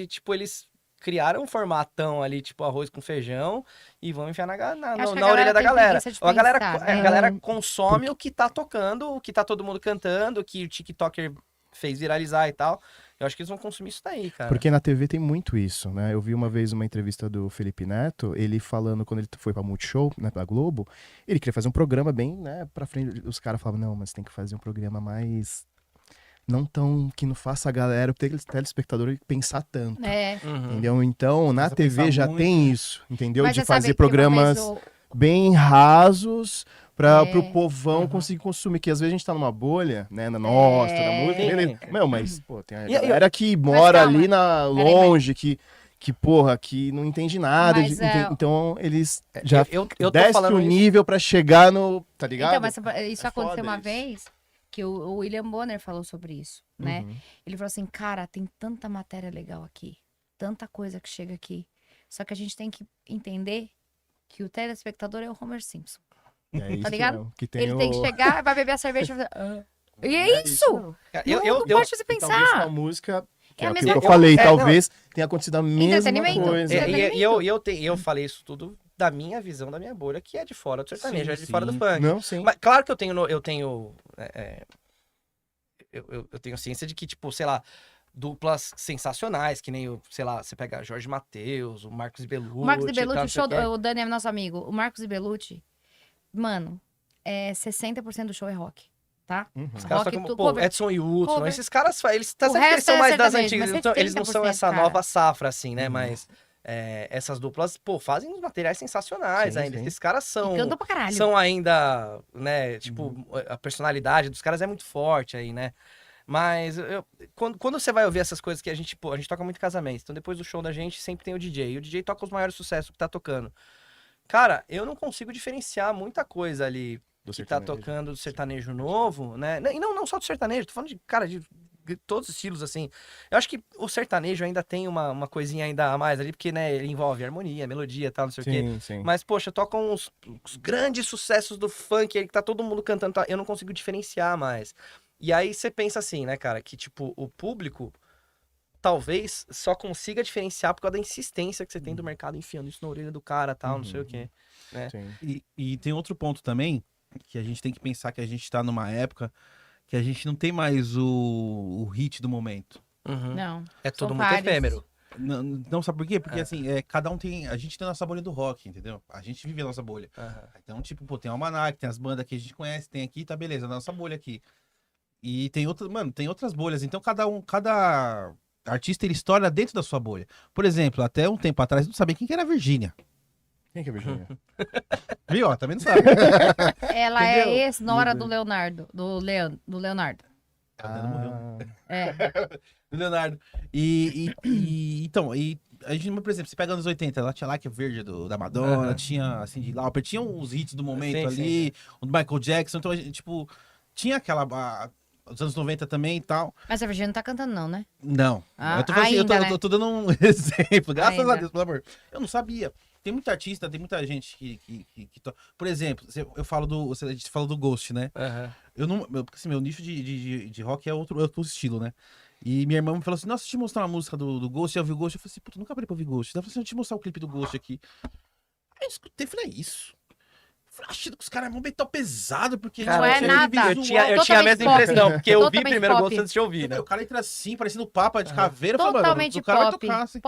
tipo, eles criaram um formatão ali, tipo, arroz com feijão, e vão enfiar na Acho que a orelha da tem galera. preguiça de A galera, pensar, a né? galera consome o que tá tocando, o que tá todo mundo cantando, o que o TikToker fez viralizar e tal. Eu acho que eles vão consumir isso daí, cara. Porque na TV tem muito isso, né? Eu vi uma vez uma entrevista do Felipe Neto, ele falando quando ele foi pra Multishow, né, pra Globo, ele queria fazer um programa bem, né, pra frente. Os caras falavam, não, mas tem que fazer um programa mais... Não tão... que não faça a galera, o telespectador pensar tanto. É. Uhum. Entendeu? Então, na Precisa TV pensar já muito. tem isso, entendeu? Mas de você sabe fazer que uma programas vez bem rasos para É. pro povão Uhum. conseguir consumir, que às vezes a gente tá numa bolha, né, na nossa, da música, Sim. beleza. Meu, mas, pô, tem a E- galera que mora calma. ali longe, que porra, que não entende nada, Mas, então eles já eu tô desce falando o isso. nível pra chegar no, tá ligado? Então, mas isso É aconteceu foda uma isso. vez que o William Bonner falou sobre isso, né? Uhum. Ele falou assim, cara, tem tanta matéria legal aqui, tanta coisa que chega aqui. Só que a gente tem que entender que o telespectador é o Homer Simpson. É isso ligado? mesmo, que tem Ele tem que chegar, vai beber a cerveja e vai fazer... E é isso! mesmo. Cara, Não pode fazer E talvez com a pensar. música, que É é, a aquilo mesma que eu coisa. falei, É, talvez tenha acontecido a mesma Entretenimento. coisa. Eu falei isso tudo da minha visão, da minha bolha, que é de fora do sertanejo, Sim, é de fora do sim. funk. Não, sim. Mas claro que eu tenho ciência de que, tipo, sei lá, duplas sensacionais, que nem, sei lá, você pega Jorge Mateus, o Marcos Belucci. O Marcos e tal, Belucci, não sei o quê. o Dani é nosso amigo. O Marcos e Belucci, mano, 60% do show é rock, tá? Uhum. Os caras Rock, tocam, tu pô, cover. Edson e Hudson, Cover. esses caras, eles, tá O certo que eles resto são é mais das sertanejo, antigas, mas eles não são 30%, essa cara. nova safra, assim, né, Uhum. mas essas duplas, pô, fazem uns materiais sensacionais Sim, ainda, sim. esses caras E cantam pra caralho. são ainda, né, tipo, a personalidade dos caras é muito forte aí, né? Mas quando você vai ouvir essas coisas que a gente toca muito em casamento, então depois do show da gente sempre tem o DJ, e o DJ toca os maiores sucessos que tá tocando. Cara, eu não consigo diferenciar muita coisa ali Do que tá sertanejo. tocando do sertanejo novo, né? E não só do sertanejo, tô falando de, cara, de todos os estilos, assim. Eu acho que o sertanejo ainda tem uma coisinha ainda a mais ali, porque, né, ele envolve harmonia, melodia e tal, não sei o quê. Sim, sim. Mas, poxa, tocam os grandes sucessos do funk aí que tá todo mundo cantando, tá? Eu não consigo diferenciar mais. E aí você pensa assim, né, cara, que, tipo, o público talvez só consiga diferenciar por causa da insistência que você tem do mercado enfiando isso na orelha do cara, tal, não sei o quê. Né? Sim. E tem outro ponto também, que a gente tem que pensar que a gente tá numa época que a gente não tem mais o hit do momento. Uhum. Não. É tudo São muito vários. efêmero. Não sabe por quê? Porque assim, cada um tem. A gente tem a nossa bolha do rock, entendeu? A gente vive a nossa bolha. Então, tipo, pô, tem o Almanac, tem as bandas que a gente conhece, tem aqui, tá beleza, a nossa bolha aqui. E tem outras, mano, tem outras bolhas. Então, cada artista ele estoura dentro da sua bolha. Por exemplo, até um tempo atrás, eu não sabia quem que era a Virgínia. Quem que é a Virgínia? Viu? Ó, também não sabe. Ela Entendeu? é ex-nora do Leonardo. Do Leonardo. Ela morreu. É. Do Leonardo. Então, a gente, por exemplo, você pega anos 80, ela tinha Like a Verde da Madonna, tinha Cyndi Lauper, tinha os hits do momento Sim, ali, o do Michael Jackson, então a gente, tipo, tinha os anos 90 também e tal. Mas a Virgínia não tá cantando, não, né? Não. Ah, Eu tô falando assim, ainda, eu tô dando um exemplo, graças Ainda. a Deus, pelo amor. Eu não sabia. Tem muita artista, tem muita gente que Por exemplo, eu falo a gente fala do Ghost, né? Eu não. Porque assim, meu nicho de rock é outro estilo, né? E minha irmã me falou assim: nossa, deixa eu te mostrar uma música do Ghost. Eu ouvi o Ghost. Eu falei assim: puta, nunca parei pra ouvir Ghost. Ela falou assim: deixa eu te mostrar o clipe do Ghost aqui. Aí eu escutei e falei: é isso. Eu falei: achando que os caras vão metal pesado, porque Não é aquele nada. Eu visual- tinha a Totalmente mesma pop. impressão, porque eu vi Totalmente primeiro o pop. Ghost antes de ouvir, né? O cara entra assim, parecendo papa de caveira. Eu falei, mano, Totalmente o cara vai pop. tocar assim.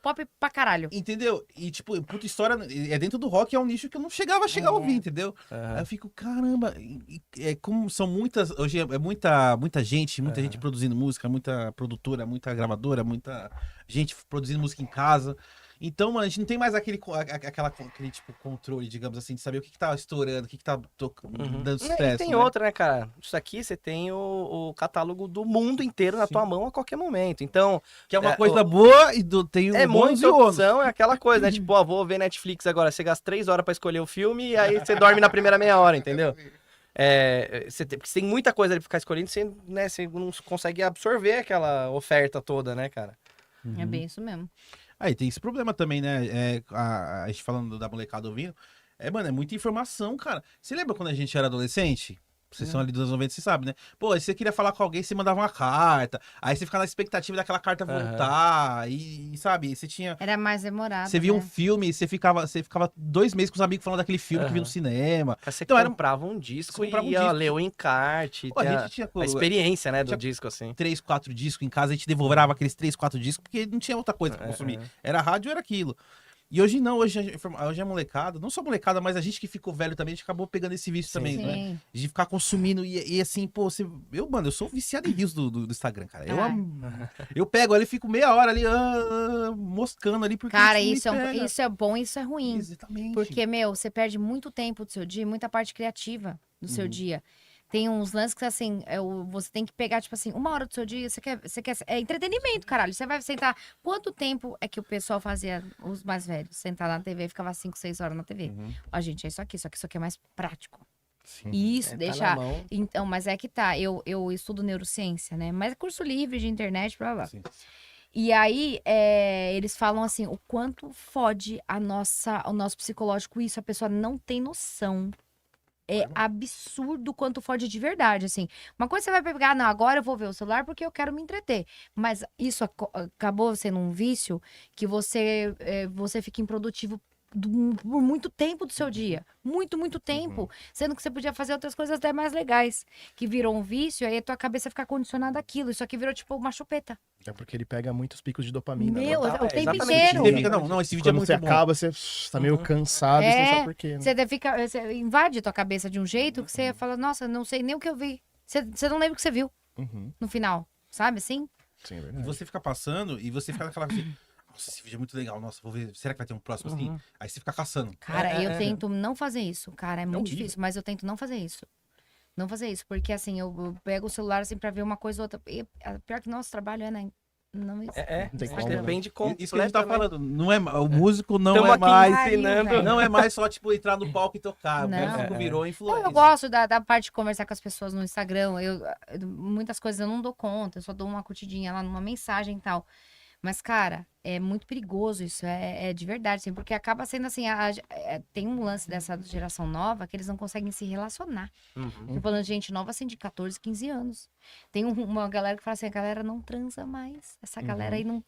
Pop pra caralho. Entendeu? E, tipo, puta história, é dentro do rock, é um nicho que eu não chegava a chegar a ouvir, entendeu? Aí eu fico, caramba, como são muitas, hoje é muita gente produzindo música, muita produtora, muita gravadora, muita gente produzindo música em casa. Então, mano, a gente não tem mais aquele tipo, controle, digamos assim, de saber o que tá estourando, o que tá dando E sucesso. tem né? outra, né, cara? Isso aqui você tem o catálogo do mundo inteiro na Sim. tua mão a qualquer momento. Então, Que é uma É, coisa boa e tem é o bônus muita e o ônus. opção, é aquela coisa, né? Tipo, ó, vou ver Netflix agora, você gasta 3 horas pra escolher o filme e aí você dorme na primeira meia hora, entendeu? Porque você tem muita coisa ali pra ficar escolhendo, você, né, você não consegue absorver aquela oferta toda, né, cara? É bem isso mesmo. Aí tem esse problema também, né? A gente falando da molecada ouvindo. Mano, é muita informação, cara. Você lembra quando a gente era adolescente? Vocês são ali dos anos 90, você sabe, né? Pô, se você queria falar com alguém, você mandava uma carta. Aí você ficava na expectativa daquela carta voltar. E sabe, você tinha. Era mais demorado. Você via um né? filme, você ficava 2 meses com os amigos falando daquele filme que viu no cinema. Você Então, era- comprava um disco você comprava um e ia disco. ler o encarte, Pô, a tem gente tinha a experiência, né, do tinha- disco, assim. 3, 4 discos em casa, a gente devorava aqueles 3, 4 discos, porque não tinha outra coisa pra consumir. Era rádio, era aquilo. E hoje não, hoje a molecada, não só a molecada, mas a gente que ficou velho também, a gente acabou pegando esse vício também, né? Sim. De ficar consumindo e assim, pô, mano, eu sou viciado em rios do Instagram, cara. Eu pego ali, fico meia hora ali, moscando ali, porque Cara, me isso é pega. bom e isso é ruim. Exatamente. Porque, meu, você perde muito tempo do seu dia, muita parte criativa do seu dia. Tem uns lances que, assim, você tem que pegar, tipo assim, 1 hora do seu dia, você quer é entretenimento, caralho. Você vai sentar... Quanto tempo é que o pessoal fazia, os mais velhos, sentar na TV e ficava 5, 6 horas na TV? Ó, gente, é isso aqui, só que isso aqui é mais prático. Sim. E isso Tá deixa... na mão. Então, mas é que tá, eu estudo neurociência, né? Mas é curso livre de internet, blá, blá. Sim. E aí, eles falam assim, o quanto fode o nosso psicológico isso, a pessoa não tem noção. É absurdo quanto fode de verdade, assim. Uma coisa você vai pegar, não, agora eu vou ver o celular porque eu quero me entreter. Mas isso acabou sendo um vício que você fica improdutivo por muito tempo do seu dia. Muito, muito tempo. Sendo que você podia fazer outras coisas até mais legais. Que virou um vício, aí a tua cabeça fica condicionada àquilo. Isso aqui virou tipo uma chupeta. É porque ele pega muitos picos de dopamina. Meu, né? o tempo exatamente. inteiro. Você fica, não, esse vídeo é Quando muito você bom. acaba, você tá meio cansado, você não sabe por quê. Né? Você invade a tua cabeça de um jeito que você fala, nossa, não sei nem o que eu vi. Você não lembra o que você viu Uhum. no final, sabe assim? Sim, é E verdade. você fica passando e você fica naquela assim, nossa, esse vídeo é muito legal, nossa, vou ver, será que vai ter um próximo assim? Aí você fica caçando. Cara, eu tento não fazer isso, cara, é muito horrível. difícil, mas eu tento não fazer isso. Não fazer isso, porque assim, eu pego o celular assim pra ver uma coisa ou outra. E pior que nosso trabalho é, né? Não Não tem como, Depende completamente. Isso que a gente tá falando, não é, o músico não Tamo é aqui mais, ensinando. velho. não é mais só tipo entrar no palco e tocar, o Não. músico virou Não, influência. eu gosto da parte de conversar com as pessoas no Instagram. Muitas coisas eu não dou conta, eu só dou uma curtidinha lá numa mensagem e tal. Mas, cara, é muito perigoso isso, é de verdade, assim, porque acaba sendo assim, tem um lance dessa geração nova que eles não conseguem se relacionar. Tô falando de gente nova, assim, de 14, 15 anos. Tem uma galera que fala assim, a galera não transa mais. Essa galera aí não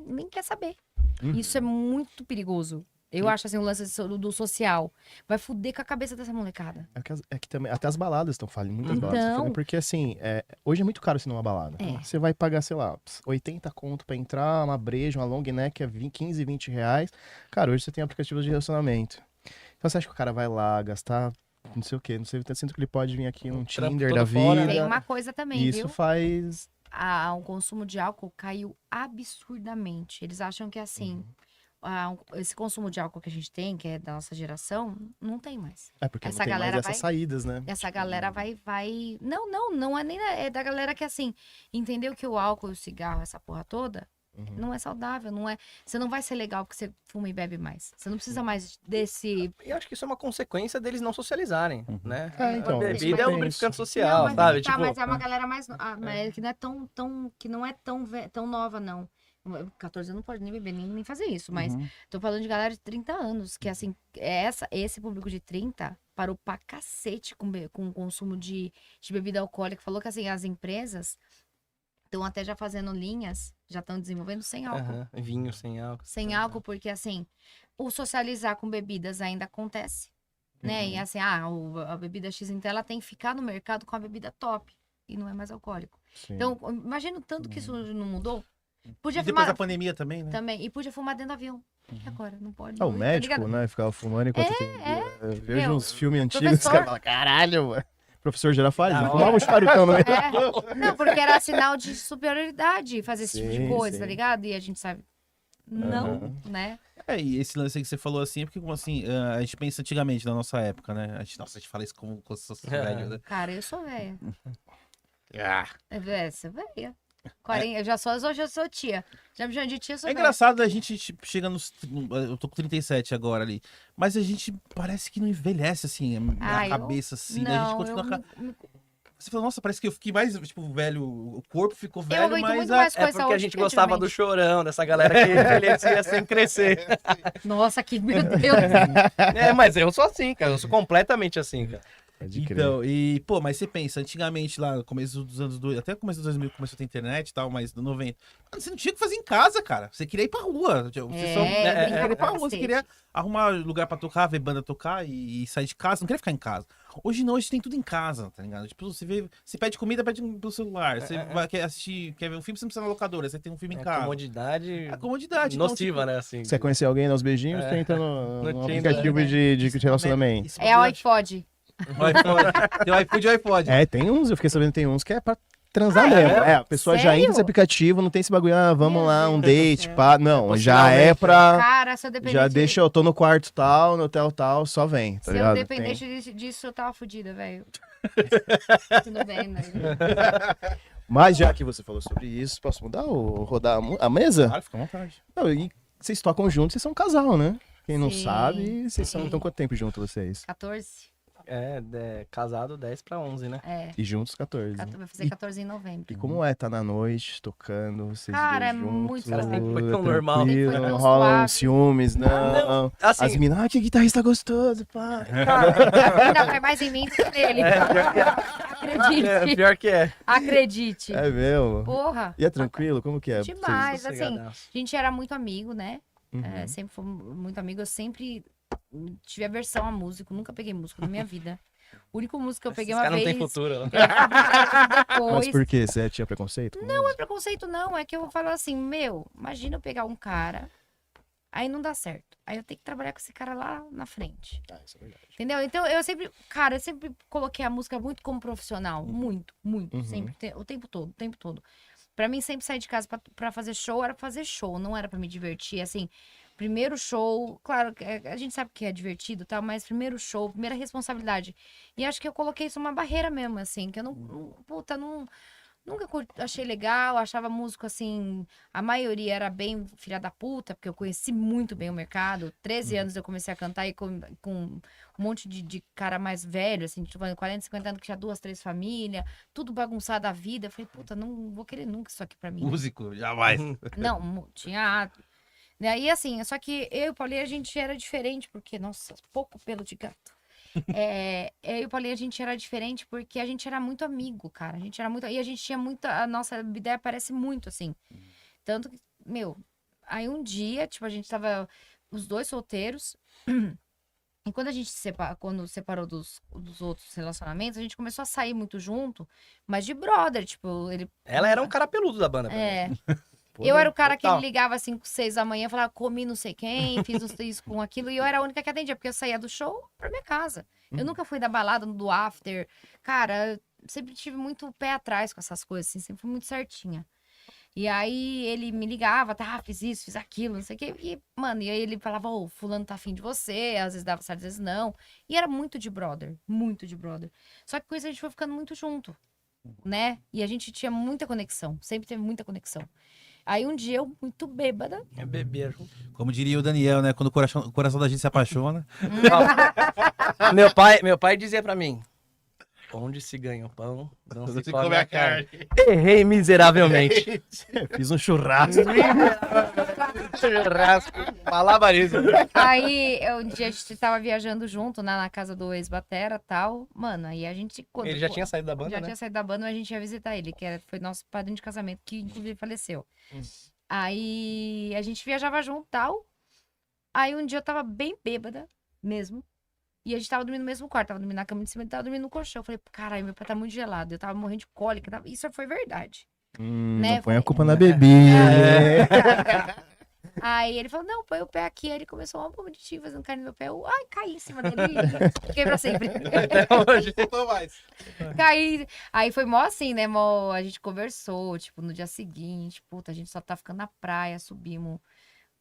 nem quer saber. Isso é muito perigoso. Eu acho, assim, o lance do social. Vai fuder com a cabeça dessa molecada. É que também, até as baladas estão falhando, muitas baladas estão Então. falhando, porque assim, hoje é muito caro você ir numa balada. É. Você vai pagar, sei lá, 80 conto pra entrar, uma breja, uma long neck, é 15, 20 reais. Cara, hoje você tem aplicativos de relacionamento. Então você acha que o cara vai lá gastar não sei o quê, não sei, eu sinto que ele pode vir aqui num trampo Tinder todo da fora, vida. Tem uma coisa também, E isso viu? faz... O consumo de álcool caiu absurdamente. Eles acham que, assim, esse consumo de álcool que a gente tem, que é da nossa geração, não tem mais. É porque Essa não tem mais galera essas saídas, né? Essa galera vai... Não é nem é da galera que, assim, entendeu que o álcool e o cigarro, essa porra toda, não é saudável, não é... Você não vai ser legal porque você fuma e bebe mais. Você não precisa mais desse... E eu acho que isso é uma consequência deles não socializarem, né? Então, a isso bebida é eu um penso. lubrificante social, mas, sabe? tá, Tipo, mas é uma galera mais... mas que não é tão nova, não. 14 anos não pode nem beber, nem fazer isso, mas tô falando de galera de 30 anos, que assim, esse público de 30 parou pra cacete com o consumo de bebida alcoólica. Falou que assim, as empresas estão até já fazendo linhas, já estão desenvolvendo sem álcool. vinho sem álcool. Sem álcool, porque assim, o socializar com bebidas ainda acontece, né? E assim, a bebida X então ela tem que ficar no mercado com a bebida top, e não é mais alcoólico. Sim. Então, imagina o tanto que isso não mudou. Podia E depois fumar da pandemia também, né? também. E podia fumar dentro do avião. E agora? Não pode. O tá médico, ligado? né? Ficava fumando enquanto eu vejo Meu, uns filmes antigos, os professor- caras falam, caralho, mano. Professor Girafales, Da fumava um charuitão no meio. Não, porque era sinal de superioridade fazer esse tipo de Sim, coisa, sim. tá ligado? E a gente sabe. Não, né? E esse lance aí que você falou assim, é porque, como assim, a gente pensa antigamente, na nossa época, né? Nossa, a gente fala isso como se fosse velho, né? Cara, eu sou velha. Ah. Você é velha. 40, hoje eu sou tia. Já me chamam de tia, eu sou É velha. engraçado, a gente tipo, chega nos. Eu tô com 37 agora ali. Mas a gente parece que não envelhece, assim, a cabeça, assim. Daí a gente Não, continua. Você fala, nossa, parece que eu fiquei mais, tipo, velho. O corpo ficou velho, aguento mas. muito mais É coisa porque a hoje gente que gostava do antigamente. Chorão, dessa galera que envelhecia sem crescer. Nossa, que meu Deus. Mas eu sou assim, cara. Eu sou completamente assim, cara. Pode crer. Então, pô, mas você pensa, antigamente lá, no começo dos anos 2000, até o começo dos 2000 começou a ter internet e tal, mas no 90, mano, você não tinha o que fazer em casa, cara. Você queria ir pra rua. Você queria ir pra rua, você queria arrumar lugar pra tocar, ver banda tocar e sair de casa, não queria ficar em casa. Hoje não, hoje tem tudo em casa, tá ligado? Tipo, você pede comida, pede pelo celular. Você quer assistir, quer ver um filme, você não precisa na locadora, você tem um filme em casa. Comodidade. A comodidade. então, Nociva, tipo, né? Assim. Se você conhecer alguém nos beijinhos, você entra no Tinder, aplicativo de relacionamento. isso É o iPod. O iPod. Tem o iFood e o iPod. Tem uns, eu fiquei sabendo que tem uns que é pra transar mesmo. A pessoa já Sério? entra nesse aplicativo, não tem esse bagulho, vamos Meu lá, um Deus do date, céu. pá. Não, É, já é possivelmente, pra. Cara, se eu dependesse... Já deixa, eu tô no quarto tal, no hotel tal, só vem, tá Se ligado? eu dependesse disso, eu tava fodida, velho. Tudo bem, né? Mas já que você falou sobre isso, posso mudar ou rodar a mesa? Claro, fica à vontade. Não, e vocês tocam juntos, vocês são um casal, né? Quem não Sim. sabe, vocês estão quanto tempo juntos vocês? 14? Casado 10 pra 11, né? É. E juntos 14. Vai fazer 14 em novembro. E como é tá na noite, tocando, vocês Cara, dois é juntos? muito Cara, sempre foi tão tranquilo, normal. Sempre foi não tão rolam suave. ciúmes, não. Assim, As minas, que guitarrista gostoso, pá. Não, vai mais em mim do que nele. Acredite. pior que é. Acredite. É mesmo? Porra. E é tranquilo? Como que é? Demais, assim. Sossegadaço. A gente era muito amigo, né? Uhum. Sempre fui muito amigo. Eu sempre tive aversão a músico. Nunca peguei músico na minha vida. O único músico que eu peguei Esses uma caras vez... não tem futuro. Né? Mas Depois... por quê? Você tinha preconceito? Não é preconceito, não. É que eu falo assim, imagina eu pegar um cara, aí não dá certo. Aí eu tenho que trabalhar com esse cara lá na frente. Isso é verdade. Entendeu? Então eu sempre coloquei a música muito como profissional. Muito, muito. Uhum. Sempre, o tempo todo. Pra mim, sempre sair de casa pra fazer show era pra fazer show, não era pra me divertir. Assim, primeiro show, claro, a gente sabe que é divertido e tal, mas primeiro show, primeira responsabilidade. E acho que eu coloquei isso uma barreira mesmo, assim, que eu nunca achei legal, achava músico assim, a maioria era bem filha da puta, porque eu conheci muito bem o mercado. 13 anos eu comecei a cantar e com um monte de cara mais velho, assim, tipo, 40, 50 anos que tinha 2, 3 famílias, tudo bagunçado a vida. Eu falei, puta, não vou querer nunca isso aqui pra mim. Músico, jamais. Não, tinha... Aí, assim, só que eu e o Paulinho, a gente era diferente, porque, nossa, pouco pelo de gato. Eu e o Paulinho, a gente era diferente porque a gente era muito amigo, cara. A gente era muito... E a gente tinha muita... A nossa ideia parece muito, assim. Tanto que, aí um dia, tipo, a gente tava os dois solteiros. E quando a gente separou dos outros relacionamentos, a gente começou a sair muito junto, mas de brother, tipo, ele... Ela era um cara peludo da banda. pra mim. Eu era o cara que Total. ele ligava às 5, 6 da manhã, falava, comi não sei quem, fiz isso com aquilo, e eu era a única que atendia, porque eu saía do show pra minha casa. Eu nunca fui da balada, do after. Cara, eu sempre tive muito pé atrás com essas coisas, assim, sempre fui muito certinha. E aí ele me ligava, fiz isso, fiz aquilo, não sei o quê. E, mano, e aí ele falava, fulano tá afim de você, às vezes dava certo, às vezes não. E era muito de brother, muito de brother. Só que com isso a gente foi ficando muito junto, né? E a gente tinha muita conexão, sempre teve muita conexão. Aí um dia eu, muito bêbada. É beber. Como diria o Daniel, né? Quando o coração da gente se apaixona. Meu pai dizia pra mim: onde se ganha o pão, não se come a carne. carne. Errei miseravelmente. Fiz um churrasco. Churrasco, malabarismo. Aí um dia a gente tava viajando junto, né, na casa do ex-batera e tal. Mano, aí a gente... Ele já tinha saído da banda, Já né? tinha saído da banda, mas a gente ia visitar ele, que foi nosso padrinho de casamento, que inclusive faleceu. Aí a gente viajava junto e tal. Aí um dia eu tava bem bêbada, mesmo. E a gente tava dormindo no mesmo quarto, tava dormindo na cama de cima, ele tava dormindo no colchão. Eu falei, caralho, meu pé tá muito gelado. Eu tava morrendo de cólica. Isso foi verdade. Né? Não põe a Falei, culpa na bebida. Aí ele falou, não, põe o pé aqui. Aí ele começou uma bonitinho fazendo carne no meu pé. Eu, caí em cima dele. Fiquei pra sempre. Até hoje. Caí. Aí foi mó assim, né, mó? A gente conversou, tipo, no dia seguinte. Puta, a gente só tá ficando na praia, subimos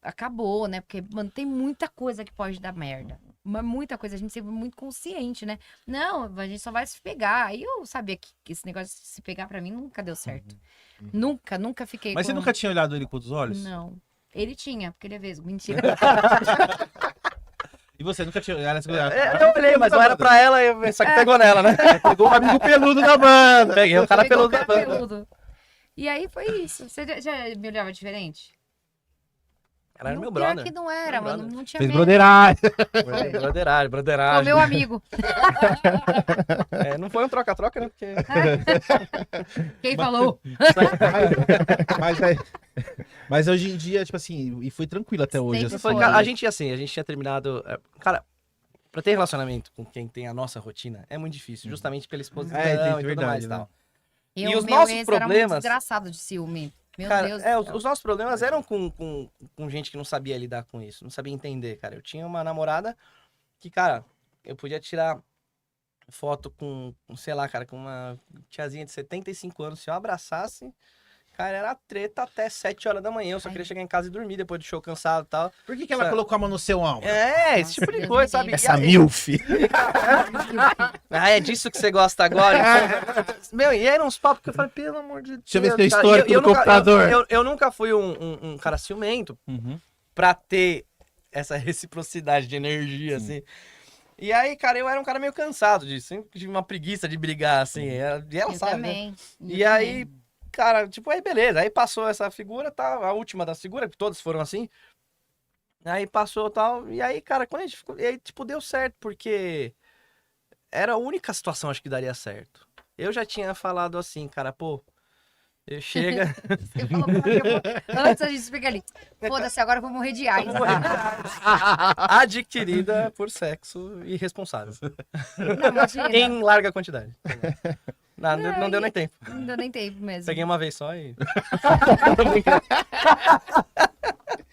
acabou, né? Porque, mano, tem muita coisa que pode dar merda. Muita coisa, a gente sempre é muito consciente, né? Não, a gente só vai se pegar. Aí eu sabia que esse negócio de se pegar pra mim nunca deu certo. Nunca fiquei Mas com... você nunca tinha olhado ele com os olhos? Não. Ele tinha, porque ele é vesgo. Mentira. E você nunca tinha olhado? Eu olhei, mas não era pra ela, só que pegou nela, né? Pegou um amigo peludo da banda. Peguei o cara Pegou peludo o da cara banda. peludo. E aí foi isso. Você já me olhava diferente? Ela era meu Pior brother. que não era, Meu mano. brother. Não tinha Fez medo. broderagem. Broderagem, Foi broderagem. meu amigo. Não foi um troca-troca, né? Porque... Quem falou? Mas hoje em dia, tipo assim, e foi tranquilo até hoje. Sempre assim. Foi, Foi. cara, a gente tinha terminado... Cara, pra ter relacionamento com quem tem a nossa rotina, é muito difícil. Justamente pela exposição É, tem e tudo verdade, mais e né? tal. Eu, E os meu nossos ex era muito problemas- desgraçado de ciúme. Meu Cara, Deus do céu. os nossos problemas eram com gente que não sabia lidar com isso, não sabia entender, cara. Eu tinha uma namorada que, cara, eu podia tirar foto com, sei lá, cara, com uma tiazinha de 75 anos. Se eu abraçasse, cara, era treta até 7 horas da manhã. Eu só queria chegar em casa e dormir depois do show cansado e tal. Por que ela colocou a mão no seu ombro? Esse tipo de Deus coisa, me sabe? livre. Essa milf. Ah, é disso que você gosta agora? Meu, e eram uns papos que eu falei, pelo amor de Deus. Deixa eu ver seu cara. histórico E eu no nunca- computador. Eu nunca fui um cara ciumento Uhum. pra ter essa reciprocidade de energia, assim. E aí, cara, eu era um cara meio cansado disso. Sempre tive uma preguiça de brigar, assim. E ela Eu sabe, né? também. E aí, cara, tipo, aí beleza. Aí passou essa figura, tá? A última das figuras, que todas foram assim. Aí passou tal. E aí, cara, quando a gente ficou. E aí, tipo, deu certo, porque era a única situação, acho que daria certo. Eu já tinha falado assim, cara, pô. Chega. Você falou pra mim, antes a gente explica ali. Foda-se, agora eu vou morrer de AIDS. Adquirida por sexo irresponsável. Não, imagina. Em larga quantidade. Não deu nem tempo. Não deu nem tempo mesmo. Peguei uma vez só e.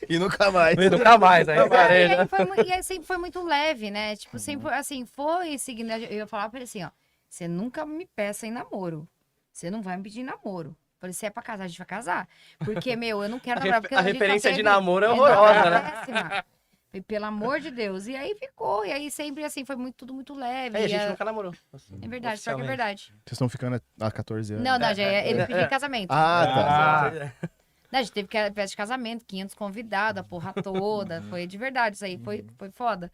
E nunca mais. Nunca mais. Aí E parei, né? aí, e aí sempre foi muito leve, né? Tipo, sempre, assim, foi seguindo. Eu ia falar pra ele assim, ó. Você nunca me peça em namoro. Você não vai me pedir namoro. Falei, se é pra casar, a gente vai casar. Porque, meu, eu não quero namorar. Porque A gente só referência de teve- namoro é horrorosa, né? péssima. Falei, pelo amor de Deus. E aí ficou. E aí sempre, assim, foi tudo muito leve. Aí a E gente nunca namorou. É verdade, pior que é oficialmente. verdade. Vocês estão ficando há 14 anos. Não, já ele pediu casamento. Ah, tá. Não, a gente teve que festa de casamento, 500 convidados, a porra toda. Foi de verdade isso aí, foi foda.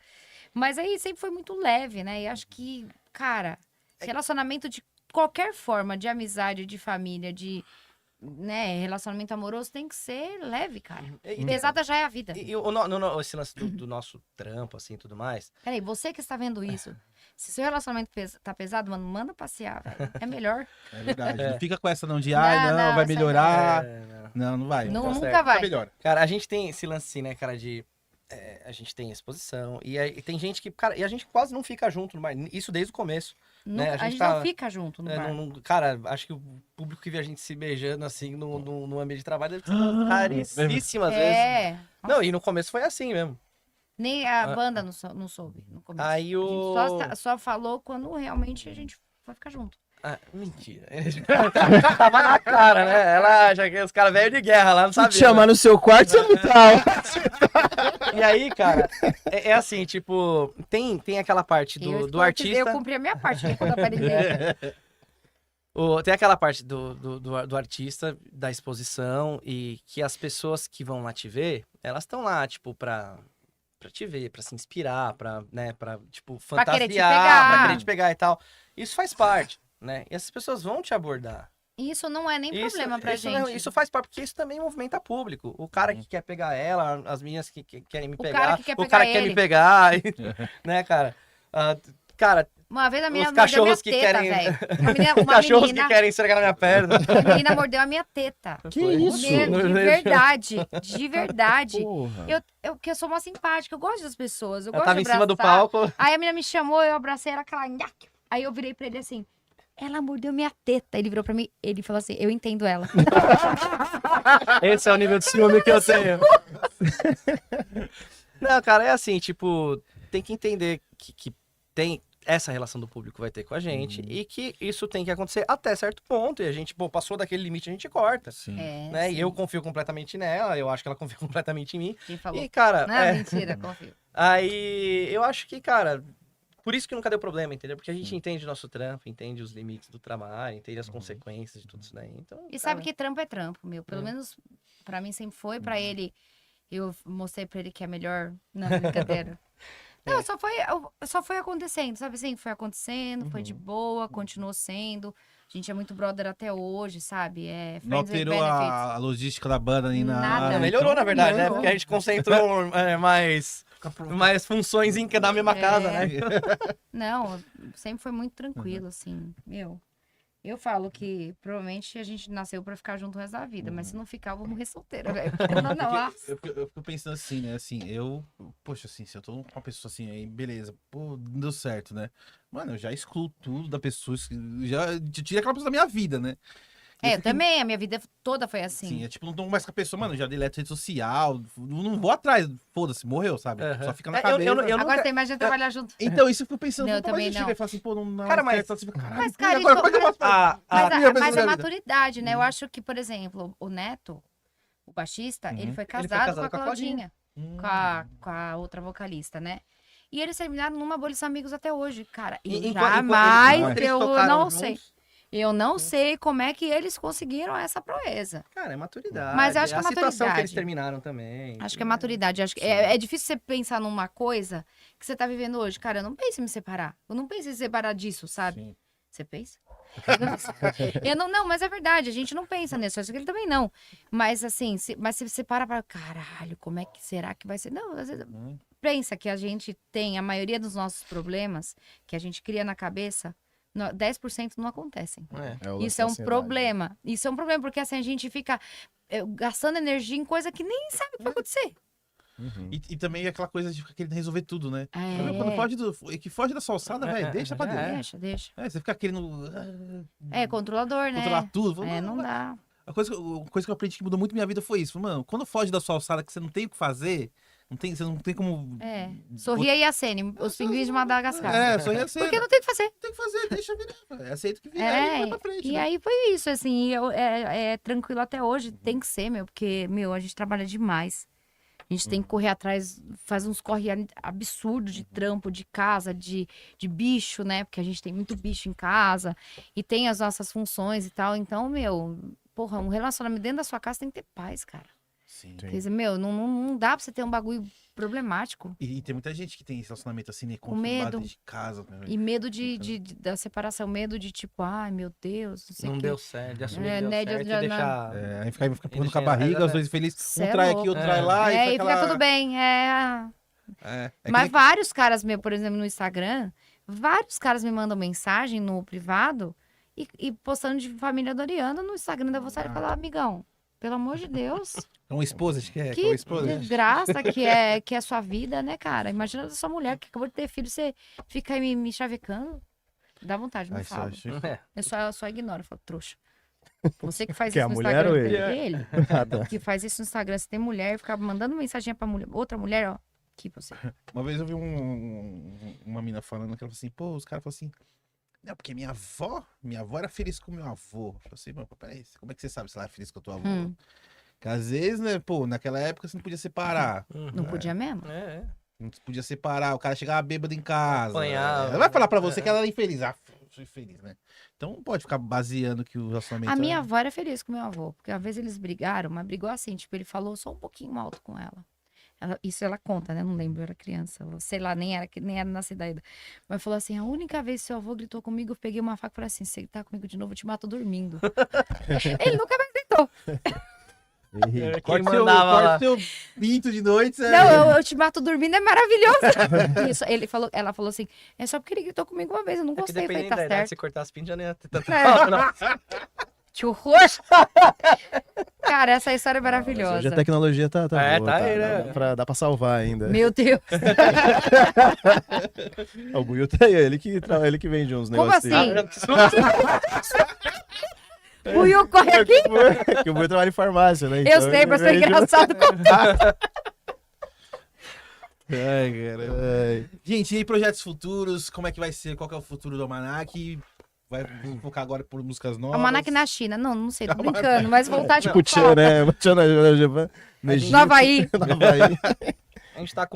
Mas aí sempre foi muito leve, né? E acho que, cara, relacionamento de qualquer forma, de amizade, de família, de né, relacionamento amoroso, tem que ser leve, cara. Pesada já é a vida. E esse lance do nosso trampo, assim, e tudo mais. Peraí, você que está vendo isso, se seu relacionamento tá pesado, mano, manda passear, velho. É melhor. É verdade. Não fica com essa não de, Não, ai, não, vai essa melhorar. É, Não vai. Não, tá nunca certo. vai. Melhora. Cara, a gente tem esse lance, assim, né, cara, de... a gente tem exposição. E aí tem gente que, cara, e a gente quase não fica junto no bar. Isso desde o começo. Nunca- a a gente gente tá- não fica junto no bar. Cara, acho que o público que vê a gente se beijando, assim, no ambiente de trabalho deve ser raríssimas vezes. É. Não, e no começo foi assim mesmo. Nem a banda não soube no começo. Aí A o... gente só falou quando realmente a gente vai ficar junto. Ah, mentira. Tava na cara, né? Ela acha que os caras velhos de guerra lá, não Se sabia. te chamar no seu quarto, você não tá. E aí, cara, é assim, tipo, tem aquela parte do artista. Eu cumpri a minha parte, né, quando aparecer. Tem aquela parte do artista, da exposição, e que as pessoas que vão lá te ver, elas estão lá, tipo, pra te ver, pra se inspirar, pra tipo, Pra querer te fantasiar, pegar. pra querer te pegar e tal. Isso faz parte, né? E essas pessoas vão te abordar. Isso não é nem problema pra isso, gente. isso faz parte, porque isso também movimenta público. O cara que quer pegar ela, as meninas que querem me O pegar, cara que quer o pegar cara que quer ele. me pegar, né, cara? Cara, Uma vez a menina os mordeu minha cachorros que teta, querem... velho. Os cachorros menina, que querem esfregar na minha perna. a menina mordeu a minha teta. Que isso? De verdade, de verdade. Porra. Eu sou uma simpática, eu gosto das pessoas. Eu Ela gosto tava de em cima do abraçar. palco. Aí a menina me chamou, eu abracei, era aquela nhaque. Aí eu virei pra ele assim, ela mordeu minha teta. Ele virou pra mim, ele falou assim, eu entendo ela. Esse é o nível de ciúme que eu tenho. Não, cara, é assim, tipo, tem que entender que tem... essa relação do público vai ter com a gente e que isso tem que acontecer até certo ponto. E a gente, pô, passou daquele limite, a gente corta. Sim. Né? E eu confio completamente nela, eu acho que ela confia completamente em mim. Quem falou? E, cara, Não, mentira, confio. aí eu acho que, cara, por isso que nunca deu problema, entendeu? Porque a gente entende o nosso trampo, entende os limites do trabalho, entende as consequências de tudo isso daí. Então, E sabe que trampo é trampo, meu. Pelo menos pra mim sempre foi. Pra ele, eu mostrei pra ele que é melhor. Não, brincadeira. Não, só foi acontecendo, sabe assim? Foi acontecendo, foi de boa, continuou sendo. A gente é muito brother até hoje, sabe? É Não friends with alterou benefits. a logística da banda nem na Nada. área, melhorou, então, na verdade, né? melhorou. Porque a gente concentrou mais funções na mesma casa, né? Não, sempre foi muito tranquilo, assim. Meu, eu falo que provavelmente a gente nasceu pra ficar junto o resto da vida, mas se não ficar, eu vou morrer solteira, velho. Porque não, Eu fico pensando assim, né? Assim, poxa, assim, se eu tô com uma pessoa assim, aí, beleza, pô, não deu certo, né? Mano, eu já excluo tudo da pessoa, já tirei aquela pessoa da minha vida, né? eu também, a minha vida toda foi assim. Sim, é tipo, não tô mais com a pessoa, mano, já deleto rede social, não vou atrás, foda-se, morreu, sabe? Só fica na cabeça. eu Agora nunca- você imagina trabalhar junto. Então, isso eu fico pensando, Não, eu pô, mas também eu chego não. e falo assim, pô, não Cara, mas- certo, assim, caralho, Mas, cara, agora, isso- como é que eu faço pra... Mas minha é vida. maturidade, né? Eu acho que, por exemplo, o Neto, o baixista, ele foi casado com a Claudinha, com a outra vocalista, né? E eles terminaram numa bolha de amigos até hoje, cara. E Enquanto jamais, eles eu tocaram não juntos, sei. Eu não sei como é que eles conseguiram essa proeza. Cara, é maturidade. Mas eu acho que é a situação que maturidade. eles terminaram também. Acho que é maturidade. Acho que é difícil você pensar numa coisa que você tá vivendo hoje. Cara, eu não penso em me separar. Eu não penso em separar disso, sabe? Sim. Você pensa? Não, mas é verdade, a gente não pensa nisso, acho que ele também não. Mas assim, se você para caralho, como é que será que vai ser? Não, às vezes, pensa que a gente tem a maioria dos nossos problemas que a gente cria na cabeça, 10% não acontecem. Isso é um problema. Isso é um problema, porque assim, a gente fica gastando energia em coisa que nem sabe o que vai acontecer. E também aquela coisa de ficar querendo resolver tudo, né? É. Quando foge da sua alçada, velho, deixa pra dentro. Deixa. Você fica querendo Controlador, né? controlar tudo. Não dá. A coisa que eu aprendi que mudou muito minha vida foi isso. Mano, quando foge da sua alçada que você não tem o que fazer, você não tem como... Sorria e acene, os pinguins de Madagascar. Só ia ser. Porque não tem o que fazer. Não tem o que fazer, deixa virar. Aceita que virar e vai pra frente. E né? aí foi isso, assim, é tranquilo até hoje, tem que ser, porque, a gente trabalha demais. A gente tem que correr atrás, faz uns corre absurdos de trampo, de casa, de bicho, né? Porque a gente tem muito bicho em casa e tem as nossas funções e tal. Então, porra, um relacionamento dentro da sua casa tem que ter paz, cara. Sim. Quer dizer, não dá pra você ter um bagulho problemático. E tem muita gente que tem esse relacionamento assim, né? Com medo. De casa. Né? E medo da separação, medo de tipo, ai meu Deus, não sei o Não quê. deu certo, de assumir que né, deu certo de- e deixar... Aí fica empurrando deixa com a barriga, ela- os dois felizes. Cê Um é trai aqui, louco. outro trai lá. E fica fica aquela- tudo bem. É Mas que nem- vários caras meus, por exemplo, no Instagram, vários caras me mandam mensagem no privado e postando de família Doriana no Instagram da você e falar, amigão, pelo amor de Deus, É uma esposa, acho que é. que uma esposa. desgraça que é a sua vida, né, cara? Imagina a sua mulher que acabou de ter filho, você fica aí me chavecando. Dá vontade, não Ai, fala. É. Eu só ignoro, eu falo, trouxa. Você que faz Que é isso a no mulher Instagram. ou ele? Ele Ah, tá. que faz isso no Instagram. Se tem mulher, fica mandando mensagem pra mulher, outra mulher, ó. Que você. Uma vez eu vi uma mina falando que ela falou assim, pô, os caras falaram assim, não, porque minha avó era feliz com meu avô. Eu falei assim, mano, peraí, como é que você sabe se ela é feliz com o teu avô? Porque às vezes, né, pô, naquela época você não podia separar. Não podia mesmo? Não podia separar, o cara chegava bêbado em casa. Apanhava. Ela vai falar pra você que ela era infeliz. Ah, sou infeliz, né? Então não pode ficar baseando que o relacionamento A minha é... avó era feliz com meu avô, porque às vezes eles brigaram, mas brigou assim, tipo, ele falou só um pouquinho alto com ela. Isso ela conta, né? Não lembro, eu era criança, sei lá, nem era nascida ainda. Mas falou assim: a única vez que seu avô gritou comigo, eu peguei uma faca e falei assim: se ele tá comigo de novo, eu te mato dormindo. Ele nunca mais gritou. Quem mandava lá. seu pinto de noite. Não, eu te mato dormindo, é maravilhoso. Isso, ela falou assim: é só porque ele gritou comigo uma vez, eu não É que gostei. Eu falei, dependendo tá da idade, certo. se cortar as pintas já não ia ter tanto É. não. Tio roxo. Cara, essa história é maravilhosa. Hoje a tecnologia tá É, boa, tá aí, né? dá pra salvar ainda. Meu Deus. O Buiu tá aí, ele que vende uns Como negocinhos. assim? O Will corre aqui? Que o Buiu trabalha em farmácia, né? Eu Então sei, ele mas foi vende- engraçado contar. Ai, caramba. Gente, e aí projetos futuros? Como é que vai ser? Qual que é o futuro do Almanac? Vai focar agora por músicas novas? Almanac na China. Não sei, tô brincando. Mas voltar Tipo tipo Tchan, né? Tchan no Egito. no Havaí. No Havaí. A gente tá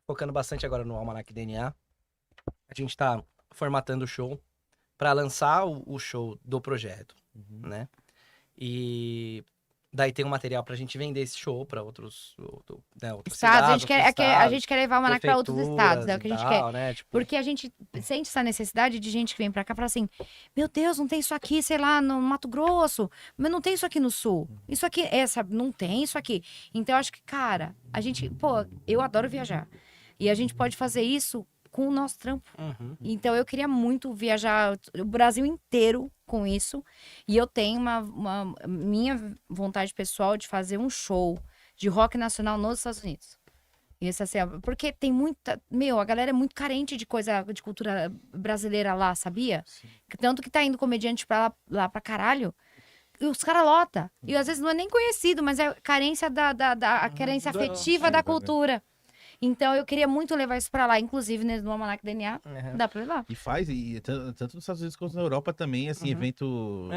focando bastante agora no Almanac DNA. A gente tá formatando o show pra lançar o show do projeto, né? E daí tem um material pra gente vender esse show pra outros Estados. outras cidades, A gente quer levar o Almanac pra outros estados. É o que a gente quer. né? Tipo, Porque a gente sente essa necessidade de gente que vem pra cá e fala assim: meu Deus, não tem isso aqui, sei lá, no Mato Grosso, mas não tem isso aqui no Sul. Isso aqui, sabe, não tem isso aqui. Então, eu acho que, cara, eu adoro viajar. E a gente pode fazer isso com o nosso trampo. Então, eu queria muito viajar o Brasil inteiro com isso. E eu tenho uma minha vontade pessoal de fazer um show de rock nacional nos Estados Unidos. Isso, assim, porque tem muita... a galera é muito carente de coisa, de cultura brasileira lá, sabia? Sim. Tanto que tá indo comediante lá pra caralho. E os caras lotam. E às vezes não é nem conhecido, mas é carência a carência afetiva da cultura. Então eu queria muito levar isso pra lá. Inclusive, no Almanac DNA, dá pra levar. E faz, tanto nos Estados Unidos quanto na Europa também, assim, evento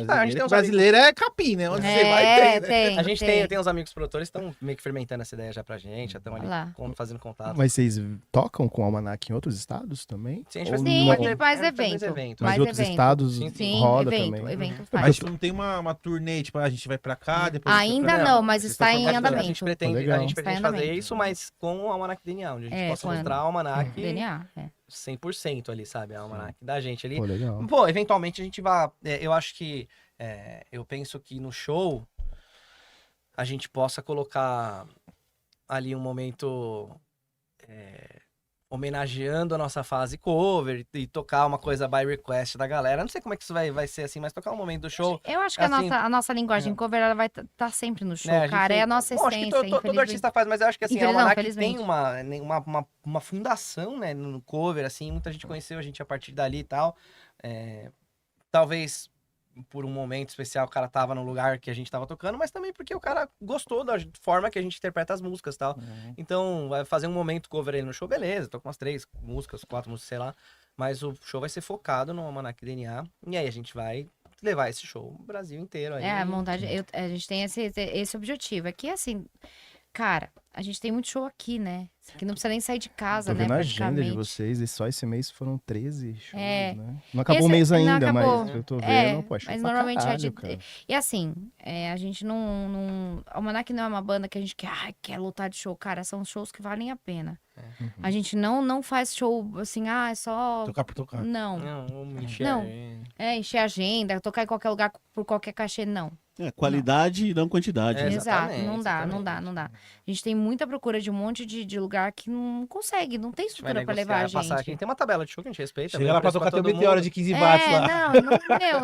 a gente tem uns brasileiro é capim, né? Onde você vai ter, né? A gente tem uns amigos produtores que estão meio que fermentando essa ideia já pra gente, já estão ali fazendo contato. Mas vocês tocam com o Almanac em outros estados também? Sim, a gente Ou faz, não? a gente faz evento. Mas em outros estados Sim, roda evento também. evento Mas faz. não tem uma turnê, tipo, a gente vai pra cá, depois... Ainda não, mas Vocês está estão em fazendo- andamento. A gente pretende Legal. Está em fazer andamento. isso, mas com o Almanac DNA, onde a gente possa com mostrar o Almanac DNA, 100% ali, sabe? O Almanac da gente ali. Pô, legal. Pô, eventualmente a gente vai. Eu acho que. Eu penso que no show a gente possa colocar ali um momento homenageando a nossa fase cover e tocar uma coisa by request da galera. Não sei como é que isso vai ser assim, mas tocar um momento do show. Eu acho que assim, a nossa linguagem cover ela vai estar sempre no show, né, a gente- cara. É a nossa Bom, acho que essência. todo infelizmente. artista faz, mas eu acho que assim, a Infeliz- não, Almanac tem felizmente. uma fundação, né, no cover, assim, muita gente conheceu a gente a partir dali e tal. Talvez por um momento especial o cara tava no lugar que a gente tava tocando, mas também porque o cara gostou da forma que a gente interpreta as músicas e tal. Então, vai fazer um momento cover aí no show, beleza, tô com umas 3 músicas, 4 músicas, sei lá. Mas o show vai ser focado no Almanac DNA. E aí a gente vai levar esse show o Brasil inteiro aí. A montagem, a gente tem esse objetivo. Aqui, assim, cara, a gente tem muito show aqui, né? Que não precisa nem sair de casa, Tô né? vendo a agenda de praticamente. vocês, e só esse mês foram 13 shows, É. né? Não acabou o Esse- mês não ainda, acabou. mas eu tô vendo, pô, show mas pra normalmente caralho, cara. E assim, a gente não. O Almanac não é uma banda que a gente quer lutar de show. Cara, são shows que valem a pena. A gente não faz show assim, é só. Tocar por tocar. Não. Não, vamos encher. Não. Encher a agenda, tocar em qualquer lugar por qualquer cachê, não. Qualidade e não quantidade. né? Exato, Exatamente, não dá. exatamente. A gente tem muita procura de um monte de lugar que não consegue, não tem Vai estrutura pra levar a negociar, passar gente. aqui. Tem uma tabela de show que a gente respeita. Chega mesmo lá pra preço tocar teu todo meteoro mundo. de 15 watts lá.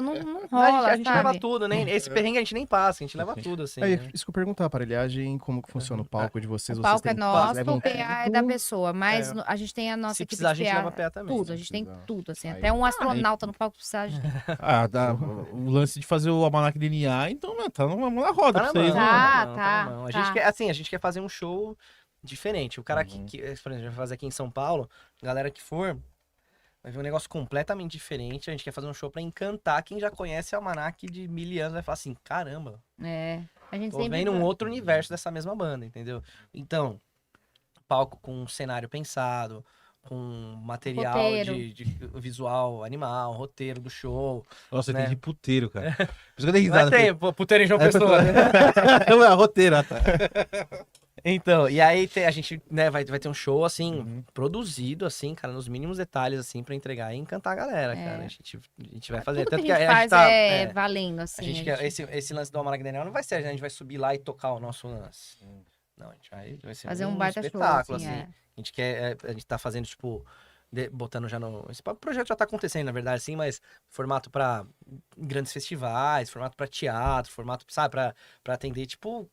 Não Não, rola, a gente sabe? leva tudo, né? Esse perrengue a gente nem passa, a gente leva tudo, assim. Aí, né? isso que eu perguntar, aparelhagem, como que funciona o palco de vocês? O Vocês palco é têm- nosso, levam o PA é da pessoa, mas É. a gente tem a nossa Se equipe precisar, a de gente PA, leva PA também. tudo, a gente tem precisar. tudo, assim, Aí. até um astronauta no palco precisa de... O lance de fazer o Almanac DNA, então, mano, tá na roda pra Tá na vocês, mão, né? Tá, na mão. A gente tá. quer, assim, a gente quer fazer um show diferente. O cara que, por exemplo, vai fazer aqui em São Paulo, galera que for, vai ver um negócio completamente diferente. A gente quer fazer um show pra encantar quem já conhece o Almanac de 1000 anos. Vai falar assim, caramba, A gente tô sempre... vendo um outro universo dessa mesma banda, entendeu? Então, palco com um cenário pensado, com material Roteiro. de visual animal, roteiro do show. Nossa, eu Né? entendi puteiro, cara. Por isso que eu dei Vai risada. ter, puteiro em João Pessoa. Roteiro, tá. Então, e aí a gente, né, vai ter um show, assim, produzido, assim, cara, nos mínimos detalhes, assim, pra entregar e encantar a galera, cara. A gente vai fazer. Tudo Tanto que a gente a faz gente tá, valendo, assim. a gente quer, esse lance do Almanac Daniel não vai ser, né, a gente vai subir lá e tocar o nosso lance. Não, a gente vai ser Fazer um baita show, espetáculo, assim, assim. A gente quer, a gente tá fazendo, tipo, botando já no... Esse projeto já tá acontecendo, na verdade, sim, mas formato pra grandes festivais, formato pra teatro, formato, sabe, pra atender, tipo,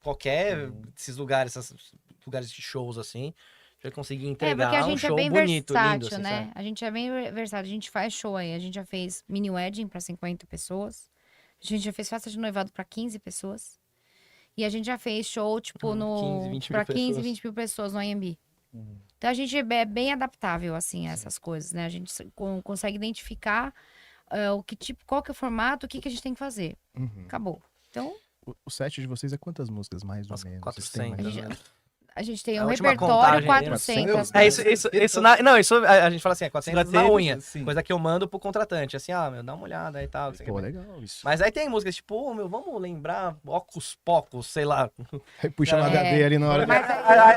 qualquer desses lugares, esses lugares de shows, assim, já conseguir entregar porque a um gente é show bem bonito, versátil, lindo, assim, né? sabe? A gente é bem versátil, a gente faz show aí. A gente já fez mini wedding pra 50 pessoas. A gente já fez festa de noivado pra 15 pessoas. E a gente já fez show, tipo, 15, 20 mil pra 15, pessoas. 20 mil pessoas no AMB. Então a gente é bem adaptável, assim, a essas coisas, né? A gente consegue identificar qual que é o formato, o que a gente tem que fazer. Uhum. Acabou. Então, O set de vocês é quantas músicas, mais ou Umas menos? 400. Vocês têm mais- a gente tem A um última repertório contagem, 400. É isso não, isso a gente fala assim, é 400 na unha. Sim. Coisa que eu mando pro contratante, assim, meu, dá uma olhada aí e tal. Pô, legal isso. Mas aí tem músicas tipo, vamos lembrar Ocus Pocos, sei lá. Aí puxa no É. HD ali na hora. Mas,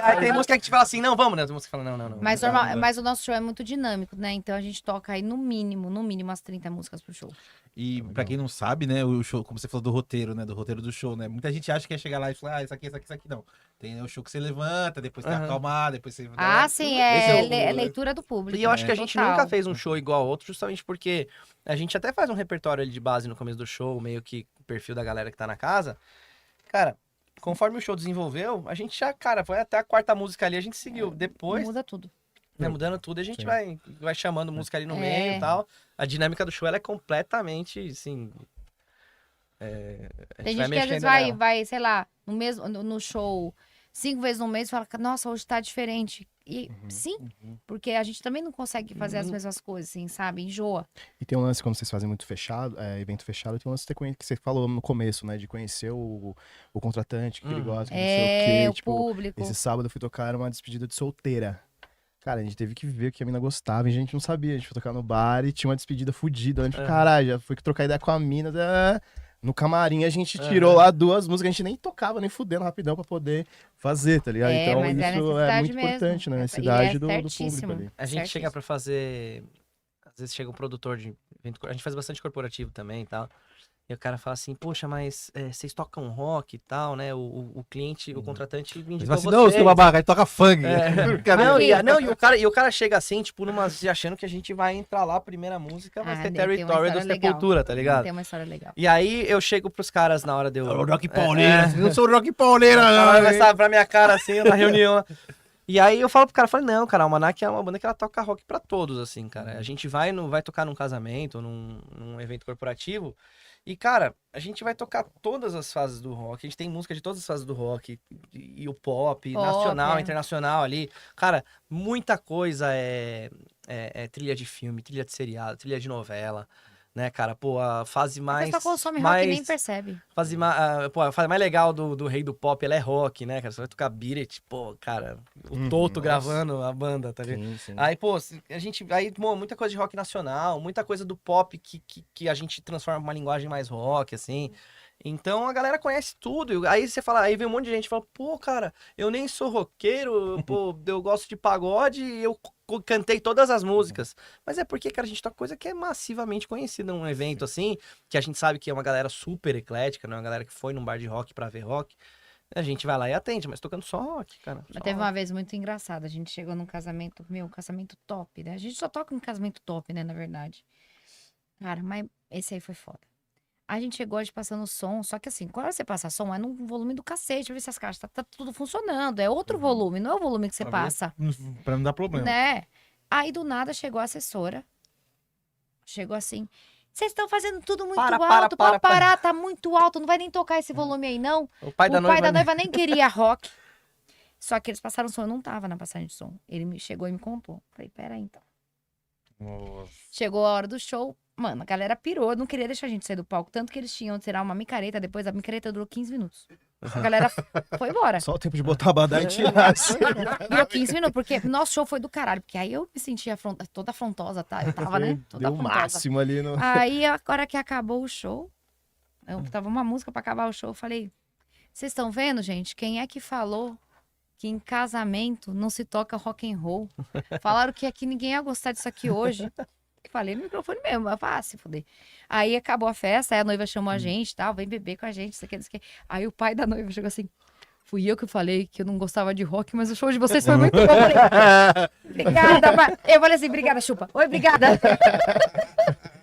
Aí tem música que a gente fala assim, não, vamos, né? Tem música que fala, não. mas, mas o nosso show é muito dinâmico, né? Então a gente toca aí no mínimo umas 30 músicas pro show. E pra quem não sabe, né, o show, como você falou do roteiro, né, do roteiro do show, né, muita gente acha que é chegar lá e falar, isso aqui, não. Tem o show que você levanta, depois tem acalmar, depois você... Ah, sim, Esse é leitura do público. E eu acho que a gente Total. nunca fez um show igual ao outro, justamente porque a gente até faz um repertório ali de base no começo do show, meio que o perfil da galera que tá na casa. Cara, conforme o show desenvolveu, a gente já, cara, foi até a quarta música ali, a gente seguiu. Depois, Muda tudo. né, mudando tudo, a gente Sim. vai chamando música ali no É. meio e tal. A dinâmica do show, ela é completamente, assim... a Tem gente vai gente que às vezes mexendo nela. vai, sei lá, no show 5 vezes no mês e fala, nossa, hoje tá diferente. E sim, porque a gente também não consegue fazer as mesmas coisas, assim, sabe? Enjoa. E tem um lance, quando vocês fazem muito fechado, evento fechado, tem um lance que você falou no começo, né? De conhecer o contratante, que ele gosta, que não sei o quê. O Tipo, público. esse sábado eu fui tocar, era uma despedida de solteira. Cara, a gente teve que ver o que a mina gostava e a gente não sabia. A gente foi tocar no bar e tinha uma despedida fudida. A gente falou, caralho, já fui trocar ideia com a mina. No camarim a gente tirou lá 2 músicas, a gente nem tocava, nem fudendo rapidão pra poder fazer, tá ligado? É, Então mas é isso é necessidade muito mesmo. importante, né? E é Necessidade do público certíssimo. ali. A gente Certíssimo. chega pra fazer... Às vezes chega um produtor de evento... A gente faz bastante corporativo também e tal. E o cara fala assim, poxa, mas vocês tocam rock e tal, né? O cliente, o contratante me Ele indicou fala assim, não, vocês. seu babaca, aí toca funk. E o cara chega assim, tipo, achando que a gente vai entrar lá, a primeira música vai ser tem uma Territory do história legal. Sepultura, tá ligado? Tem uma história legal. E aí eu chego pros caras na hora de eu... O Rock Pauleira, não sou o Rock Pauleira, Ela não. começava pra minha cara, assim, na reunião. E aí eu falo pro cara, não, cara, a Almanac é uma banda que ela toca rock pra todos, assim, cara. A gente vai tocar num casamento, num evento corporativo, e, cara, a gente vai tocar todas as fases do rock. A gente tem música de todas as fases do rock, e o pop, nacional, internacional ali. Cara, muita coisa é trilha de filme, trilha de seriado, trilha de novela, né, cara? Pô, a fase mais... A pessoa consome rock e nem percebe. A fase mais legal do rei do pop, ela é rock, né, cara? Você vai tocar Beat It, pô, cara, o Toto gravando a banda, tá ligado? Sim, sim. Aí, pô, muita coisa de rock nacional, muita coisa do pop que a gente transforma numa linguagem mais rock, assim. Então a galera conhece tudo. Aí você fala, aí vem um monte de gente e fala, pô, cara, eu nem sou roqueiro, pô, eu gosto de pagode e eu cantei todas as músicas. Mas é porque, cara, a gente toca coisa que é massivamente conhecida num evento assim, que a gente sabe que é uma galera super eclética, não é uma galera que foi num bar de rock pra ver rock. A gente vai lá e atende, mas tocando só rock, cara. Mas Só teve rock. uma vez muito engraçada. A gente chegou num casamento, um casamento top, né? A gente só toca num casamento top, né, na verdade. Cara, mas esse aí foi foda. A gente chegou, a gente passando som, só que assim, quando você passa som, é num volume do cacete, pra ver se as caixas tá tudo funcionando. É outro volume, não é o volume que você passa, Pra não dar problema. né? Aí do nada chegou a assessora, chegou assim, vocês estão fazendo tudo muito alto, pode parar, tá muito alto, não vai nem tocar esse volume aí não. O pai da O pai da noiva... noiva nem queria rock. Só que eles passaram som, eu não tava na passagem de som. Ele me chegou e me contou. Falei, pera aí então. Chegou a hora do show, mano, a galera pirou, não queria deixar a gente sair do palco. Tanto que eles tinham de tirar uma micareta, depois a micareta durou 15 minutos. A galera foi embora. Só o tempo de botar a badá e tirar. assim. Durou 15 minutos, porque nosso show foi do caralho. Porque aí eu me sentia toda afrontosa, tá? Eu tava, né? Toda Deu o afrontosa. máximo ali no... Aí, a hora que acabou o show, tava uma música pra acabar o show, eu falei, vocês estão vendo, gente? Quem é que falou que em casamento não se toca rock and roll? Falaram que aqui ninguém ia gostar disso aqui hoje. Eu falei no microfone mesmo, eu falei, se fuder. Aí acabou a festa, aí a noiva chamou a gente, tal, vem beber com a gente, isso aqui, isso aqui. Aí o pai da noiva chegou assim, fui eu que falei que eu não gostava de rock, mas o show de vocês foi muito bom. Eu falei, obrigada, eu falei assim, obrigada, chupa. Oi, obrigada.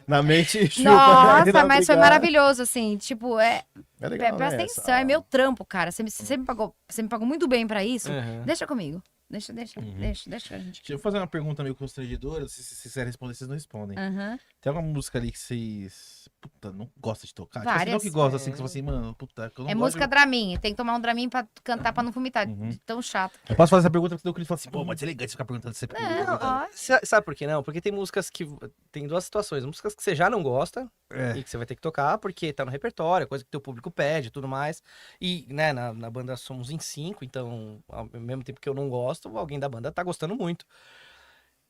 Na mente, chupa. Nossa, Não, mas foi obrigado. maravilhoso, assim, tipo, É legal, presta né, atenção, é meu trampo, cara. Você me pagou muito bem pra isso. Uhum. Deixa comigo. Deixa a gente. Deixa eu fazer uma pergunta meio constrangedora. Se vocês quiserem responder, vocês não respondem. Aham. Tem alguma música ali que vocês, puta, não gosta de tocar? Tipo assim, não Várias. que gosta, assim, que você fala assim, mano, puta, que eu não É gosto música de... Dramin. Tem que tomar um Dramin pra cantar pra não vomitar. Uhum. De tão chato. Eu posso fazer essa pergunta porque o Cris fala assim, pô, mas é elegante ficar perguntando sempre. Não, ó. Sabe por que não? Porque tem músicas que. Tem duas situações. Músicas que você já não gosta É. e que você vai ter que tocar porque tá no repertório, coisa que teu público pede e tudo mais. E, né, na banda somos em 5, então, ao mesmo tempo que eu não gosto, alguém da banda tá gostando muito.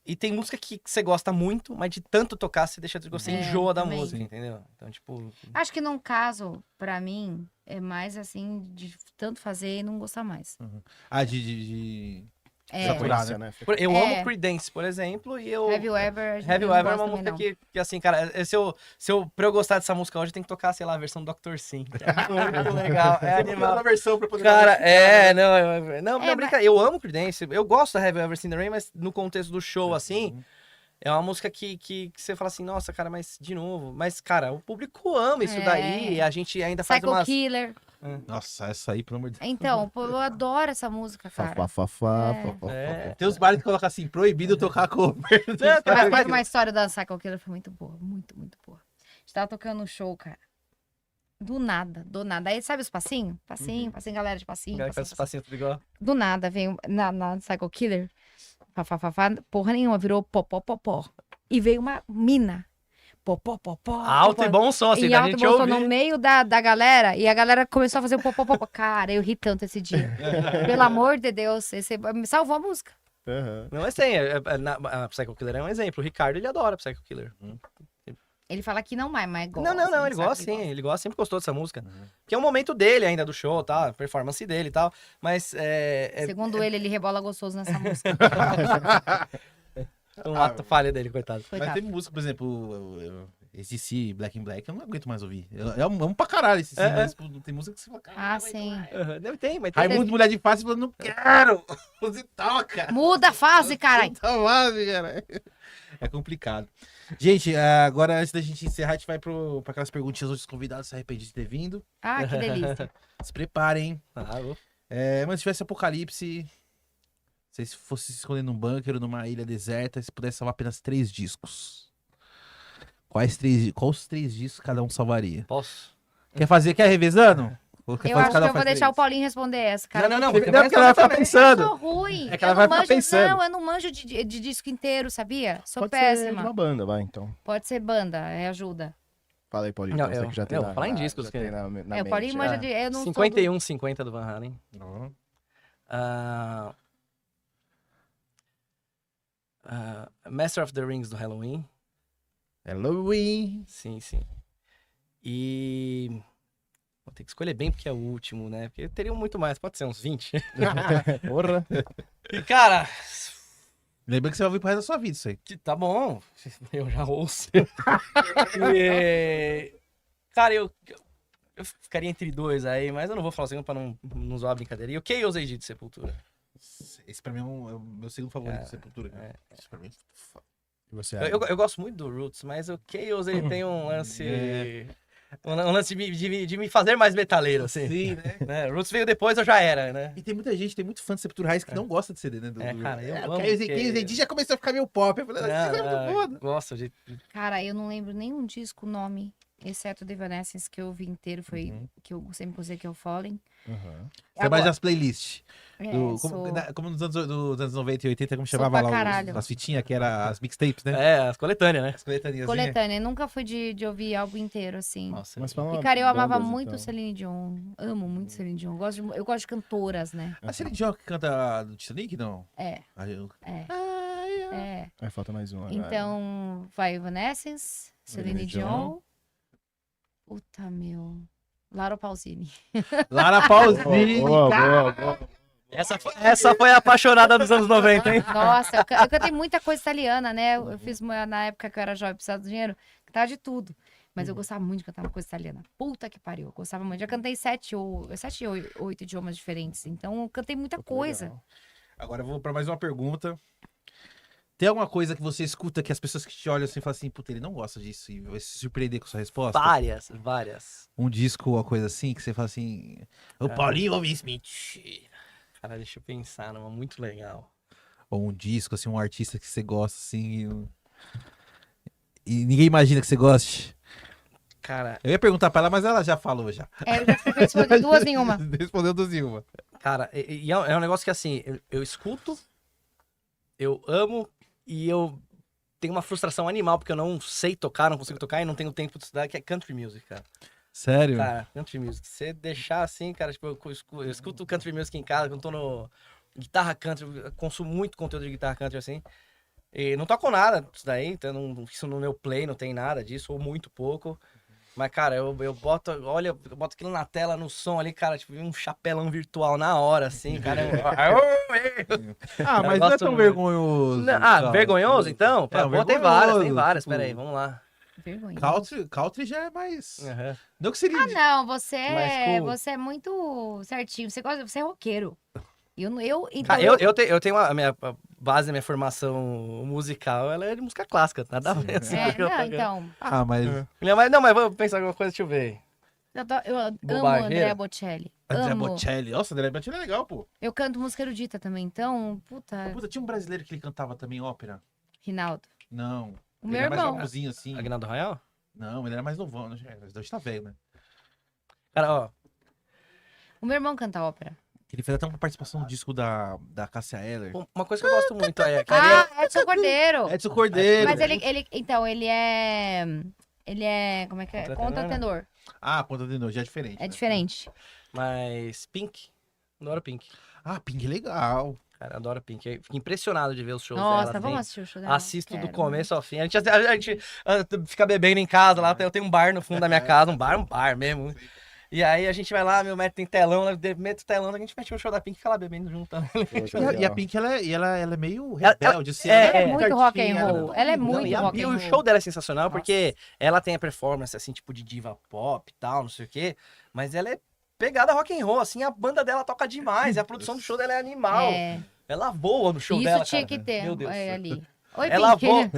E tem música que você gosta muito, mas de tanto tocar, você deixa de gostar, você É, enjoa da também. música, entendeu? Então, tipo. Acho que num caso, pra mim, é mais assim, de tanto fazer e não gostar mais. Ah, de É. saturar, Frequência, né? né? Eu É. amo Creedence, por exemplo, e eu. Have You Ever? Heavy eu não Ever é gosto uma também, música não. que, assim, cara, pra eu gostar dessa música hoje, tem que tocar, sei lá, a versão Dr. Sim. É muito legal, é animal. versão pra poder Cara, não, É, mas- brincadeira. Eu amo Creedence, eu gosto da Have You Ever Seen the Rain, mas no contexto do show, assim, é uma música que você fala assim, nossa, cara, mas de novo. Mas, cara, o público ama isso É. daí, e a gente ainda faz Psycho umas... Killer. Nossa, essa aí, pelo amor de Deus. Então, pô, eu adoro essa música, cara. Tem uns bares que colocam assim, proibido tocar cover. Mas uma história da Psycho Killer foi muito boa. Muito, muito boa. A gente tava tocando um show, cara. Do nada, do nada. Aí, sabe os passinhos? Passinho, passinho, galera de passinho. Faz passinho, esse passinho tudo igual. Do nada, veio na Psycho Killer. Fá, porra nenhuma, virou pó. E veio uma mina. Pó. Alto e bom som, assim, E da alto gente bolsou ouvir. no meio da galera. E a galera começou a fazer o pó. Cara, eu ri tanto esse dia. Pelo amor de Deus, esse me salvou a música. Não, mas tem, a Psycho Killer é um exemplo. O Ricardo, ele adora Psycho Killer. Ele fala que não mais, mas gosta. Não, ele sabe gosta que sim, ele gosta, sempre gostou dessa música. Que é um momento dele ainda do show, tá? A performance dele e tal. Mas Segundo ele rebola gostoso nessa música. um ato falha dele, coitado. Mas Coitado. tem música, por exemplo, esse si, Black in Black, eu não aguento mais ouvir. Eu amo pra caralho esse si, mas pô, tem música que você fala, cara. Ah, sim. Deve ter, mas tem. Raimundo Mulher de Face falando, não quero! Você toca! Muda a fase, caralho. Puta fase, cara. É complicado. Gente, agora antes da gente encerrar, a gente vai pra aquelas perguntinhas dos convidados se arrependem de ter vindo. Ah, que delícia. Se preparem, hein? Vou. Mas se tivesse apocalipse, se fosse se esconder num bunker ou numa ilha deserta, e se pudesse salvar apenas 3 discos. Quais os 3 discos cada um salvaria? Posso? Quer revezando? Ou quer Eu fazer acho cada que um eu vou faz deixar o 3? Paulinho responder essa, cara. Não, Porque ela vai ficar Eu pensando. sou ruim. É que ela Eu vai não ficar manjo- pensando. Não, eu não manjo de disco inteiro, sabia? Sou Pode ser de péssima. uma banda, vai, então. Pode ser banda, ajuda. Fala aí, Paulinho. Não, então, você eu- que já tem eu na- vou falar em na- discos, já que- tem na O mente. Paulinho manja de... Eu não 51-50 do Van Halen. Não. Master of the Rings do Halloween. Halloween. Sim. E... Vou ter que escolher bem porque é o último, né? Porque teriam muito mais, pode ser uns 20. Porra. E, cara, Lembra que você vai ouvir pro resto da sua vida isso aí. tá bom. Eu já ouço. E, cara, eu ficaria entre 2 aí, mas eu não vou falar assim pra não zoar a brincadeira. E o Chaos AD de Sepultura? Esse pra mim é o meu segundo favorito de Sepultura. Isso pra mim. E você, Eu gosto muito do Roots, mas o Chaos, ele tem um lance... Um lance de me fazer mais metaleiro, assim. Sim, né? Roots veio depois, eu já era, né? E tem muita gente, tem muito fã de Sepultura Raiz que não gosta de CD, né? Cara, eu o amo Chaos que- AD já começou a ficar meio pop. Eu falei, isso é muito foda. Gosto de... Cara, eu não lembro nenhum disco, nome, exceto The Evanescence, que eu ouvi inteiro, foi que eu sempre gostei, que é o Fallen. Você vai das playlists. Sou... Como nos anos 90 e 80, como Sou chamava pra lá caralho. as fitinhas, que era as mixtapes, né? as coletâneas, né? As coletâneas. Coletânea, nunca fui de ouvir álbum inteiro, assim. Nossa, Mas fala E, cara, eu amava bandas, muito então. Celine Dion. Amo muito Celine Dion. Eu gosto de cantoras, né? A Celine Dion que canta do Titanic, não? É, é. Aí falta mais um agora. Então, vai Evanescence, Celine Dion. Dion. Puta, meu. Laura Pausini. Lara Pausini. Boa. Essa foi a apaixonada dos anos 90, hein? Nossa, eu cantei muita coisa italiana, né? Eu fiz na época que eu era jovem, precisava do dinheiro, cantava de tudo. Mas eu gostava muito de cantar uma coisa italiana. Puta que pariu, eu gostava muito. Já cantei 7 ou 8 idiomas diferentes. Então, eu cantei muita coisa. Agora eu vou pra mais uma pergunta. Tem alguma coisa que você escuta que as pessoas que te olham assim falam assim, puta, ele não gosta disso e vai se surpreender com sua resposta? Várias. Um disco, uma coisa assim, que você fala assim, o Paulinho ouve Smith. Cara, deixa eu pensar numa muito legal. Ou um disco, assim, um artista que você gosta, assim, e ninguém imagina que você goste? Cara, Eu ia perguntar pra ela, mas ela já falou já. Eu já respondi duas em uma. Respondeu duas em uma. cara, é um negócio que assim, eu escuto, eu amo e eu tenho uma frustração animal porque eu não sei tocar, não consigo tocar e não tenho tempo de estudar, que é country music, cara. Sério? Cara, country music. Se você deixar assim, cara, tipo, eu escuto country music em casa, quando tô no guitarra country, eu consumo muito conteúdo de guitarra country assim. E não toco nada disso daí, então isso no meu play não tem nada disso, ou muito pouco. Mas, cara, eu boto, olha, eu boto aquilo na tela, no som ali, cara, tipo, um chapelão virtual na hora, assim, cara. Ah, mas Eu não é gosto tão muito. vergonhoso. Vergonhoso, então? É, Pô, tem várias, vergonhoso, pera aí, tipo, vamos lá. Vergonha. Country já é mais... Aham. Não que seria... Não, você Mas é, cool. você é muito certinho. Você é roqueiro. Então Cara, eu tenho a minha a base da minha formação musical, ela é de música clássica, nada a ver. Assim, com o que eu não, toco. então. Ah, mas... Não, mas vou pensar alguma coisa, deixa eu ver. Eu amo Bobageira. Andrea Bocelli. André Amo. Bocelli. Nossa, André Bocelli é legal, pô. Eu canto música erudita também, então, puta, Puta, tinha um brasileiro que ele cantava também ópera. Rinaldo. Não. O Ele meu era mais irmão. famosinho assim. Aguinaldo Royal? Não, ele era mais novão. Né? Hoje tá velho, né? Cara, ó, O meu irmão canta ópera. Ele fez até uma participação no disco da Cássia Eller. uma coisa que eu gosto muito é que Edson Cordeiro. Edson Cordeiro. Mas ele é, como é que é? Contratenor, Contratenor. Ah, Ponta de Noite já é diferente. É né? diferente. mas Pink, adoro Pink. Ah, Pink é legal. Cara, adoro Pink. Eu fico impressionado de ver os shows Nossa, dela. vamos assim. assistir o show dela. Assisto do Quero começo ao fim. A gente fica bebendo em casa lá. Eu tenho um bar no fundo da minha casa, um bar mesmo. E aí a gente vai lá, tem telão, mete o telão, a gente mete o show da Pink e fica lá bebendo junto. E a Pink, ela é meio Ela- rebelde. assim, Ela é ela muito rock and certinha, roll. Ela é Não, muito rock e and o roll. show dela é sensacional porque ela tem a performance, assim, tipo de diva pop e tal, não sei o quê. Mas ela é pegada rock and roll, assim, a banda dela toca demais. E a produção do show dela é animal. É, Ela voa no show isso dela, tinha cara. que ter Meu Deus. ali. Oi, Ela Pink.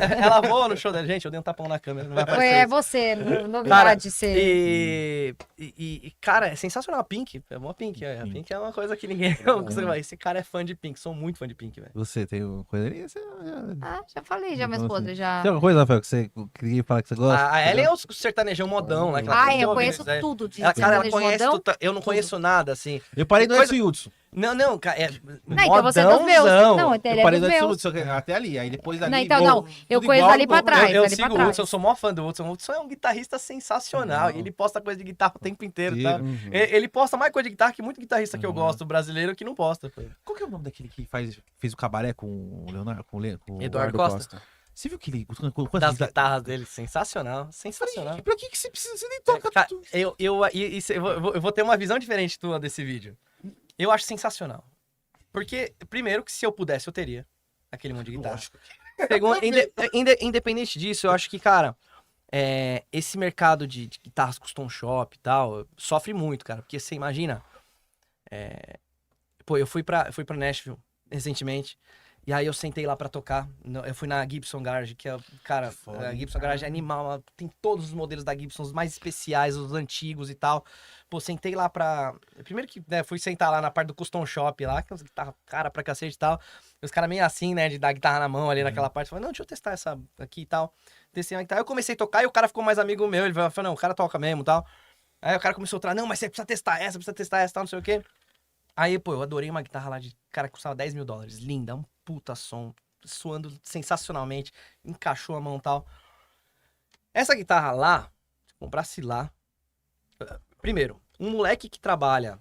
voa no show dela. Gente, eu dei um tapão na câmera, não vai Foi, aparecer é isso. você, novidade ser. Cara, é sensacional a Pink. É uma Pink. A Pink é uma coisa que ninguém. Esse cara é fã de Pink. Sou muito fã de Pink, velho. Você tem uma coisa ali? Já falei, já, minha Nossa. esposa, já. Tem alguma coisa, Rafael, que ninguém fala que você gosta? A Ellen é o sertanejão modão, né? que ela Ah, cresceu eu ouvindo conheço isso aí. tudo de Ela, cara, ela sertanejo conhece modão. tudo. Eu não conheço nada, assim. Eu parei no Coisa- Edson Hudson. Não, cara. Não, então você é dos meus. modãozão. Não, então ele Eu é parei dos no Edson meus. Hudson até ali. Aí depois ali... Não, então vou- não. Eu tudo conheço igual, ali pra vou- trás. Eu ali sigo pra o trás. Hudson, eu sou mó fã do Hudson. O Hudson é um guitarrista sensacional. Não. E ele posta coisa de guitarra o tempo inteiro, tá? Uhum. Ele posta mais coisa de guitarra que muito guitarrista que eu gosto, brasileiro, que não posta. Pô. Qual que é o nome daquele que fez o cabaré com o Leonardo? Com o Eduardo Costa. Você viu que ele... Das guitarras dele, sensacional. Sensacional. Pra que você precisa? Você nem toca Cara, tudo. eu vou ter uma visão diferente tua desse vídeo. Eu acho sensacional. Porque, primeiro, que se eu pudesse, eu teria aquele monte de guitarra. Lógico. Segundo, independente disso, eu acho que, cara, esse mercado de guitarras custom shop e tal, sofre muito, cara. Porque você imagina. Pô, eu fui pra Nashville recentemente. E aí eu sentei lá pra tocar. Eu fui na Gibson Garage, que é, cara, foda, a Gibson Garage é animal. Ela tem todos os modelos da Gibson, os mais especiais, os antigos e tal. Pô, sentei lá pra... Primeiro que, né, fui sentar lá na parte do custom shop lá, que é umas guitarras cara pra cacete e tal. E os caras meio assim, né, de dar guitarra na mão ali naquela parte. Falei, não, deixa eu testar essa aqui e tal. Testei uma guitarra. Eu comecei a tocar e o cara ficou mais amigo meu. Ele falou, não, o cara toca mesmo e tal. Aí o cara começou a falar, não, mas você precisa testar essa, tal, não sei o quê. Aí, pô, eu adorei uma guitarra lá de... Cara, que custava $10 mil. Linda, um puta som. Suando sensacionalmente. Encaixou a mão e tal. Essa guitarra lá, se comprasse lá... Primeiro, um moleque que trabalha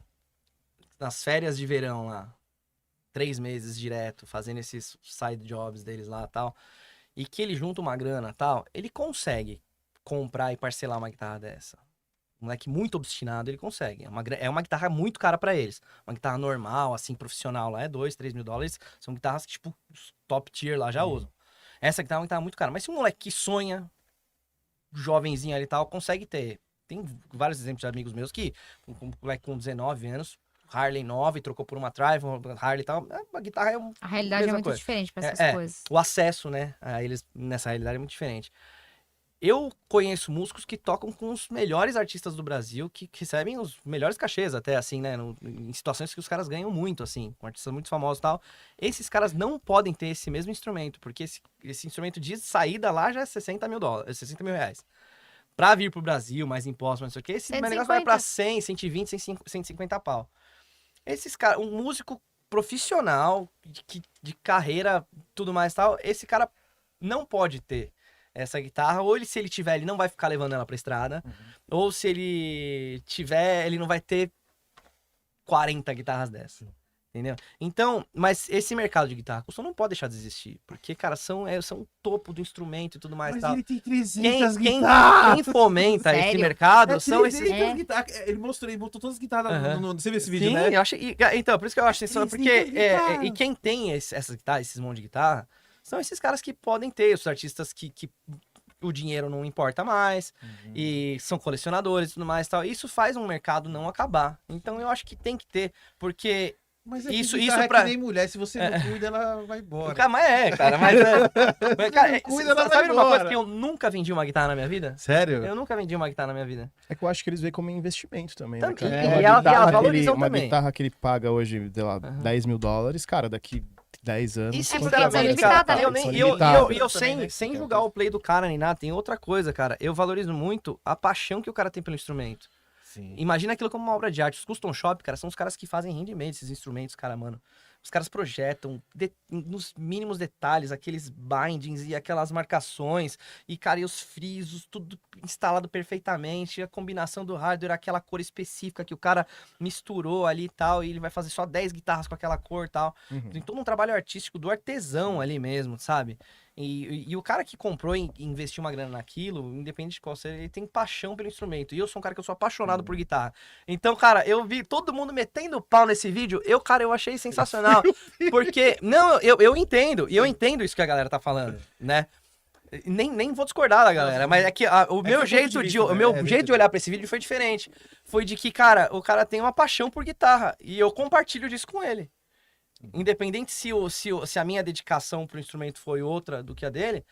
nas férias de verão lá, 3 meses direto, fazendo esses side jobs deles lá e tal, e que ele junta uma grana e tal, ele consegue comprar e parcelar uma guitarra dessa. Um moleque muito obstinado, ele consegue. É uma guitarra muito cara pra eles. Uma guitarra normal, assim, profissional lá, é $2, $3 mil. São guitarras que, tipo, os top tier lá já usam. Essa guitarra é uma guitarra muito cara. Mas se um moleque que sonha, jovenzinho ali e tal, consegue ter. Tem vários exemplos de amigos meus que, um moleque com 19 anos, Harley 9, trocou por uma Triumph, Harley e tal. A guitarra é A realidade é mesma muito coisa. diferente pra essas coisas. O acesso, né, a eles nessa realidade é muito diferente. Eu conheço músicos que tocam com os melhores artistas do Brasil, que recebem os melhores cachês até, assim, né? Em situações que os caras ganham muito, assim, com artistas muito famosos e tal. Esses caras não podem ter esse mesmo instrumento, porque esse instrumento de saída lá já é 60 mil dólares, 60 mil reais. Pra vir pro Brasil, mais impostos, não sei o quê, esse 150. negócio vai pra 100, 120, 150 pau. Esses caras, um músico profissional, de carreira, tudo mais e tal, esse cara não pode ter essa guitarra, ou se ele tiver, ele não vai ficar levando ela pra estrada, ou se ele tiver, ele não vai ter 40 guitarras dessas, entendeu? Então, mas esse mercado de guitarra custom não pode deixar de existir, porque, cara, são o topo do instrumento e tudo mais e Mas tal. ele tem 300 Quem guitarras. fomenta esse Sério? mercado são esses... 300 guitarras. Ele botou todas as guitarras. Aham. Você viu esse vídeo, Sim, né? eu achei. Então, por isso que eu acho sensacional. Porque. 300 guitarras. E quem tem essas guitarras, esses monte de guitarra, são esses caras que podem ter, os artistas que o dinheiro não importa mais, e são colecionadores e tudo mais e tal. Isso faz um mercado não acabar. Então eu acho que tem que ter, porque. Mas Isso guitarra pra- é que nem mulher. Se você não cuida, ela vai embora. Cara, mas cara, cuida, ela vai sabe uma coisa embora. que eu nunca vendi uma guitarra na minha vida? Sério? Eu nunca vendi uma guitarra na minha vida. É que eu acho que eles veem como investimento também, né, Também. cara? É, Uma e elas guitarra que ele- valorizam uma também. guitarra que ele paga hoje, sei lá, 10 mil dólares, cara, daqui 10 anos... E quanto sinceramente, vale essa limitada, cara, guitarra? eu nem, São eu, limitadas. eu também, né? sem julgar o play do cara nem nada, tem outra coisa, cara. Eu valorizo muito a paixão que o cara tem pelo instrumento. Sim. Imagina aquilo como uma obra de arte. Os custom shop, cara, são os caras que fazem handmade esses instrumentos, cara, mano. Os caras projetam nos mínimos detalhes, aqueles bindings e aquelas marcações, e, cara, e os frisos, tudo instalado perfeitamente, a combinação do hardware, aquela cor específica que o cara misturou ali e tal, e ele vai fazer só 10 guitarras com aquela cor e tal. Tem todo um trabalho artístico do artesão ali mesmo, sabe? E o cara que comprou e investiu uma grana naquilo, independente de qual seja, ele tem paixão pelo instrumento. E eu sou um cara que eu sou apaixonado por guitarra. Então, cara, eu vi todo mundo metendo pau nesse vídeo. Cara, eu achei sensacional. Porque, não, eu entendo. E eu entendo isso que a galera tá falando, né? Nem vou discordar da galera, mas é que o meu seu jeito ponto de de, vista, o né? meu É, jeito de olhar pra esse vídeo foi diferente. Foi de que, cara, o cara tem uma paixão por guitarra. E eu compartilho disso com ele. Independente se a minha dedicação pro instrumento foi outra do que a dele,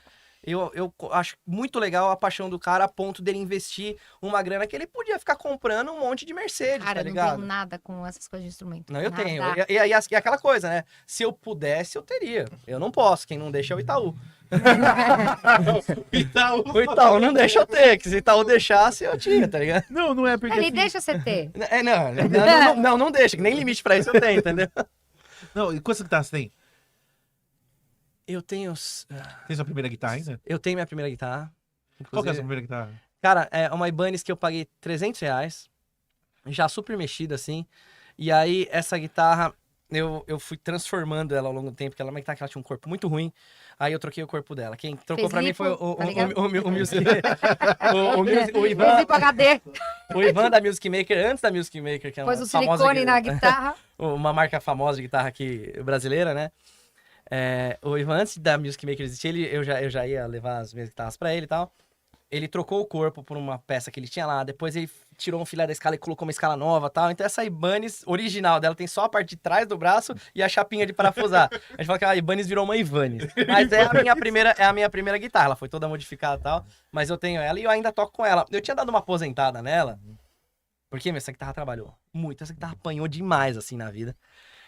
eu acho muito legal a paixão do cara a ponto dele investir uma grana que ele podia ficar comprando um monte de Mercedes, Cara, tá eu não ligado? tenho nada com essas coisas de instrumento. Não, eu Nada. tenho. E aquela coisa, né? Se eu pudesse, eu teria. Eu não posso. Quem não deixa é o Itaú. O Itaú não deixa eu ter. Que se o Itaú deixasse, eu tinha, tá ligado? Não é porque... Ele assim, deixa você ter. Não deixa. Que nem limite pra isso eu tenho, entendeu? Não, e quantas guitarras você tem? Eu tenho... Tem sua primeira guitarra ainda? Eu tenho minha primeira guitarra. Qual que é a Inclusive- sua primeira guitarra? Cara, é uma Ibanez que eu paguei R$300, já super mexida, assim. E aí, essa guitarra, eu fui transformando ela ao longo do tempo, porque ela é uma guitarra que ela tinha um corpo muito ruim. Aí eu troquei o corpo dela. Quem trocou Fez pra mim lipo, foi tá ligado? o Music... o Ivan, Fez pro HD, o Ivan da Music Maker, antes da Music Maker, que é uma pôs o famosa... silicone na guitarra. Uma marca famosa de guitarra aqui, brasileira, né? O Ivan, antes da Music Maker existir, eu já ia levar as minhas guitarras pra ele e tal. Ele trocou o corpo por uma peça que ele tinha lá. Depois ele tirou um filé da escala e colocou uma escala nova e tal. Então essa Ibanez original dela tem só a parte de trás do braço e a chapinha de parafusar. A gente fala que a Ibanez virou uma Ibanez. Mas é a minha primeira guitarra. Ela foi toda modificada e tal. Mas eu tenho ela e eu ainda toco com ela. Eu tinha dado uma aposentada nela. Porque, essa guitarra trabalhou muito. Essa guitarra apanhou demais, assim, na vida.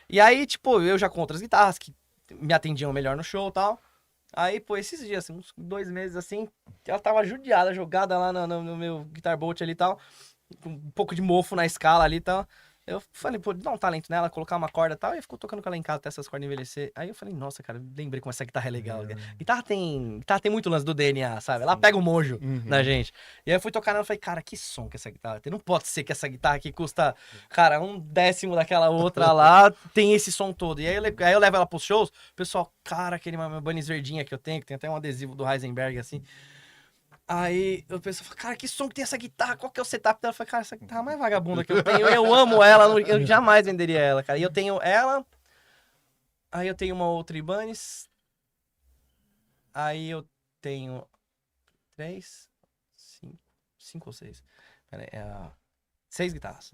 E aí, tipo, eu já com outras guitarras que me atendiam melhor no show e tal. Aí, pô, esses dias, assim, uns 2 meses, assim, ela tava judiada, jogada lá no meu Guitar Bolt ali e tal, com um pouco de mofo na escala ali e tal. Eu falei, pô, dá um talento nela, colocar uma corda e tal, e ficou tocando com ela em casa até essas cordas envelhecer. Aí eu falei, nossa, cara, lembrei como essa guitarra é legal. Guitarra tem muito lance do DNA, sabe? Ela pega o mojo na gente. E aí eu fui tocar nela e falei, cara, que som que essa guitarra tem. Não pode ser que essa guitarra aqui custa, cara, 1/10 daquela outra lá, tem esse som todo. E aí eu levo ela pros shows, o pessoal, cara, aquele meu Ibanez verdinha que eu tenho, que tem até um adesivo do Heisenberg, assim. Aí o pessoal fala, cara, que som que tem essa guitarra? Qual que é o setup dela? Eu falei, cara, essa guitarra mais vagabunda que eu tenho. Eu amo ela, eu jamais venderia ela, cara. E eu tenho ela, aí eu tenho uma outra Ibanez, aí eu tenho 3, 5 ou 6. Pera aí, 6 guitarras.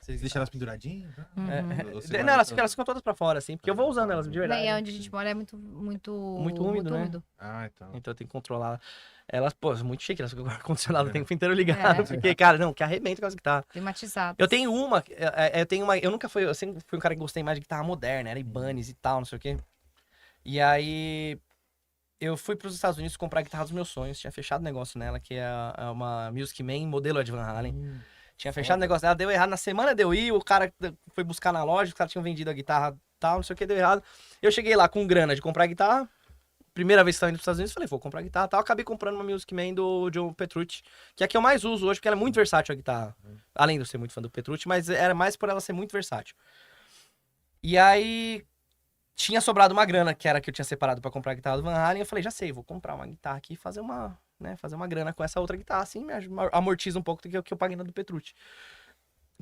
Vocês deixam elas penduradinhas? Né? Uhum. Ou você Não, vai- elas ficam todas pra fora, assim, porque eu vou usando elas de verdade. E onde a gente mora é muito úmido, né? Ah, então. Então eu tenho que controlar. Elas, pô, é muito chique, elas ficam com o ar-condicionado o tempo inteiro ligado. Porque, cara, não, que arrebenta com as guitarras. Climatizado. Eu tenho uma, eu nunca fui, eu sempre fui um cara que gostei mais de guitarra moderna, era Ibanez e tal, não sei o quê. E aí, eu fui pros Estados Unidos comprar a guitarra dos meus sonhos, tinha fechado negócio nela, que é uma Music Man, modelo Ed Van Halen. Tinha fechado o negócio dela, deu errado, na semana deu ir, o cara foi buscar na loja, os caras tinham vendido a guitarra tal, não sei o que, deu errado. Eu cheguei lá com grana de comprar a guitarra, primeira vez que estava indo pros Estados Unidos, falei, vou comprar a guitarra tal, acabei comprando uma Music Man do John Petrucci, que é a que eu mais uso hoje, porque ela é muito versátil a guitarra. Além de eu ser muito fã do Petrucci, mas era mais por ela ser muito versátil. E aí, tinha sobrado uma grana, que era que eu tinha separado pra comprar a guitarra do Van Halen, eu falei, já sei, vou comprar uma guitarra aqui e fazer uma grana com essa outra guitarra, assim, me amortiza um pouco do que eu paguei na do Petrucci.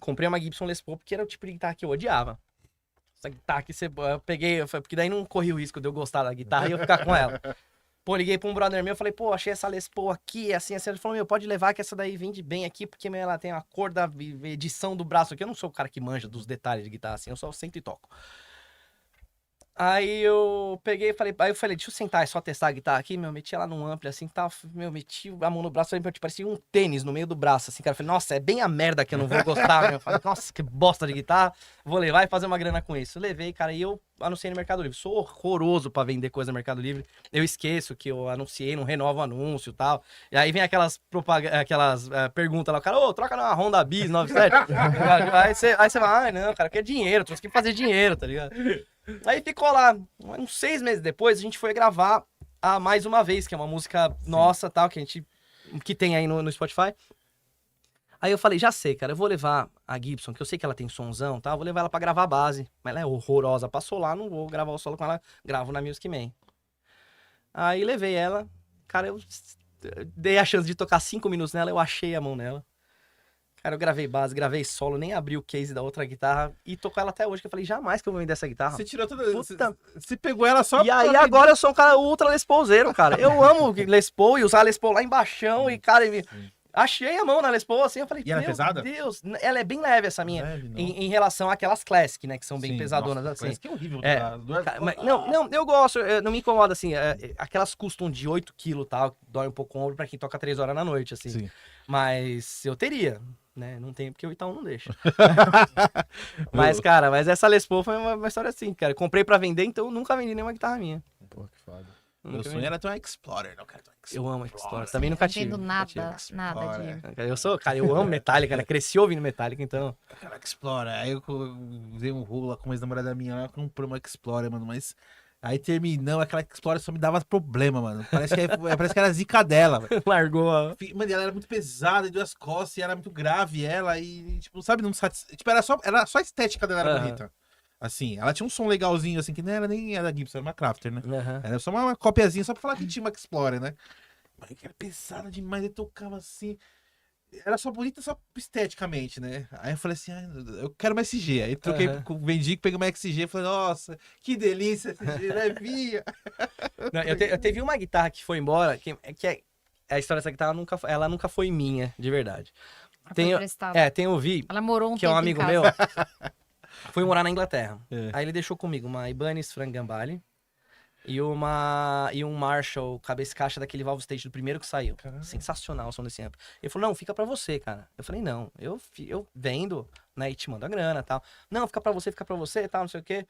Comprei uma Gibson Les Paul, porque era o tipo de guitarra que eu odiava. Essa guitarra que eu peguei, porque daí não corri o risco de eu gostar da guitarra e eu ficar com ela. Pô, liguei pra um brother meu, falei, pô, achei essa Les Paul aqui, assim. Ele falou, meu, pode levar que essa daí vende bem aqui, porque meu, ela tem a cor da edição do braço aqui. Eu não sou o cara que manja dos detalhes de guitarra, assim, eu só sento e toco. Aí eu peguei e falei, deixa eu sentar e só testar a guitarra aqui, meu, meti ela num ampli assim, tal, meu, meti a mão no braço, parecia um tênis no meio do braço, assim, cara, eu falei, nossa, é bem a merda que eu não vou gostar, meu, eu falei, nossa, que bosta de guitarra, vou levar e fazer uma grana com isso. Levei, cara, e eu anunciei no Mercado Livre, sou horroroso pra vender coisa no Mercado Livre, eu esqueço que eu anunciei, não renovo o anúncio e tal, e aí vem aquelas perguntas lá, o cara, ô, troca numa Honda Bis 97, aí você vai, ai, não, cara, eu quero dinheiro, trouxe que fazer dinheiro, tá ligado? Aí ficou lá, uns 6 meses depois, a gente foi gravar a Mais Uma Vez, que é uma música nossa, tal, que tem aí no Spotify. Aí eu falei, já sei, cara, eu vou levar a Gibson, que eu sei que ela tem sonzão, tá? Vou levar ela pra gravar a base. Mas ela é horrorosa, passou lá, não vou gravar o solo com ela, gravo na Music Man. Aí levei ela, cara, eu dei a chance de tocar 5 minutos nela, eu achei a mão nela. Cara, eu gravei base, gravei solo, nem abri o case da outra guitarra e tocou ela até hoje, que eu falei, jamais que eu vou vender essa guitarra. Você tirou toda. Puta. Você pegou ela só. E aí agora eu sou um cara ultra Les Paulzeiro, cara. Eu amo Les Paul e usar Les Paul lá embaixo e, cara, achei a mão na Les Paul assim, eu falei, E ela é meu pesada? Deus, ela é bem leve essa minha, Leve, não. em relação àquelas Classic, né, que são bem Sim, pesadonas nossa, assim. parece que é horrível. É. Cara, mas, não, eu gosto, não me incomoda assim, aquelas custam de 8 kg e tal, dói um pouco o ombro pra quem toca 3 horas na noite, assim. Sim. Mas eu teria, né, não tenho porque o Itaú não deixa. Mas, cara, essa Les Paul foi uma história assim, cara, comprei pra vender, então eu nunca vendi nenhuma guitarra minha. Pô, que foda. Meu Nunca sonho vendi. era ter uma Explorer, não quero ter uma Explorer. Eu amo Explorer, também nunca tive. Não vendo nunca tive. nada de... Cara, eu amo Metallica, né? Cresci ouvindo Metallica, então. Aquela Explorer. Aí eu dei um rolo lá com uma ex-namorada minha lá, comprei uma Explorer, mano, mas aí terminou, aquela Explorer só me dava problema, mano. Parece que era zica dela, velho. Largou a. Mano, ela era muito pesada, de duas costas, e era muito grave, ela, e, tipo, sabe, não tipo, era só a estética dela era Aham. bonita. Assim, ela tinha um som legalzinho, assim, que não era nem da Gibson, era uma Crafter, né? Aham. Era só uma copiazinha, só pra falar que tinha uma Explorer, né? Mas que era pesada demais, eu tocava assim. Era só bonita só esteticamente, né? Aí eu falei assim, eu quero uma SG. Aí troquei, vendi, peguei uma XG, falei, nossa, que delícia, SG, levinha. Não, eu teve uma guitarra que foi embora, que a história dessa guitarra ela nunca foi minha, de verdade. Tem o Vi, Ela morou um que é um tempo em amigo casa. meu, foi morar na Inglaterra. É. Aí ele deixou comigo uma Ibanez Frank Gambale e um Marshall cabeça caixa daquele Valve Stage do primeiro que saiu. Caralho. Sensacional o som desse amp. Ele falou, não, fica pra você, cara. Eu falei, não, eu vendo, né, e te mando a grana e tal. Não, fica pra você e tal, não sei o quê.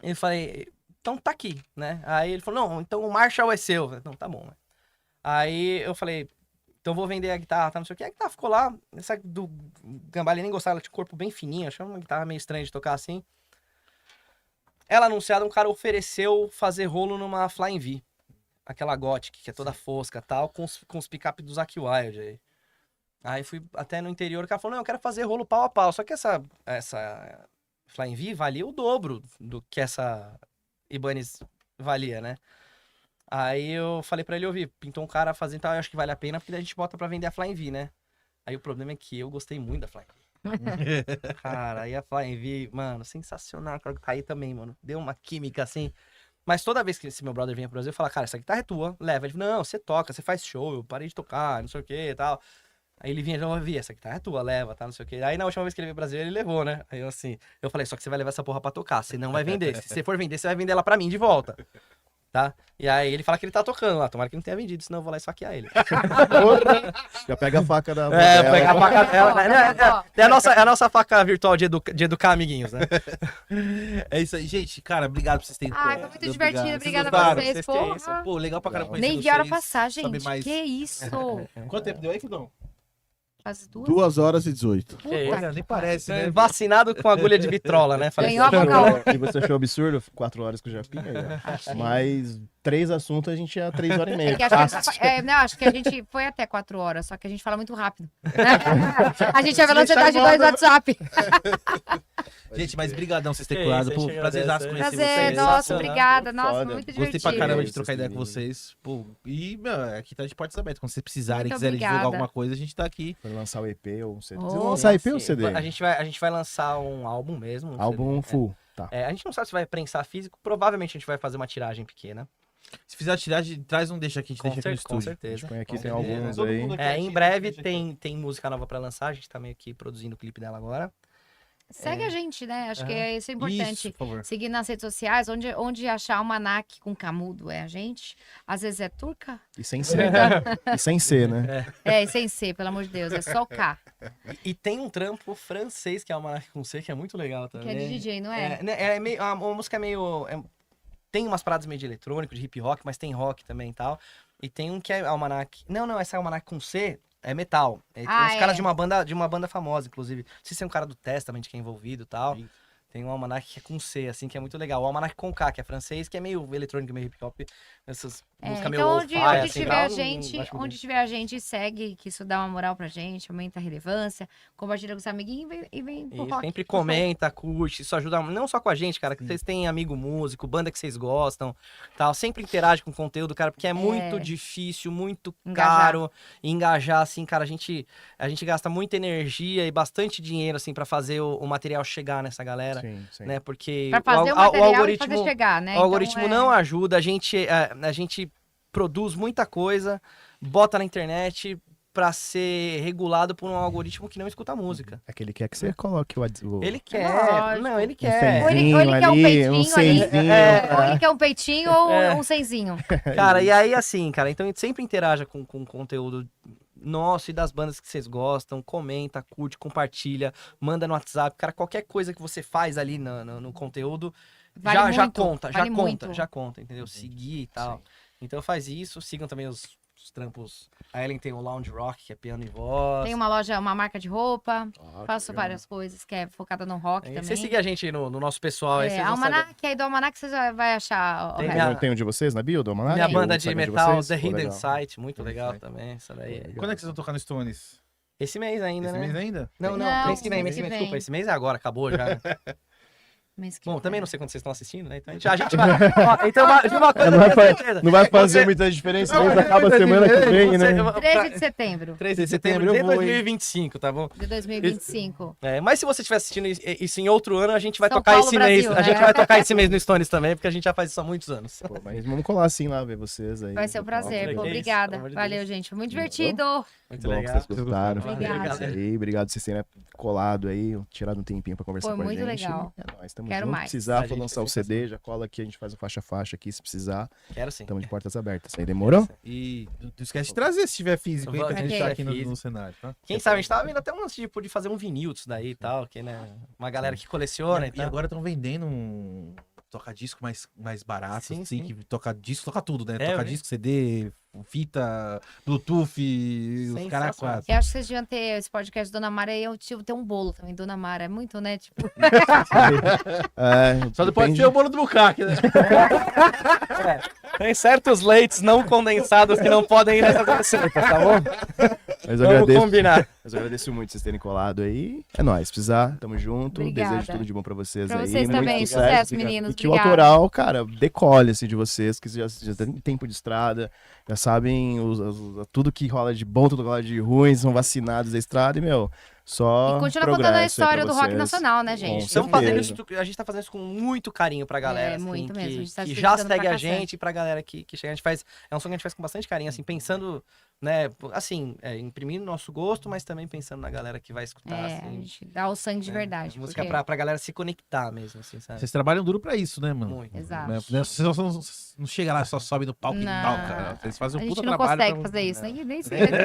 Eu falei, então tá aqui, né? Aí ele falou, não, então o Marshall é seu. Eu falei, não, tá bom, né? Aí eu falei, então vou vender a guitarra, tá, não sei o quê. A guitarra ficou lá, essa do Gambale nem gostava, ela tinha um corpo bem fininho, achava uma guitarra meio estranha de tocar assim. Ela anunciada, um cara ofereceu fazer rolo numa Flying V. Aquela Gothic, que é toda fosca e tal, com os picape do Zakk Wylde aí. Aí fui até no interior, o cara falou, não, eu quero fazer rolo pau a pau. Só que essa Flying V valia o dobro do que essa Ibanez valia, né? Aí eu falei pra ele, ouvir, pintou um cara fazendo, então eu acho que vale a pena, porque daí a gente bota pra vender a Flying V, né? Aí o problema é que eu gostei muito da Flying V. Cara, aí a Flying V, mano, sensacional. Claro que tá aí também, mano. Deu uma química assim. Mas toda vez que esse meu brother vinha pro Brasil, eu falava, cara, essa guitarra é tua, leva. Ele falou, não, você toca, você faz show, eu parei de tocar, não sei o que e tal. Aí ele vinha, já vi, essa aqui tá, é tua, leva, tá, não sei o quê. Aí na última vez que ele veio pro Brasil, ele levou, né? Aí eu falei, só que você vai levar essa porra pra tocar, você não vai vender. Se você for vender, você vai vender ela pra mim de volta. Tá? E aí ele fala que ele tá tocando lá, tomara que não tenha vendido, senão eu vou lá esfaquear ele. Já pega a faca da Pega a faca dela. É a nossa faca virtual de educar amiguinhos, né? É isso aí, gente. Cara, obrigado por vocês terem. Ai, foi muito divertido. Vocês Obrigada a gostaram? vocês, Vocês que é isso? porra. Pô, legal pra caramba conhecer Nem vi a hora vocês, passar, saber gente. mais. Que isso? Quanto tempo deu aí, Fidão? Quase 2. 2h18. Puta Olha, nem parece, né? Vacinado com agulha de vitrola, né? Falei, Ganhou a vocal. E você achou absurdo? 4 horas com o Japinha? Mas 3 assuntos a gente ia 3h30. É que acho que a gente foi até 4 horas, só que a gente fala muito rápido. A gente é a velocidade 2 do WhatsApp. Gente, mas brigadão vocês terem Que colado. isso, a Pô, gente prazerzaço agradece. conhecer Prazer, vocês. nossa, Sensacional. obrigada. Nossa, Foda. muito Gostei divertido. pra caramba de Isso, trocar ideia com meninos. vocês. Pô, e, meu, aqui tá de portas abertas. Quando vocês precisarem, Muito quiserem divulgar obrigada. alguma coisa, a gente tá aqui. Foi lançar o EP ou um CD. Oh, Vocês vão lançar EP ou Sim, CD? A gente vai lançar um álbum mesmo. Álbum CD. full. Tá. A gente não sabe se vai prensar físico, provavelmente a gente vai fazer uma tiragem pequena. Se fizer a tiragem, traz um deixa aqui, a gente deixa aqui no Com estúdio. A gente certeza. põe aqui, Com tem certeza. alguns Todo aí. mundo aqui. Em breve tem música nova pra lançar, a gente tá meio que produzindo o clipe dela agora. Segue a gente, né? Acho que isso é importante. Isso, por favor. Seguir nas redes sociais, onde achar o Manac com camudo é a gente. Às vezes é turca. E sem ser. E sem ser, né? É, e sem ser, pelo amor de Deus, é só o K. E tem um trampo francês, que é o Almanac com C, que é muito legal Que também. é de DJ, não é? É meio, a música é meio... tem umas paradas meio de eletrônico, de hip rock, mas tem rock também e tal. E tem um que é Almanac... Não, essa é Almanac com C, é metal. Tem uns caras de uma banda famosa, inclusive. Não sei se é um cara do Testament que é envolvido e tal. Sim. Tem um Almanac que é com C, assim, que é muito legal. O Almanac com K, que é francês, que é meio eletrônico, meio hip hop. Essas músicas meio Então, lo-fi, onde assim, tiver tal, a gente, acho muito onde tiver a gente, segue, que isso dá uma moral pra gente, aumenta a relevância, compartilha com os amiguinhos e vem pro E rock. sempre comenta, curte, isso ajuda não só com a gente, cara, que vocês têm amigo músico, banda que vocês gostam, tal, sempre interage com o conteúdo, cara, porque é muito difícil, muito Engajar. caro engajar, assim, cara, a gente gasta muita energia e bastante dinheiro, assim, pra fazer o material chegar nessa galera, Sim, sim. né, porque Pra fazer o o material e algoritmo, fazer chegar, né? o algoritmo Então, não ajuda, a gente produz muita coisa, bota na internet pra ser regulado por um algoritmo que não escuta música. É que ele quer que você coloque o. Ele quer, Lógico. não, ele Um quer. Ou ele quer um ali, peitinho um ali. cenzinho. Ou ele quer um peitinho ou É. um cenzinho. Cara, e aí assim, cara, então a gente sempre interaja com o conteúdo nosso e das bandas que vocês gostam, comenta, curte, compartilha, manda no WhatsApp, cara, qualquer coisa que você faz ali no conteúdo, Vale já muito, conta, vale muito. já conta, entendeu? Seguir e tal. Então faz isso, sigam também os trampos. A Ellen tem o Lounge Rock, que é piano e voz. Tem uma loja, uma marca de roupa, Ah, faço que legal. várias coisas, que é focada no rock E também. você seguir a gente no nosso pessoal, aí vocês vão saber. Almanac, aí do Almanac você já vai achar o Tem resto. minha- Tem um de vocês na bio, do Almanac? Minha O banda de Instagram metal, vocês? The Pô, Hidden legal. Sight, muito legal Sight. também, essa daí. Legal. Quando é que vocês vão tocar no Stones? Esse mês ainda, Esse né? mês ainda? Não, Não, mês que vem, mês que vem. desculpa, esse mês é agora, acabou já. né? Mês que Bom, vem. também não sei quando vocês estão assistindo, né? Então a gente vai. Ó, então, de uma coisa Não vai, eu tenho certeza. não vai fazer Você- muita diferença, mas acaba a semana que vem, né? 13 de setembro 13 de setembro setembro de eu vou, hein? 2025, tá bom? de 2025. Mas se você estiver assistindo isso em outro ano, a gente vai São tocar Paulo, esse Brasil, mês. A né? gente vai tocar esse mês no Stones também, porque a gente já faz isso há muitos anos. Pô, mas vamos colar assim lá, ver vocês aí. Vai ser um prazer. Que Pô, isso, obrigada. pelo amor de Valeu, Deus. gente. Foi muito Demorou. divertido. Muito Bom que legal. vocês gostaram. Obrigada. É isso aí, obrigado por vocês terem colado aí, tirado um tempinho pra conversar Foi com a muito gente. legal. É nóis, tamo Quero junto. mais. Se precisar, A for gente lançar o tem CD, já cola aqui, a gente faz o faixa-faixa aqui, se precisar. Quero sim. Estamos de portas abertas. Aí demorou? E não esquece de trazer se tiver físico, hein, pra Vamos, gente se estar tiver aqui no físico. cenário, tá? Quem sabe, a gente tava vendo até um lance de fazer um vinil disso daí e tal, que, né? Uma galera que coleciona e E tal. agora estão vendendo um toca-disco mais barato, Sim, assim, sim. que toca disco, toca tudo, né? É, Toca eu vi. disco, CD, fita, Bluetooth, os caras Sensacional. quatro. Eu acho que vocês deviam ter esse podcast Dona Mara e eu ter um bolo também. Dona Mara é muito, né? Tipo, É, Só não pode depende- ser o bolo do Bucaque, né? Tem certos leites não condensados que não podem ir nessa receita, tá bom? Mas eu Vamos agradeço, combinar. mas eu agradeço muito vocês terem colado aí. É nóis, se precisar, tamo junto. Obrigada. Desejo tudo de bom pra vocês Pra aí. vocês muito também. sucesso, Sucesso, meninos. E que o Obrigada. autoral, cara, decole assim de vocês, que já tem tempo de estrada, já sabem tudo que rola de bom, tudo que rola de ruim, são vacinados da estrada e, meu, só e continua progresso contando a aí história pra do rock vocês. nacional, né, Com gente? Estamos certeza. fazendo isso, a gente tá fazendo isso com muito carinho pra galera. É, muito mesmo, a gente tá que se já dedicando segue pra a cacete. gente e pra galera que chega. A gente faz. É um som que a gente faz com bastante carinho, assim, pensando né, assim, imprimindo nosso gosto, mas também pensando na galera que vai escutar, A assim. gente dá o sangue de né? verdade. Música porque- pra galera se conectar mesmo, assim, sabe? Vocês trabalham duro pra isso, né, mano? Muito. Exato. Né? Vocês não chega lá, só sobe no palco e tal, cara. Vocês fazem A um gente puta não trabalho. consegue pra- fazer isso, nem se tivesse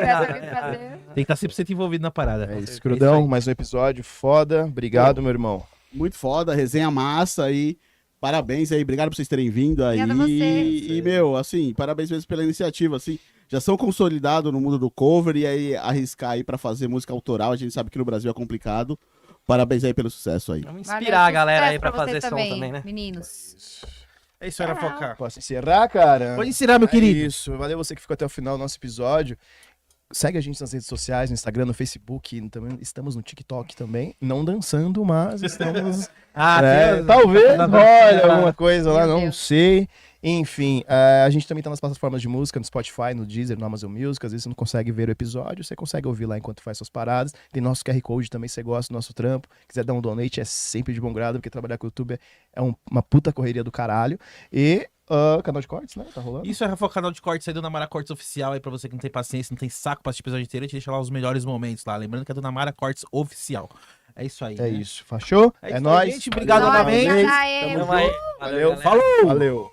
fazer. Tem que estar 100% envolvido na parada. É isso, certeza. Crudão. É isso aí. Mais um episódio foda. Obrigado, meu irmão. Muito foda, resenha massa aí. Parabéns aí, obrigado por vocês terem vindo aí. Obrigada a vocês. E, meu, assim, parabéns mesmo pela iniciativa, assim. Já são consolidados no mundo do cover e aí arriscar aí pra fazer música autoral. A gente sabe que no Brasil é complicado. Parabéns aí pelo sucesso aí. Vamos Valeu, inspirar a galera sucesso aí pra vocês fazer som também, né? Meninos. É isso, era focar. Posso encerrar, cara? Pode ensinar, meu querido. É isso. Valeu você que ficou até o final do nosso episódio. Segue a gente nas redes sociais, no Instagram, no Facebook. Também, estamos no TikTok também. Não dançando, mas estamos... talvez role alguma coisa lá, Meu não Deus. sei. Enfim, a gente também tá nas plataformas de música, no Spotify, no Deezer, no Amazon Music. Às vezes você não consegue ver o episódio, você consegue ouvir lá enquanto faz suas paradas. Tem nosso QR Code também, se você gosta do nosso trampo. Quiser dar um donate, é sempre de bom grado, porque trabalhar com o YouTube é uma puta correria do caralho. E canal de cortes, né? Tá rolando? Isso é o canal de cortes aí do Namara Cortes Oficial aí pra você que não tem paciência, não tem saco pra assistir o episódio inteiro, a gente deixa lá os melhores momentos lá. Lembrando que é do Namara Cortes Oficial. É isso aí. É né? isso. Fachou? É É isso aí, nóis. gente. Obrigado Valeu, novamente. valeu. Obrigada, Tamo aí. Valeu. galera. Falou. Valeu.